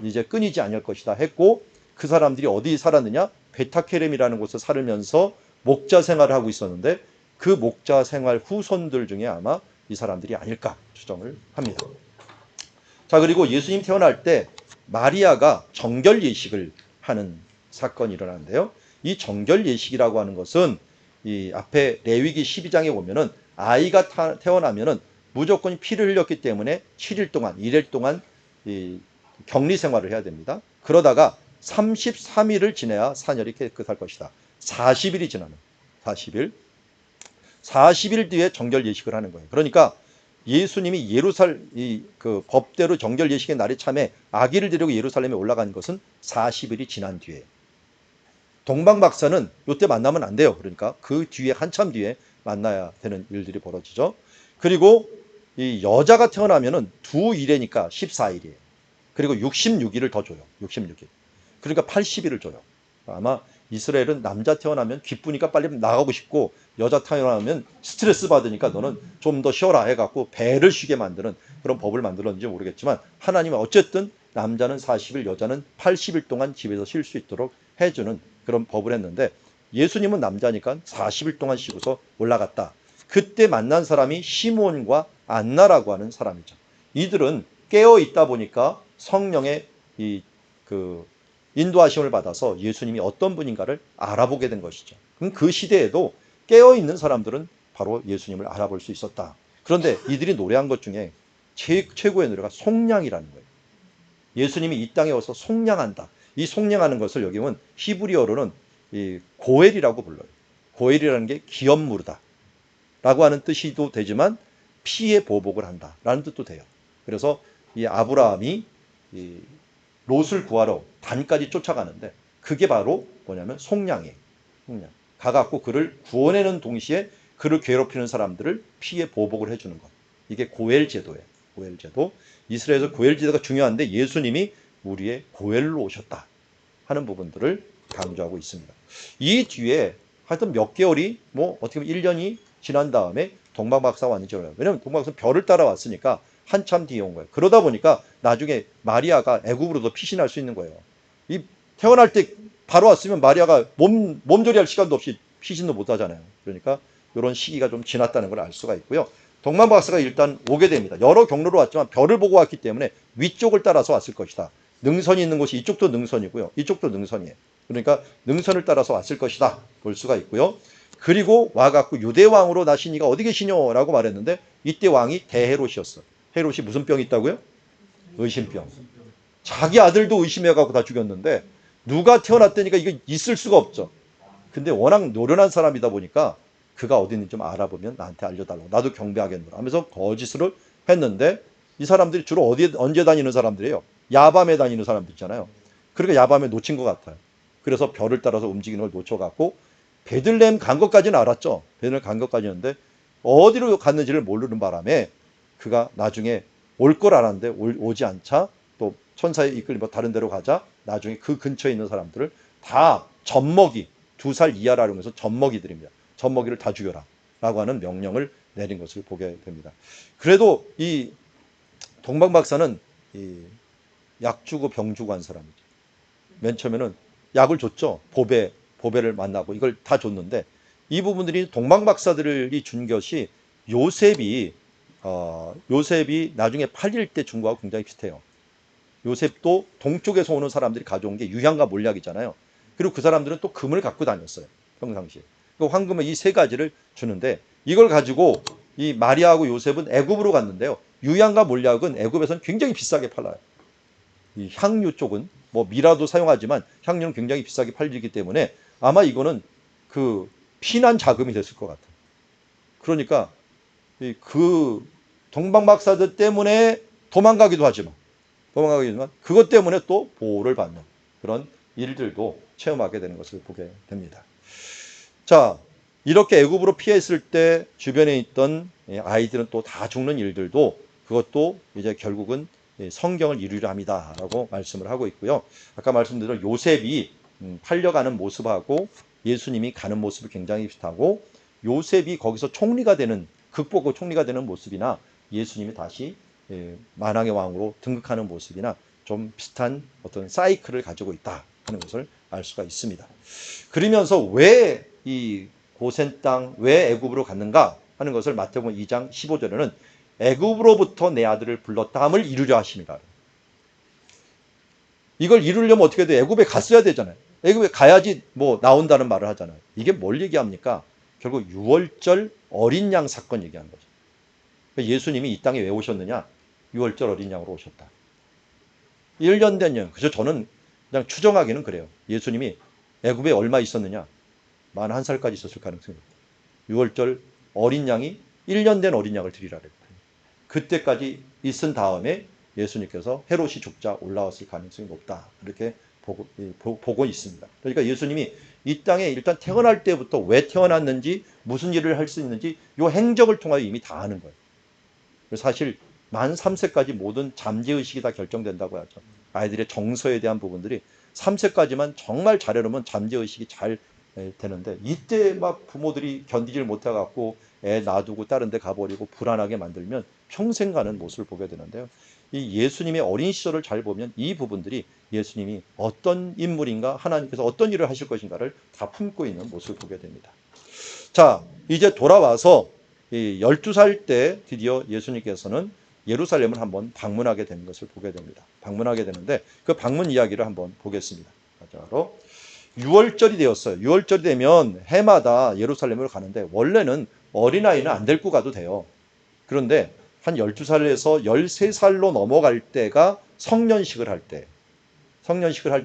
이제 끊이지 않을 것이다 했고, 그 사람들이 어디 살았느냐? 베타케렘이라는 곳에 살면서 목자 생활을 하고 있었는데 그 목자 생활 후손들 중에 아마 이 사람들이 아닐까 추정을 합니다. 자, 그리고 예수님 태어날 때 마리아가 정결 예식을 하는 사건이 일어나는데요. 이 정결 예식이라고 하는 것은 이 앞에 레위기 12장에 보면은 아이가 태어나면은 무조건 피를 흘렸기 때문에 7일 동안, 1일 동안 이 격리 생활을 해야 됩니다. 그러다가 33일을 지내야 사녀리 깨끗할 것이다. 40일이 지나면 40일 뒤에 정결 예식을 하는 거예요. 그러니까 예수님이 그 법대로 정결 예식의 날이 참에 아기를 데리고 예루살렘에 올라간 것은 40일이 지난 뒤에. 동방 박사는 이때 만나면 안 돼요. 그러니까 그 뒤에 한참 뒤에 만나야 되는 일들이 벌어지죠. 그리고 이 여자가 태어나면은 두 일회니까 14일이에요. 그리고 66일을 더 줘요. 66일. 그러니까 80일을 줘요. 아마 이스라엘은 남자 태어나면 기쁘니까 빨리 나가고 싶고, 여자 태어나면 스트레스 받으니까 너는 좀 더 쉬어라 해갖고 배를 쉬게 만드는 그런 법을 만들었는지 모르겠지만, 하나님은 어쨌든 남자는 40일, 여자는 80일 동안 집에서 쉴 수 있도록 해주는 그런 법을 했는데, 예수님은 남자니까 40일 동안 쉬고서 올라갔다. 그때 만난 사람이 시몬과 안나라고 하는 사람이죠. 이들은 깨어 있다 보니까 성령의 인도하심을 받아서 예수님이 어떤 분인가를 알아보게 된 것이죠. 그럼 그 시대에도 깨어있는 사람들은 바로 예수님을 알아볼 수 있었다. 그런데 이들이 노래한 것 중에 최고의 노래가 송량이라는 거예요. 예수님이 이 땅에 와서 송량한다. 이 송량하는 것을 여기 보면 히브리어로는 이 고엘이라고 불러요. 고엘이라는 게 기업무르다 라고 하는 뜻이도 되지만 피의 보복을 한다 라는 뜻도 돼요. 그래서 이 아브라함이 이 롯을 구하러 단까지 쫓아가는데 그게 바로 뭐냐면 송량이에요. 송량. 가갖고 그를 구원하는 동시에 그를 괴롭히는 사람들을 피해 보복을 해주는 것. 이게 고엘 제도예요. 고엘 제도. 이스라엘에서 고엘 제도가 중요한데 예수님이 우리의 고엘로 오셨다 하는 부분들을 강조하고 있습니다. 이 뒤에 하여튼 몇 개월이 어떻게 보면 1년이 지난 다음에 동방박사가 왔는지 몰라요. 왜냐하면 동방박사는 별을 따라왔으니까 한참 뒤에 온 거예요. 그러다 보니까 나중에 마리아가 애굽으로도 피신할 수 있는 거예요. 이 태어날 때 바로 왔으면 마리아가 몸조리할 시간도 없이 피신도 못 하잖아요. 그러니까 이런 시기가 좀 지났다는 걸 알 수가 있고요. 동방박사가 일단 오게 됩니다. 여러 경로로 왔지만 별을 보고 왔기 때문에 위쪽을 따라서 왔을 것이다. 능선이 있는 곳이 이쪽도 능선이고요. 이쪽도 능선이에요. 그러니까 능선을 따라서 왔을 것이다 볼 수가 있고요. 그리고 와갖고 유대 왕으로 나신 이가 어디 계시뇨? 라고 말했는데 이때 왕이 대헤롯이었어. 헤롯이 무슨 병이 있다고요? 의심병. 자기 아들도 의심해갖고 다 죽였는데 누가 태어났다니까 이거 있을 수가 없죠. 근데 워낙 노련한 사람이다 보니까 그가 어디 있는지 좀 알아보면 나한테 알려달라고. 나도 경배하겠노라 하면서 거짓을 했는데 이 사람들이 주로 언제 다니는 사람들이에요? 야밤에 다니는 사람들 있잖아요. 그러니까 야밤에 놓친 것 같아요. 그래서 별을 따라서 움직이는 걸 놓쳐갖고 베들레헴 간 것까지는 알았죠. 베들레헴 간 것까지였는데 어디로 갔는지를 모르는 바람에 그가 나중에 올 걸 알았는데 오지 않자 또 천사에 이끌려 다른 데로 가자 나중에 그 근처에 있는 사람들을 다 젖먹이 2살 이하라고 해서 젖먹이들입니다. 젖먹이를 다 죽여라 라고 하는 명령을 내린 것을 보게 됩니다. 그래도 이 동방박사는 약 주고 병 주고 한 사람이죠. 맨 처음에는 약을 줬죠. 보배를 만나고 이걸 다 줬는데 이 부분들이 동방박사들이 준 것이 요셉이 요셉이 나중에 팔릴 때 준 거하고 굉장히 비슷해요. 요셉도 동쪽에서 오는 사람들이 가져온 게 유향과 몰약이잖아요. 그리고 그 사람들은 또 금을 갖고 다녔어요. 평상시에. 그 황금을 이 세 가지를 주는데 이걸 가지고 이 마리아하고 요셉은 애굽으로 갔는데요. 유향과 몰약은 애굽에서는 굉장히 비싸게 팔아요. 이 향유 쪽은 뭐 미라도 사용하지만 향유는 굉장히 비싸게 팔리기 때문에 아마 이거는 그 피난 자금이 됐을 것 같아요. 그러니까 그 동방박사들 때문에 도망가기도 하지만 그것 때문에 또 보호를 받는 그런 일들도 체험하게 되는 것을 보게 됩니다. 자, 이렇게 애굽으로 피했을 때 주변에 있던 아이들은 또 다 죽는 일들도 그것도 이제 결국은 성경을 이루려 합니다라고 말씀을 하고 있고요. 아까 말씀드린 요셉이 팔려가는 모습하고 예수님이 가는 모습이 굉장히 비슷하고 요셉이 거기서 총리가 되는 극복하고 총리가 되는 모습이나 예수님이 다시 만왕의 왕으로 등극하는 모습이나 좀 비슷한 어떤 사이클을 가지고 있다 하는 것을 알 수가 있습니다. 그러면서 왜 이 고센 땅, 왜 애굽으로 갔는가 하는 것을 마태복음 2장 15절에는 애굽으로부터 내 아들을 불렀다 함을 이루려 하십니다. 이걸 이루려면 어떻게 돼요? 애굽에 갔어야 되잖아요. 애굽에 가야지 뭐 나온다는 말을 하잖아요. 이게 뭘 얘기합니까? 결국 유월절 어린 양 사건 얘기하는 거죠. 예수님이 이 땅에 왜 오셨느냐? 유월절 어린 양으로 오셨다. 1년 된 년. 그래서 저는 그냥 추정하기는 그래요. 예수님이 애굽에 얼마 있었느냐? 41살까지 있었을 가능성이 있다. 유월절 어린 양이 1년 된 어린 양을 드리라 그랬다. 그때까지 있은 다음에 예수님께서 헤롯이 죽자 올라왔을 가능성이 높다. 이렇게 보고 있습니다. 그러니까 예수님이 이 땅에 일단 태어날 때부터 왜 태어났는지 무슨 일을 할 수 있는지 이 행적을 통하여 이미 다 아는 거예요. 사실 만 3세까지 모든 잠재의식이 다 결정된다고 하죠. 아이들의 정서에 대한 부분들이 3세까지만 정말 잘해놓으면 잠재의식이 잘 되는데 이때 막 부모들이 견디질 못해갖고 애 놔두고 다른 데 가버리고 불안하게 만들면 평생 가는 모습을 보게 되는데요. 이 예수님의 어린 시절을 잘 보면 이 부분들이 예수님이 어떤 인물인가 하나님께서 어떤 일을 하실 것인가를 다 품고 있는 모습을 보게 됩니다. 자, 이제 돌아와서 12살 때 드디어 예수님께서는 예루살렘을 한번 방문하게 되는 것을 보게 됩니다. 방문하게 되는데 그 방문 이야기를 한번 보겠습니다. 바로 6월절이 되었어요. 6월절이 되면 해마다 예루살렘을 가는데 원래는 어린아이는 안 데리고 가도 돼요. 그런데 한 12살에서 13살로 넘어갈 때가 성년식을 할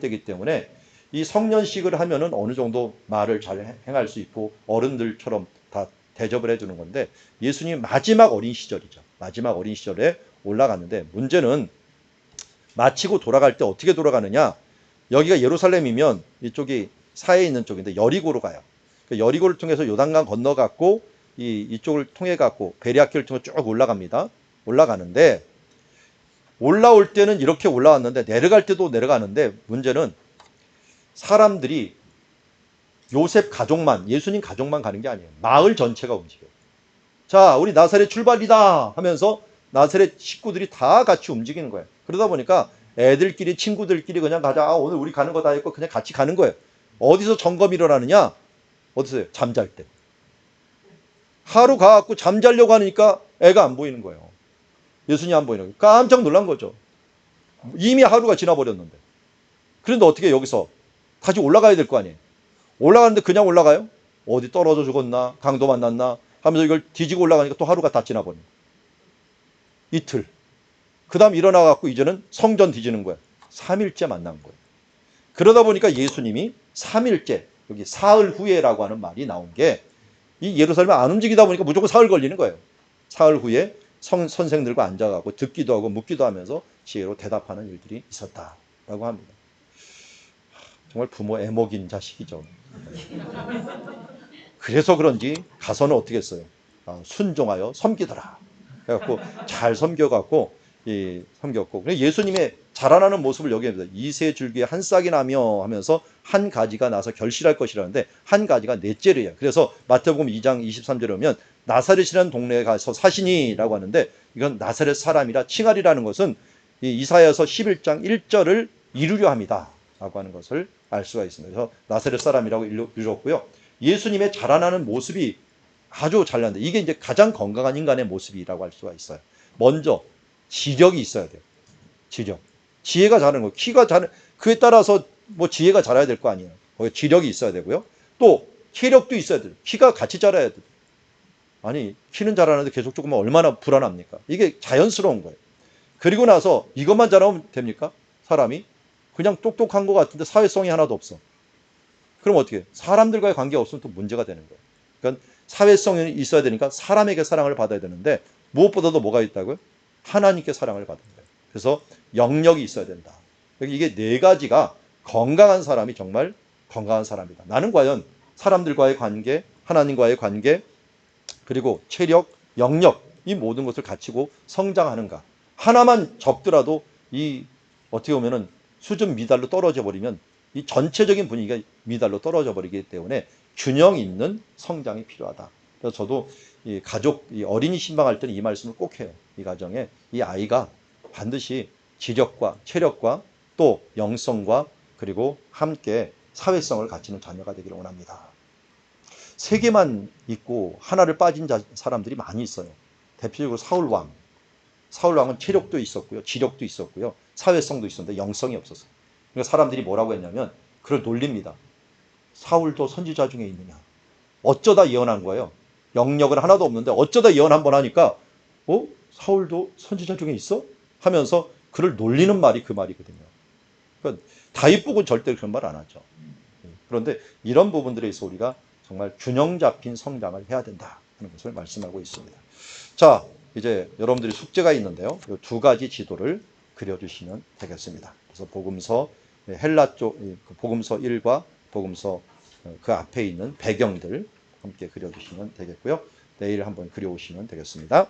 때이기 때문에 이 성년식을 하면은 어느 정도 말을 잘 행할 수 있고 어른들처럼 다 대접을 해주는 건데 예수님 마지막 어린 시절이죠. 마지막 어린 시절에 올라갔는데 문제는 마치고 돌아갈 때 어떻게 돌아가느냐. 여기가 예루살렘이면 이쪽이 사해에 있는 쪽인데 여리고로 가요. 여리고를 통해서 요단강 건너갔고 이쪽을 통해 갖고 베리아키를 통해 쭉 올라갑니다. 올라가는데 올라올 때는 이렇게 올라왔는데 내려갈 때도 내려가는데 문제는 사람들이 요셉 가족만 예수님 가족만 가는 게 아니에요. 마을 전체가 움직여요. 자, 우리 나사렛 출발이다 하면서 나사렛 식구들이 다 같이 움직이는 거예요. 그러다 보니까 애들끼리 친구들끼리 그냥 가자. 오늘 우리 가는 거 다 했고 그냥 같이 가는 거예요. 어디서 점검이 일어나느냐? 어디서요? 잠잘 때. 하루 가갖고 잠자려고 하니까 애가 안 보이는 거예요. 예수님 안 보이는 거예요. 깜짝 놀란 거죠. 이미 하루가 지나버렸는데. 그런데 어떻게 여기서 다시 올라가야 될 거 아니에요. 올라가는데 그냥 올라가요? 어디 떨어져 죽었나? 강도 만났나? 하면서 이걸 뒤지고 올라가니까 또 하루가 다 지나버린 거예요. 이틀. 그 다음 일어나갖고 이제는 성전 뒤지는 거예요. 3일째 만난 거예요. 그러다 보니까 예수님이 3일째, 여기 사흘 후에라고 하는 말이 나온 게 이 예루살렘 안 움직이다 보니까 무조건 사흘 걸리는 거예요. 사흘 후에 선생들과 앉아가고 듣기도 하고 묻기도 하면서 지혜로 대답하는 일들이 있었다라고 합니다. 정말 부모 애먹인 자식이죠. 그래서 그런지 가서는 어떻게 했어요? 순종하여 섬기더라. 그래갖고 잘 섬겨갖고 섬겼고 예수님의 자라나는 모습을 여기 합니다. 이세 줄기에 한 싹이 나며 하면서 한 가지가 나서 결실할 것이라는데 한 가지가 넷째래요. 그래서 마태복음 2장 23절에 보면 나사렛이라는 동네에 가서 사시니라고 하는데 이건 나사렛 사람이라 칭하리라는 것은 이사야서 11장 1절을 이루려 합니다. 라고 하는 것을 알 수가 있습니다. 그래서 나사렛 사람이라고 이루었고요. 예수님의 자라나는 모습이 아주 잘났는데 이게 이제 가장 건강한 인간의 모습이라고 할 수가 있어요. 먼저 지력이 있어야 돼요. 지력. 지혜가 자라는 거. 키가 자는 그에 따라서 뭐 지혜가 자라야 될 거 아니에요. 거기 지력이 있어야 되고요. 또 체력도 있어야 돼요. 키가 같이 자라야 돼요. 아니 키는 자라는데 계속 조금만 얼마나 불안합니까? 이게 자연스러운 거예요. 그리고 나서 이것만 잘하면 됩니까? 사람이 그냥 똑똑한 것 같은데 사회성이 하나도 없어. 그럼 어떻게 해요? 사람들과의 관계가 없으면 또 문제가 되는 거예요. 그러니까 사회성이 있어야 되니까 사람에게 사랑을 받아야 되는데 무엇보다도 뭐가 있다고요? 하나님께 사랑을 받는 거예요. 그래서 영역이 있어야 된다. 이게 네 가지가 건강한 사람이 정말 건강한 사람이다. 나는 과연 사람들과의 관계, 하나님과의 관계, 그리고 체력, 영역 이 모든 것을 갖추고 성장하는가. 하나만 적더라도 이 어떻게 보면은 수준 미달로 떨어져 버리면 이 전체적인 분위기가 미달로 떨어져 버리기 때문에 균형 있는 성장이 필요하다. 그래서 저도 이 가족, 이 어린이 신방할 때는 이 말씀을 꼭 해요. 이 가정에 이 아이가 반드시 지력과 체력과 또 영성과 그리고 함께 사회성을 갖추는 자녀가 되기를 원합니다. 세 개만 있고 하나를 빠진 사람들이 많이 있어요. 대표적으로 사울왕. 사울왕은 체력도 있었고요. 지력도 있었고요. 사회성도 있었는데 영성이 없었어요. 그러니까 사람들이 뭐라고 했냐면 그걸 놀립니다. 사울도 선지자 중에 있느냐. 어쩌다 예언한 거예요. 영역은 하나도 없는데 어쩌다 예언 한번 하니까 사울도 선지자 중에 있어? 하면서 그를 놀리는 말이 그 말이거든요. 그러니까 다윗 보고 절대 그런 말 안 하죠. 그런데 이런 부분들에 있어 우리가 정말 균형 잡힌 성장을 해야 된다 하는 것을 말씀하고 있습니다. 자, 이제 여러분들이 숙제가 있는데요. 이 두 가지 지도를 그려주시면 되겠습니다. 그래서 복음서 헬라 쪽 복음서 1과 복음서 그 앞에 있는 배경들 함께 그려주시면 되겠고요. 내일 한번 그려오시면 되겠습니다.